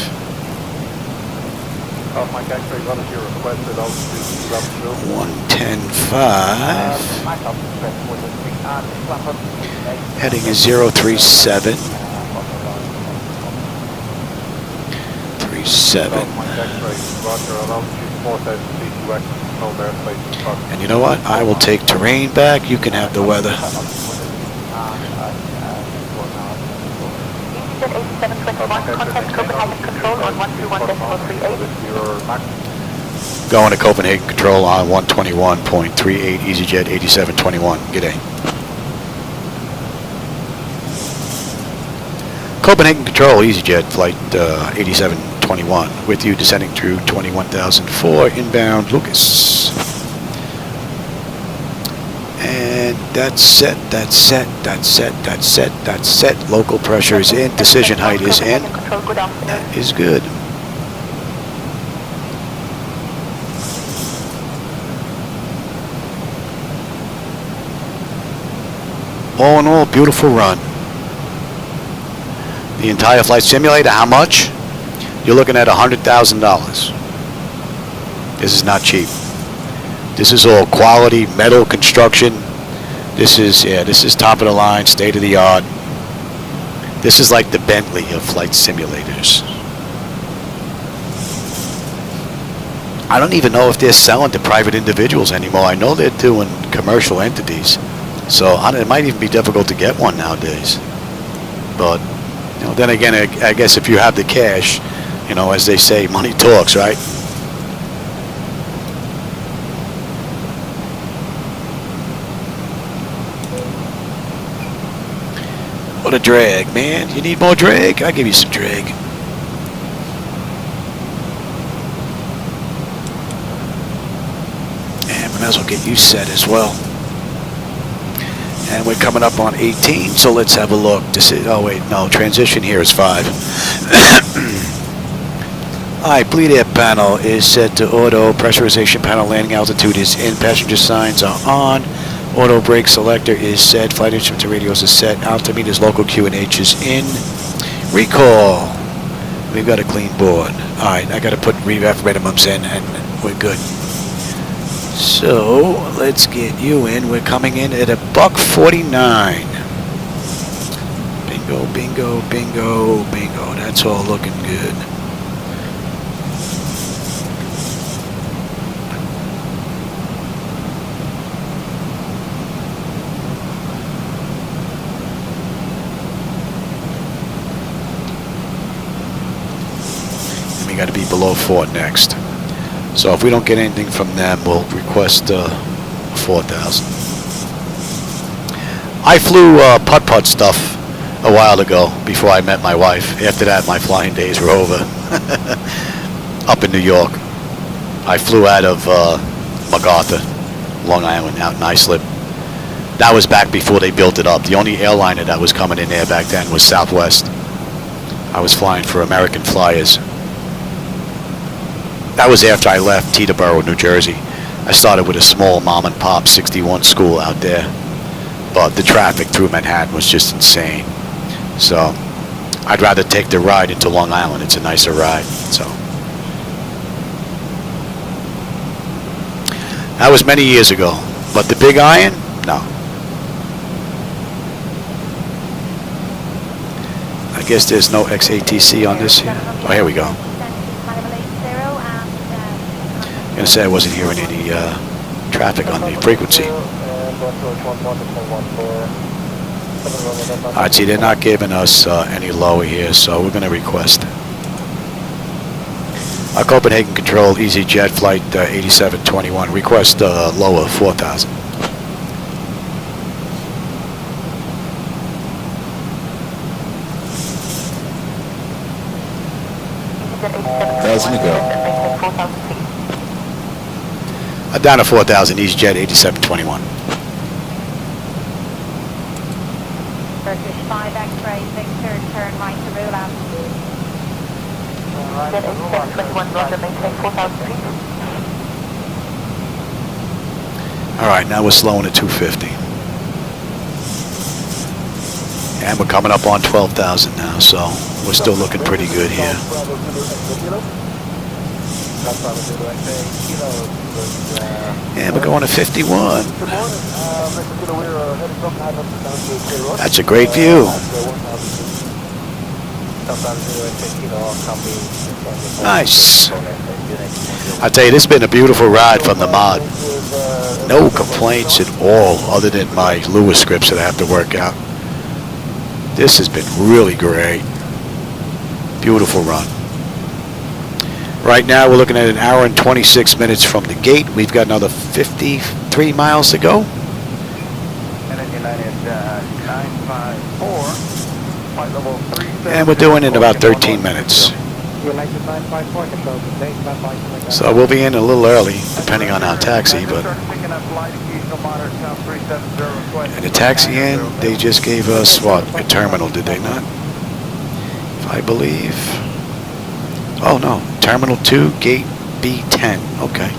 Off my X-ray, what is your requested altitude? 110.5. Heading is 037. 37. And you know what? I will take terrain back. You can have the weather. Contact Copenhagen Control on 121.38. Going to Copenhagen Control on 121.38, EasyJet 8721. G'day. Copenhagen Control, EasyJet Flight 8721. With you descending through 21,004 inbound Lucas. And that's set, that's set, that's set, that's set, that's set. Local pressure is in, decision height is in. That is good. All in all, beautiful run. The entire flight simulator, how much? You're looking at $100,000. This is not cheap. This is all quality metal construction. This is top of the line, state of the art. This is like the Bentley of flight simulators. I don't even know if they're selling to private individuals anymore. I know they're doing commercial entities. So it might even be difficult to get one nowadays. But, you know, then again, I guess if you have the cash, you know, as they say, money talks, right? What a drag, man. You need more drag? I'll give you some drag. And we might as well get you set as well. And we're coming up on 18, so let's have a look. This is, oh wait, no, transition here is 5. Alright, bleed air panel is set to auto. Pressurization panel landing altitude is in. Passenger signs are on. Auto brake selector is set. Flight instrument radios is set. Altimeters, local Q&H is in. Recall. We've got a clean board. Alright, I got to put rev minimums in and we're good. So, let's get you in. We're coming in at $149. Bingo, bingo, bingo, bingo. That's all looking good. Got to be below 4 next. So if we don't get anything from them, we'll request 4,000. I flew putt-putt stuff a while ago before I met my wife. After that, my flying days were over. Up in New York. I flew out of MacArthur, Long Island, out in Islip. That was back before they built it up. The only airliner that was coming in there back then was Southwest. I was flying for American Flyers. That was after I left Teterboro, New Jersey. I started with a small mom and pop 61 school out there. But the traffic through Manhattan was just insane. So I'd rather take the ride into Long Island. It's a nicer ride. So that was many years ago. But the Big Iron? No. I guess there's no XATC on this here. Oh, here we go. I'm going to say I wasn't hearing any traffic on the frequency. Alright, see, they're not giving us any lower here, so we're going to request. Copenhagen Control, EasyJet Flight 8721, request lower 4,000. $1,000 to go. Down to 4,000, EasyJet 8721. Turkish 5 X-ray, Victor, turn right to rule out. Jet 8721, Roger, maintain 4,000 feet. Alright, now we're slowing at 250. And we're coming up on 12,000 now, so we're still looking pretty good here. And we're going to 51. That's a great view. Nice. I tell you, this has been a beautiful ride from the mod. No complaints at all, other than my Lewis scripts that I have to work out. This has been really great. Beautiful run. Right now, we're looking at 1 hour and 26 minutes from the gate. We've got another 53 miles to go. And we're doing it in about 13 minutes. So we'll be in a little early, depending on our taxi, but... And the taxi in, they just gave us, what, a terminal, did they not? I believe... Oh, no. Terminal 2, gate B10. Okay.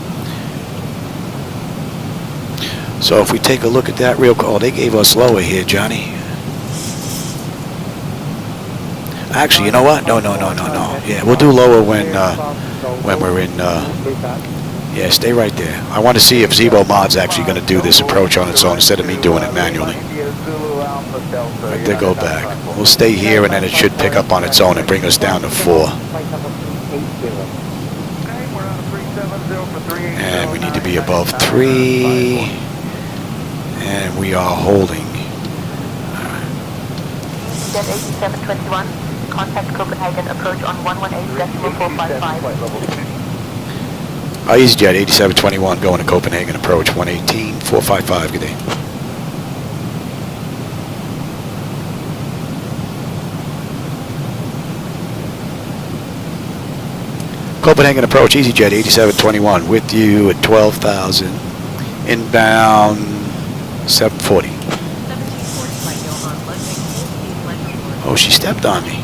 So if we take a look at that real quick, oh, they gave us lower here, Johnny. Actually, you know what? No. Yeah, we'll do lower when we're in. Yeah, stay right there. I want to see if Zibo Mod's actually going to do this approach on its own instead of me doing it manually. Right there, go back. We'll stay here, and then it should pick up on its own and bring us down to 4. And we need to be above 3. And we are holding. Jet 8721, contact Copenhagen, approach on 118.455. EasyJet 8721 going to Copenhagen, approach 118.455. Good day. Copenhagen approach, EasyJet 8721 with you at 12,000. Inbound 740. Oh, she stepped on me.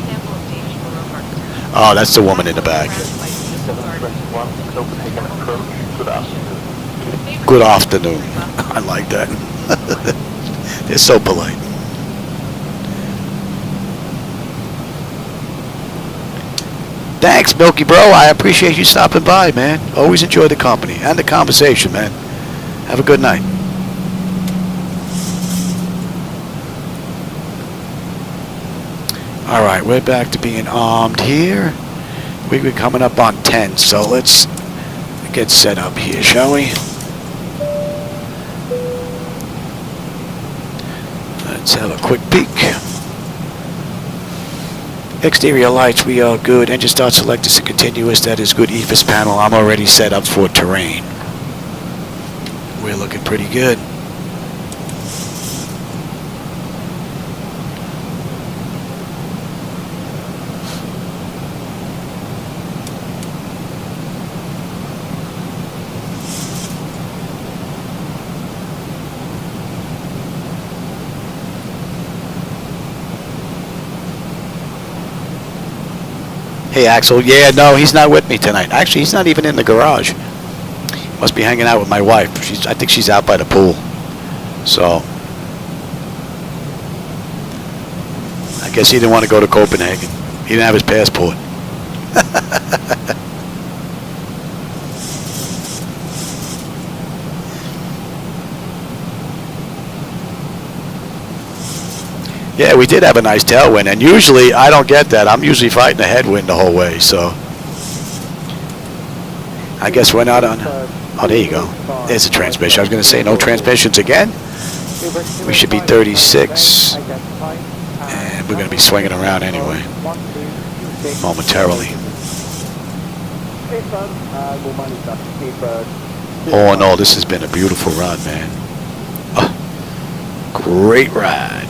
Oh, that's the woman in the back. Good afternoon. I like that. They're so polite. Thanks, Milky Bro. I appreciate you stopping by, man. Always enjoy the company and the conversation, man. Have a good night. All right, we're back to being armed here. We're coming up on 10, so let's get set up here, shall we? Let's have a quick peek. Exterior lights, we are good. Engine start select is continuous. That is good. EFIS panel, I'm already set up for terrain. We're looking pretty good. Hey, Axel. Yeah, no, he's not with me tonight. Actually, he's not even in the garage. Must be hanging out with my wife. I think she's out by the pool. So, I guess he didn't want to go to Copenhagen. He didn't have his passport. Yeah, we did have a nice tailwind, and usually I don't get that. I'm usually fighting a headwind the whole way, so I guess we're not on. Oh, there you go. There's a transmission. I was going to say no transmissions again. We should be 36, and we're going to be swinging around anyway, momentarily. Oh no, this has been a beautiful ride, man. Oh, great ride.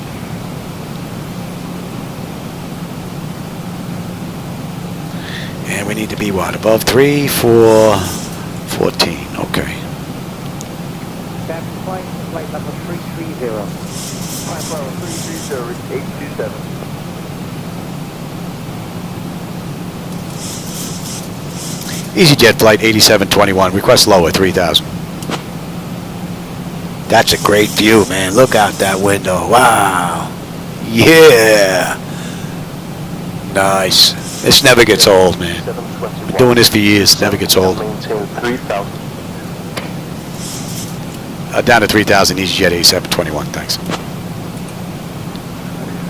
And we need to be what? Above 3 for 14. Okay. That's flight number 330. Flight level 330, 827. EasyJet flight 8721. Request lower 3,000. That's a great view, man. Look out that window. Wow. Yeah. Nice. This never gets old, man. Been doing this for years. Never gets old. Down to 3,000, EasyJet 8721. Thanks.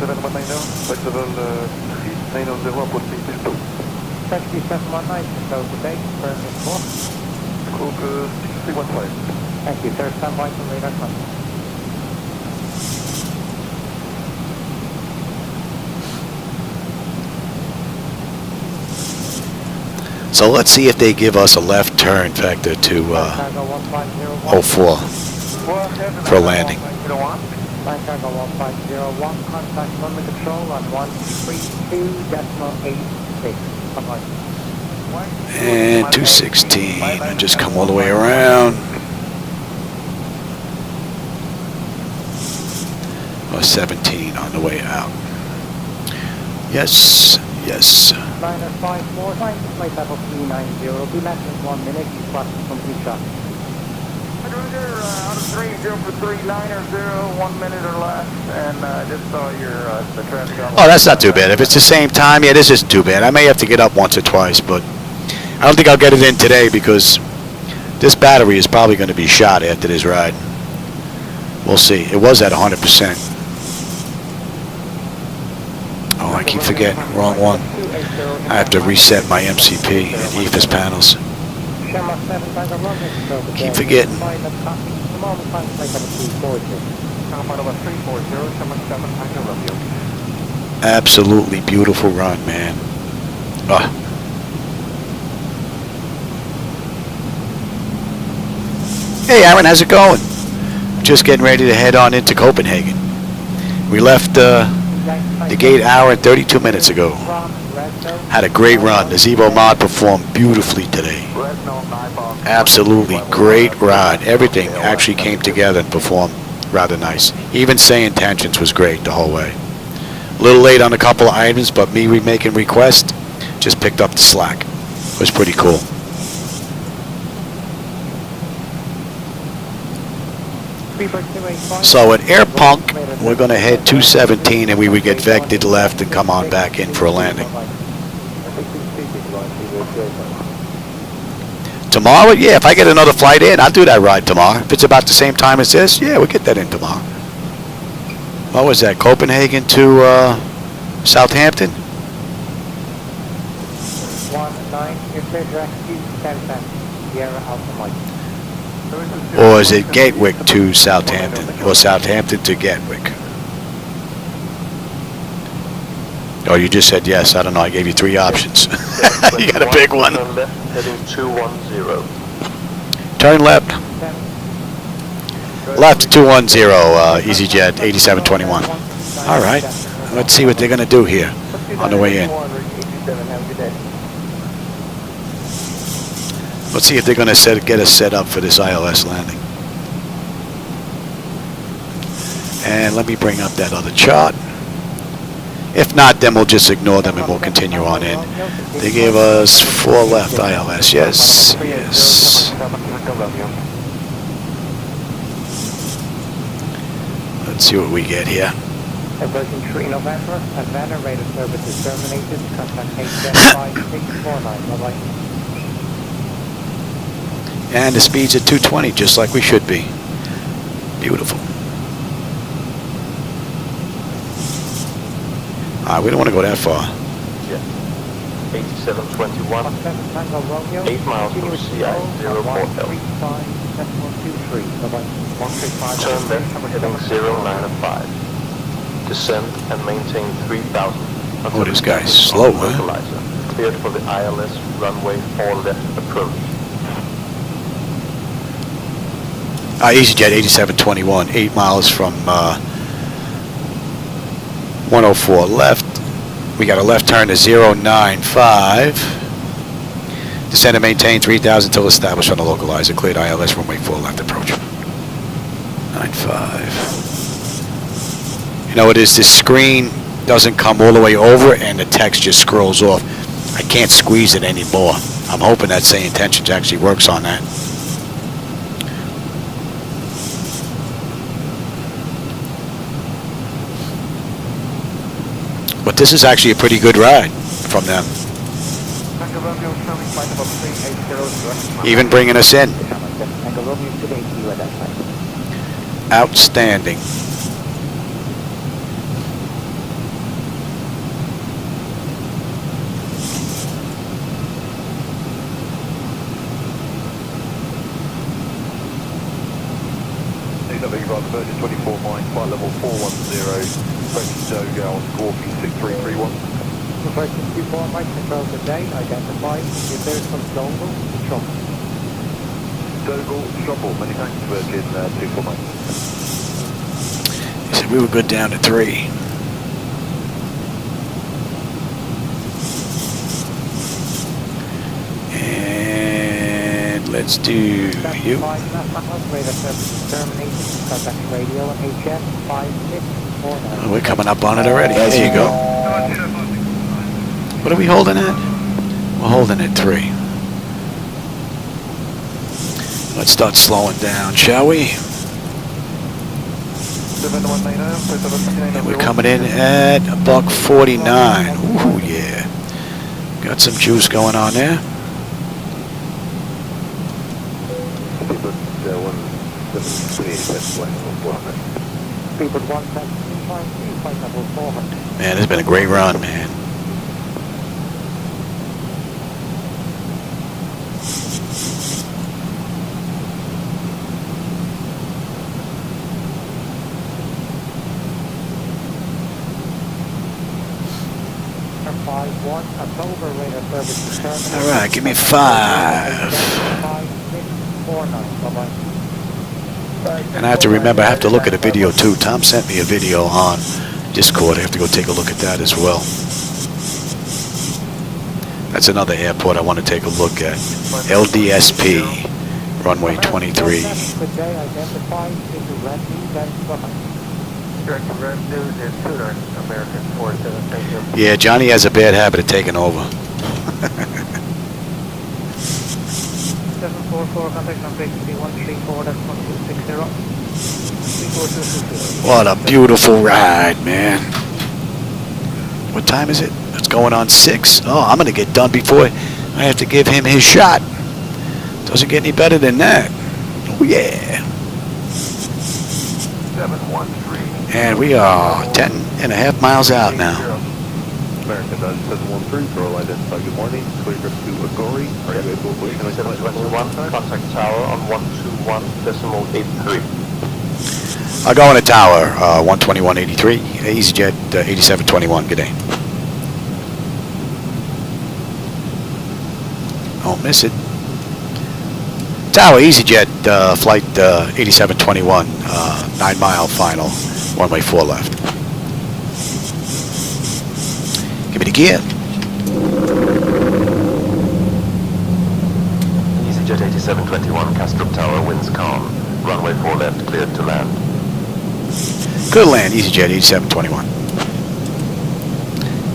7190, flight level 3900 pour Pisto. Taxi 719, so good day, permit 4. Scope 6315. Thank you, sir. Stand by for radar contact. So let's see if they give us a left turn factor to 04 for landing. Line cargo 1501, contact runway control on 132.86. And 216, and just come all the way around. Or 17 on the way out. Yes, yes. Liner 549, flight level 390, be less than 1 minute, you cross the complete shot. Roger, out of 30 for 3900, 1 minute or less, and just saw your the traffic on. Oh, that's not too bad. If it's the same time, yeah, this isn't too bad. I may have to get up once or twice, but I don't think I'll get it in today because this battery is probably going to be shot after this ride. We'll see. It was at 100%. Oh, I keep forgetting. Wrong one. I have to reset my MCP and EFIS panels. Keep forgetting. Absolutely beautiful run, man. Ah. Hey, Aaron, how's it going? Just getting ready to head on into Copenhagen. We left the gate hour and 32 minutes ago. Had a great run. The Zibo mod performed beautifully today. Absolutely great ride. Everything actually came together and performed rather nice. Even SayIntentions was great the whole way. A little late on a couple of items, but me making requests just picked up the slack. It was pretty cool. So at Air Punk, we're going to head 217 and we would get vected left and come on back in for a landing. Tomorrow, yeah, if I get another flight in, I'll do that ride tomorrow. If it's about the same time as this, yeah, we'll get that in tomorrow. What was that, Copenhagen to Southampton? 19, Or is it Gatwick to Southampton? Or Southampton to Gatwick? Oh, you just said yes. I don't know. I gave you 3 options. You got a big one. Turn left, heading 210. Turn left. Left 210, EasyJet 8721. All right. Let's see what they're going to do here on the way in. Let's see if they're going to get us set up for this ILS landing. And let me bring up that other chart. If not, then we'll just ignore them and we'll continue on in. They gave us 4 left ILS. Yes, yes. Let's see what we get here. Diversion 3 November, Havana radar service is terminated. Contact HF 5649. Bye-bye. And the speed's at 220, just like we should be. Beautiful. We don't want to go that far. Yeah. 8721. 8 miles from CI 04L. Turn left, heading 095. Descend and maintain 3000. Oh, this guy's slow, huh? Cleared for the ILS runway 4 left approach. EasyJet 8721, 8 miles from 104 left. We got a left turn to 095. Descend and maintain 3000 till established on the localizer. Cleared ILS runway 4 left approach. 95. You know what it is? This screen doesn't come all the way over and the text just scrolls off. I can't squeeze it anymore. I'm hoping that SayIntentions actually works on that. But this is actually a pretty good ride from them. Even bringing us in. Outstanding. Virgin 24 mine, flight level 410, approaching Dogo on Scorpion 6331. Virgin 24 mine, control the date, identify, if there's some Dogo, trouble. Dogo, trouble, manufactured Virgin 24 mine. He said we were good down to 3. And let's do you. Oh, we're coming up on it already. There you go. What are we holding at? We're holding at 3. Let's start slowing down, shall we? And we're coming in at a $1.49. Ooh, yeah. Got some juice going on there. Man, it's been a great run, man. All right, give me 5. And I have to remember, I have to look at a video too. Tom sent me a video on Discord. I have to go take a look at that as well. That's another airport I want to take a look at. LDSP, runway 23. Yeah, Johnny has a bad habit of taking over. 744, contact on frequency 134, that's 1260. What a beautiful ride, man. What time is it? It's going on 6. Oh, I'm going to get done before I have to give him his shot. Doesn't get any better than that. Oh, yeah. 713. And we are 10.5 miles out now. American Dodge 713, Pearl identified. Good morning. Clear grip to Agori. Are you able to 721, contact tower on 121.83. I'll go on a tower, 121.83, EasyJet 8721. Good day. Don't miss it. Tower, EasyJet flight 8721, 9 mile final, runway 4 left. Give me the gear. EasyJet 8721, Castrop Tower, winds calm. Runway 4 left, cleared to land. Good land, EasyJet 8721.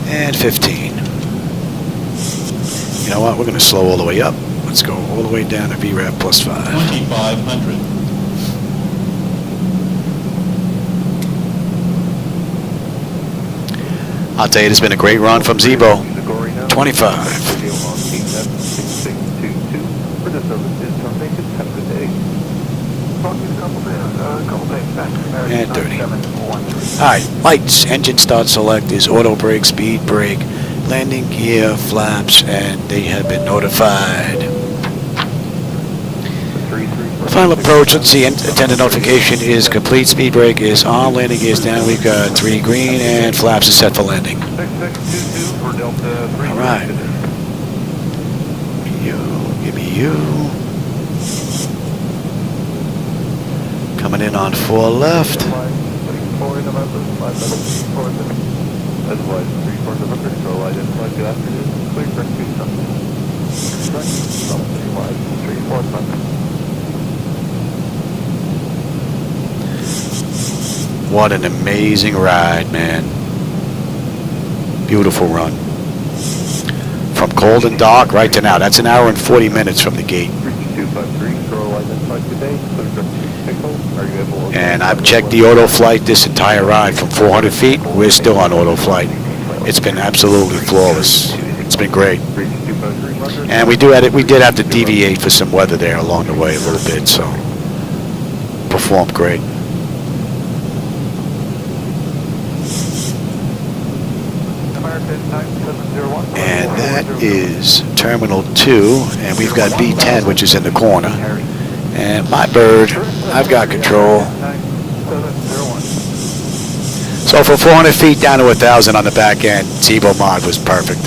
And 15. You know what? We're going to slow all the way up. Let's go all the way down to VRAP plus 5. 2,500. I'll tell you, it's been a great run from Zibo. 25. And 30. Alright, lights, engine start select is auto brake, speed brake, landing gear, flaps, and they have been notified. Final approach, let's see, attendant notification is complete, speed brake is on, landing gear is down, we've got 3 green, and flaps is set for landing. Alright. Give me you. Coming in on 4 left. What an amazing ride, man. Beautiful run. From cold and dark right to now. That's an hour and 40 minutes from the gate. And I've checked the auto flight this entire ride from 400 feet. We're still on auto flight. It's been absolutely flawless. It's been great. And we did have to deviate for some weather there along the way a little bit, so performed great. And that is Terminal 2, and we've got B10, which is in the corner. And my bird, I've got control. So for 400 feet down to 1,000 on the back end, Zibo mod was perfect.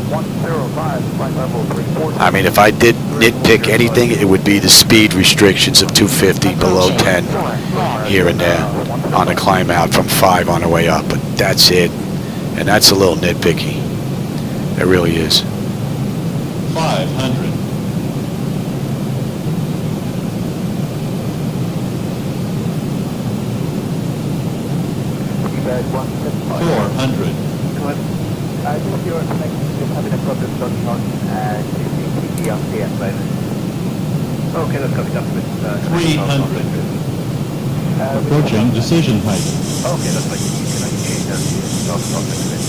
105, I mean, if I did nitpick anything, it would be the speed restrictions of 250 below 10 here and there on the climb out from 5 on the way up. But that's it. And that's a little nitpicky. It really is. 500. 400. I think you're connected to having a problem on EGKK-EKCH. Okay, that's coming up with 300. Approaching decision height. Okay, that's like you can change that to stop next bit.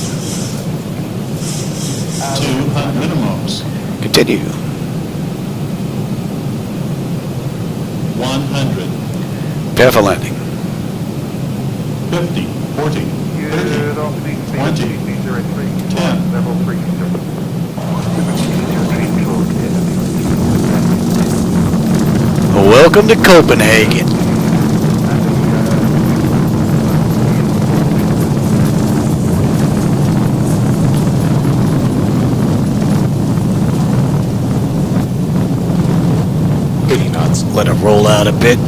200 minimums. Continue. 100. Prepare for landing. 50. 40. 30. 20. 10. Level 3. Welcome to Copenhagen. Let it roll out a bit.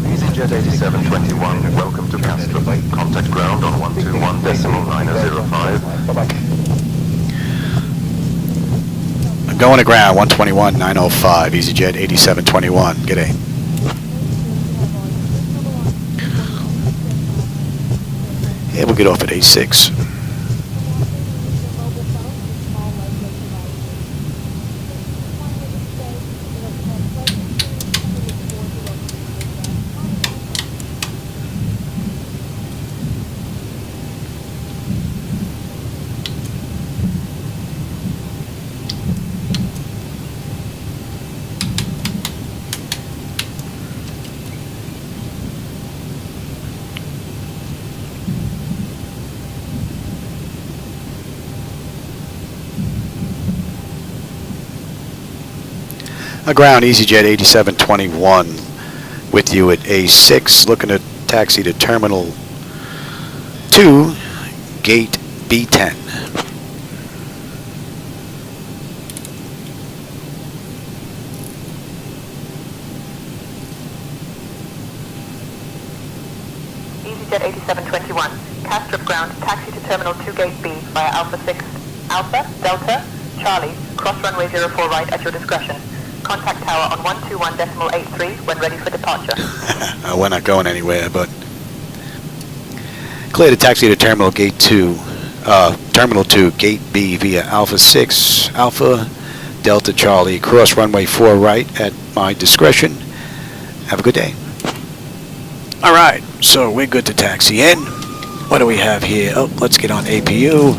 EasyJet 8721, welcome to Kastrup. Contact ground on 121.905. I'm going to ground, 121.905, EasyJet 8721. G'day. Yeah, we'll get off at A6. Ground, EasyJet 8721 with you at A6, looking to taxi to Terminal 2, Gate B10. EasyJet 8721, Kastrup ground, taxi to Terminal 2 Gate B via Alpha 6, Alpha, Delta, Charlie, cross runway 04 right at your discretion. Contact tower on 121.83 when ready for departure. We're not going anywhere, but clear to taxi to Terminal Gate 2, Terminal 2, Gate B via Alpha 6, Alpha, Delta, Charlie, cross runway 4 right at my discretion. Have a good day. All right, so we're good to taxi in. What do we have here? Oh, let's get on APU.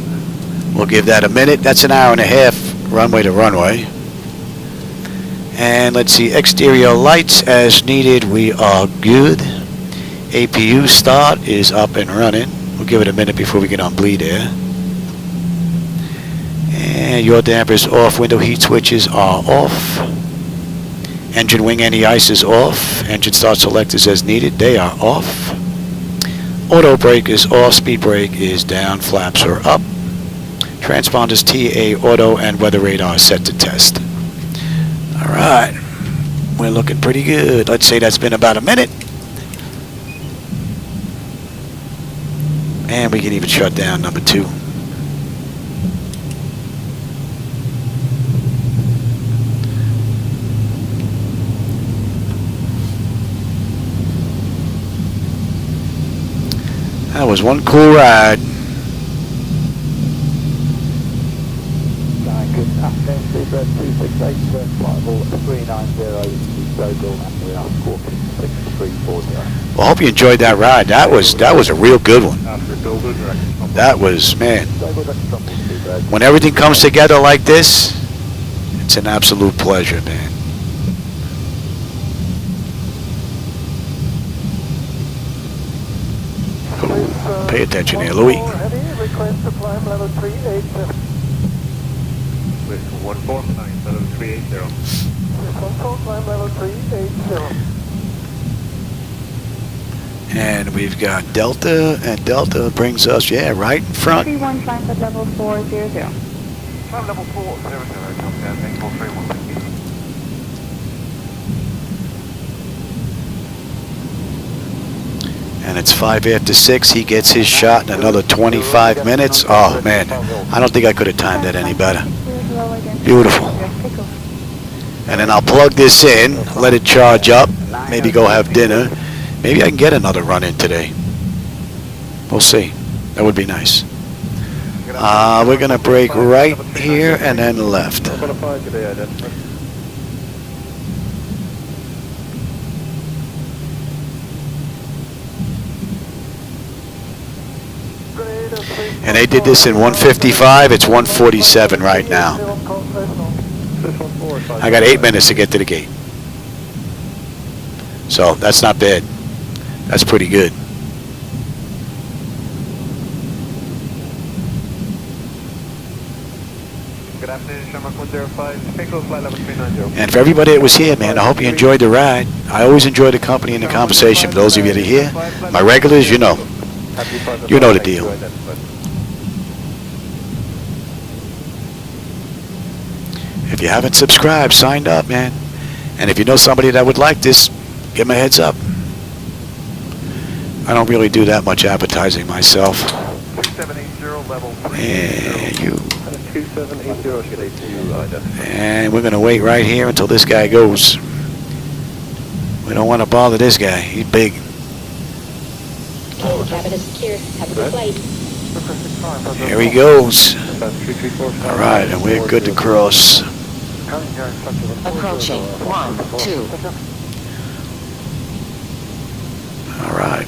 We'll give that a minute. That's an hour and a half runway to runway. And let's see, exterior lights as needed. We are good. APU start is up and running. We'll give it a minute before we get on bleed air. And your dampers off. Window heat switches are off. Engine wing anti-ice is off. Engine start selectors as needed. They are off. Auto brake is off. Speed brake is down. Flaps are up. Transponders TA, auto, and weather radar set to test. All right, we're looking pretty good. Let's say that's been about a minute. And we can even shut down number 2. That was one cool ride. Good afternoon, Seabird 268, flight level 390, Global, and we are squawking 6340. Well, I hope you enjoyed that ride. That was a real good one. That was, man. When everything comes together like this, it's an absolute pleasure, man. Pay attention here, Louis. Request to climb level 380. With 149, level 380. 14, climb level 380. And we've got Delta, and Delta brings us, yeah, right in front. 31 climb at level 400. Climb level 400, come down, make 431. And it's 5 after 6. He gets his shot in another 25 minutes. Oh, man. I don't think I could have timed that any better. Beautiful. And then I'll plug this in, let it charge up, maybe go have dinner. Maybe I can get another run in today. We'll see. That would be nice. We're going to brake right here and then left. And they did this in 155. It's 147 right now. I got 8 minutes to get to the gate. So that's not bad. That's pretty good. Good afternoon, Shamrock 105. Take close flight level 390. And for everybody that was here, man, I hope you enjoyed the ride. I always enjoy the company and the conversation. For those of you that are here, my regulars, you know the deal. If you haven't subscribed, signed up, man. And if you know somebody that would like this, give them a heads up. I don't really do that much advertising myself. 2780 level 3. And you. 2780. And we're going to wait right here until this guy goes. We don't want to bother this guy. He's big. Cabin is secure. Have a good flight. Here he goes. All right, and we're good to cross. Approaching 1, 2. All right.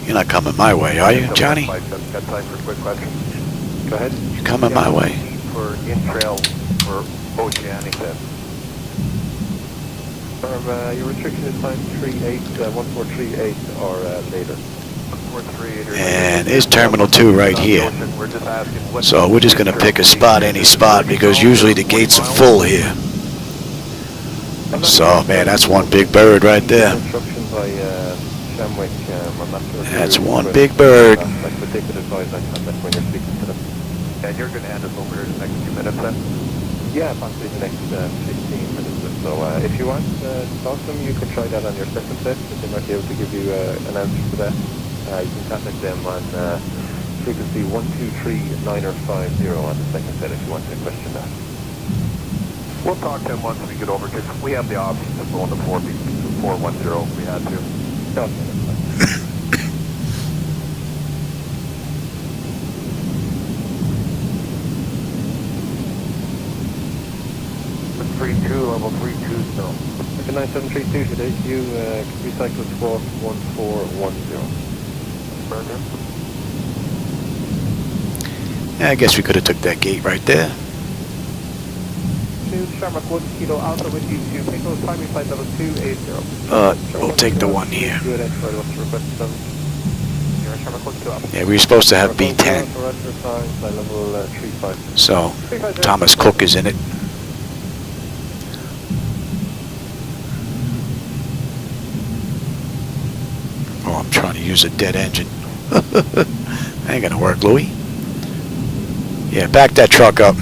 You're not coming my way, are you, Johnny? Got time for quick questions. Go ahead. You're coming my way. For in-trail for oceanic then. Your restriction is time 1438 or later. 1438 or later. And there's Terminal 2 right here. So we're just going to pick a spot, any spot, because usually the gates are full here. So, man, that's one big bird right there. That's one big bird. And you're going to hand us over in the next few minutes then? Yeah, possibly the next 15 minutes or so. If you want to talk to them, you can try that on your second set, but they might be able to give you an answer to that. You can contact them on frequency 123950 on the second set if you want to question that. We'll talk to them once we get over, because we have the option of going to 410 if we had to. Okay. 32, level 32 still. Okay, 9732 today, you recycle 121410. Burger. Yeah, I guess we could have took that gate right there. Shamrock 1 Kilo Alpha with you to Pickles, primary flight level 280. We'll take the one here. Good, anybody wants to request some? You're Shamrock 1 Kilo Alpha. Yeah, we were supposed to have B10. So, Thomas Cook is in it. Oh, I'm trying to use a dead engine. Ain't gonna work, Louis. Yeah, back that truck up.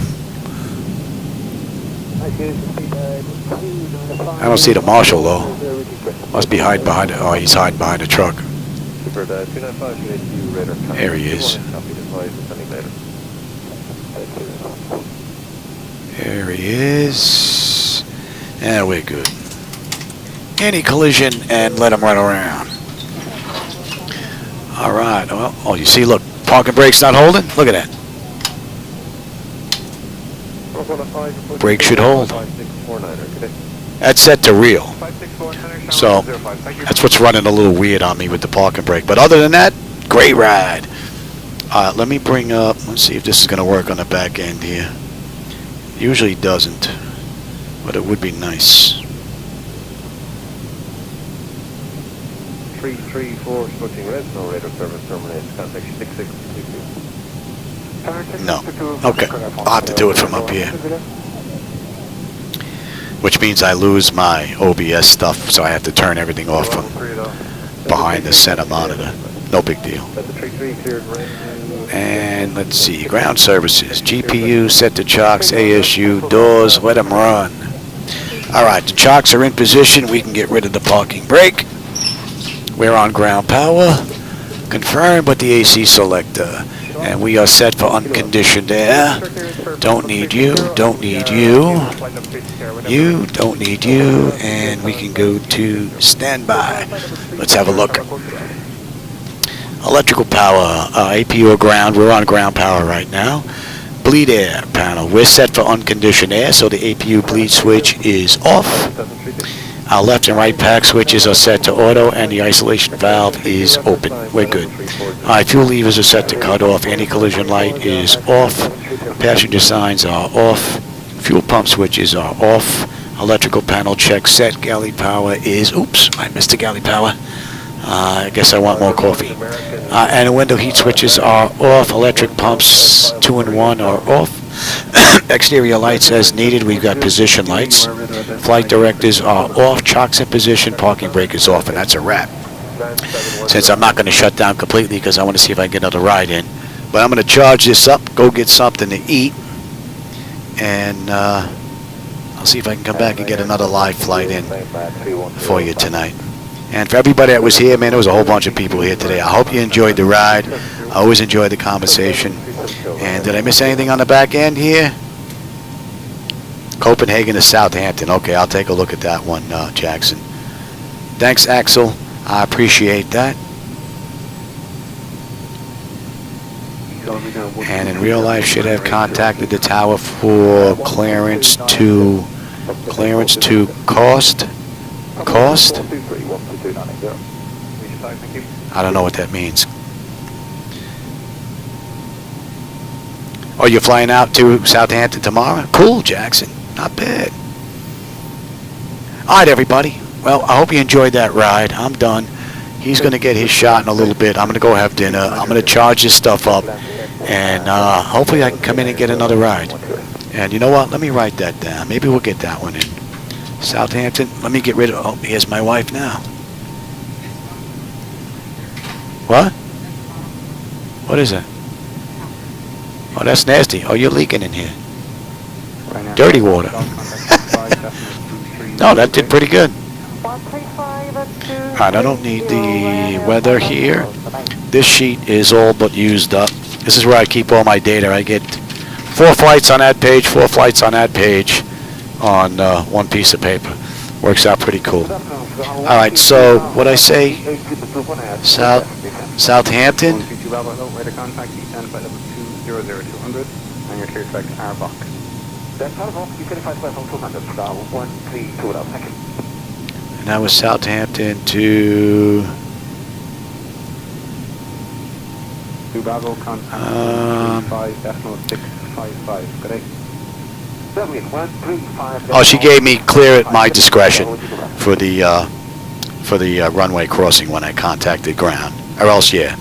I don't see the marshal though. Must be hiding behind it. Oh, he's hiding behind the truck. There he is. There he is. And we're good. Any collision and let him run around. All right. Well, oh, you see, look, parking brake's not holding. Look at that. Brake should hold. That's set to real. So that's what's running a little weird on me with the parking brake. But other than that, great ride. Let me bring up, let's see if this is going to work on the back end here. Usually doesn't, but it would be nice. 334 switching red, no radar service terminates, contact 6622. No. Okay. I'll have to do it from up here. Which means I lose my OBS stuff, so I have to turn everything off from behind the center monitor. No big deal. And let's see. Ground services. GPU, set to chocks, ASU, doors, let them run. Alright, the chocks are in position. We can get rid of the parking brake. We're on ground power. Confirmed with the AC selector. And we are set for unconditioned air. Don't need you, don't need you. You, don't need you. And we can go to standby. Let's have a look. Electrical power, APU or ground. We're on ground power right now. Bleed air panel. We're set for unconditioned air, so the APU bleed switch is off. Our left and right pack switches are set to auto, and the isolation valve is open. We're good. Alright, fuel levers are set to cut off. Anti-collision light is off. Passenger signs are off. Fuel pump switches are off. Electrical panel check set. Galley power is... Oops, I missed the galley power. I guess I want more coffee. And the window heat switches are off. Electric pumps 2 and 1 are off. Exterior lights as needed. We've got position lights. Flight directors are off. Chocks in position. Parking brake is off, and that's a wrap. Since I'm not going to shut down completely because I want to see if I can get another ride in. But I'm going to charge this up, go get something to eat, and I'll see if I can come back and get another live flight in for you tonight. And for everybody that was here, man, there was a whole bunch of people here today. I hope you enjoyed the ride. I always enjoy the conversation. And did I miss anything on the back end here? Copenhagen to Southampton. Okay, I'll take a look at that one, Jackson. Thanks, Axel. I appreciate that. And in real life, should have contacted the tower for clearance to cost. Cost? I don't know what that means. Oh, you're flying out to Southampton tomorrow? Cool, Jackson. Not bad. All right, everybody. Well, I hope you enjoyed that ride. I'm done. He's going to get his shot in a little bit. I'm going to go have dinner. I'm going to charge this stuff up. And hopefully I can come in and get another ride. And you know what? Let me write that down. Maybe we'll get that one in. Southampton. Let me get rid of... Oh, here's my wife now. What? What is that? Oh, that's nasty. Oh, you're leaking in here. Dirty water. No, that did pretty good. Alright, I don't need the weather here. This sheet is all but used up. This is where I keep all my data. I get 4 flights on that page, 4 flights on that page on one piece of paper. Works out pretty cool. Alright, so what I say, Southampton. And you're clear track Arbok. That's out of all. You can find 200. 132 out. Thank you. And that was Southampton to... Bravo contact 35.655. Good day. Oh, she gave me clear at my discretion for the runway crossing when I contacted ground. Or else, yeah.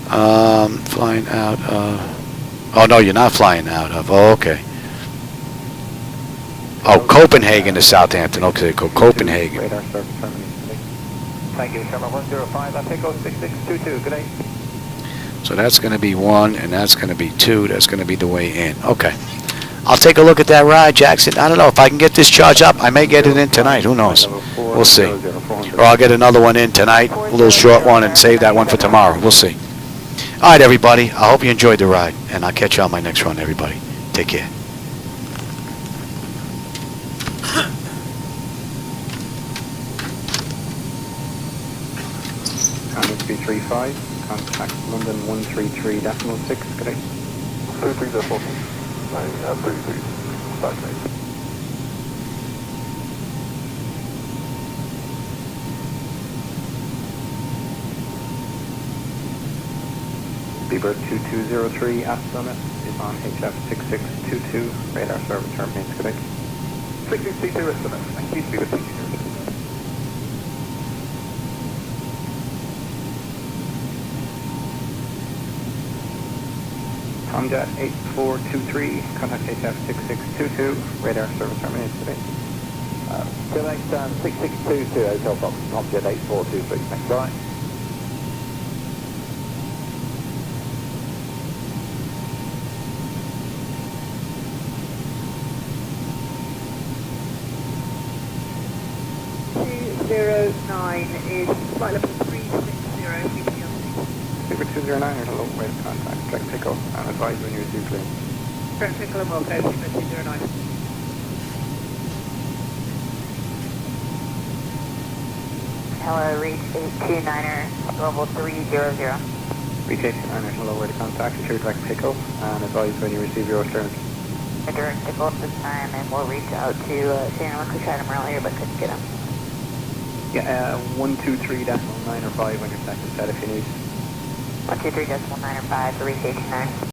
Flying out of... Oh, no, you're not flying out of... Oh, okay. Oh, Copenhagen to Southampton. Okay, go Copenhagen. Radar service terminated. Thank you, Sherman 105. I'll take 6622. Good day. So that's going to be 1, and that's going to be 2. That's going to be the way in. Okay. I'll take a look at that ride, Jackson. I don't know. If I can get this charge up, I may get it in tonight. Who knows? We'll see. Or I'll get another one in tonight, a little short one, and save that one for tomorrow. We'll see. All right, everybody. I hope you enjoyed the ride, and I'll catch you on my next run, everybody. Take care. Contact 335. Contact London 133.6. Good day. 33.4. 33. Start rate. Beaver 2203 Astronaut is on HF 6622. Radar service terminates. Good day. 6622 Astronaut. Thank you. Beaver 2203. Tomjet 8423, contact HF 6622, radar service terminates today. Select 6622, Hotel Fox, Tomjet 8423, thanks. Bye. is flight level 360, Super 209, there's a low rate of contact. Direct takeoff and advise when you're due clear. Direct takeoff and welcome, Super 209. Tower, reach 829er, level 300. Reach 829er, hello, where to contact, ensure direct pickup, and advise when you receive your return. A direct pickup this time, and we'll reach out to Shannon. We tried him earlier, but couldn't get him. Yeah, 123.9 or 5 on your second set if you need. 123.9 or 5 to reach 829.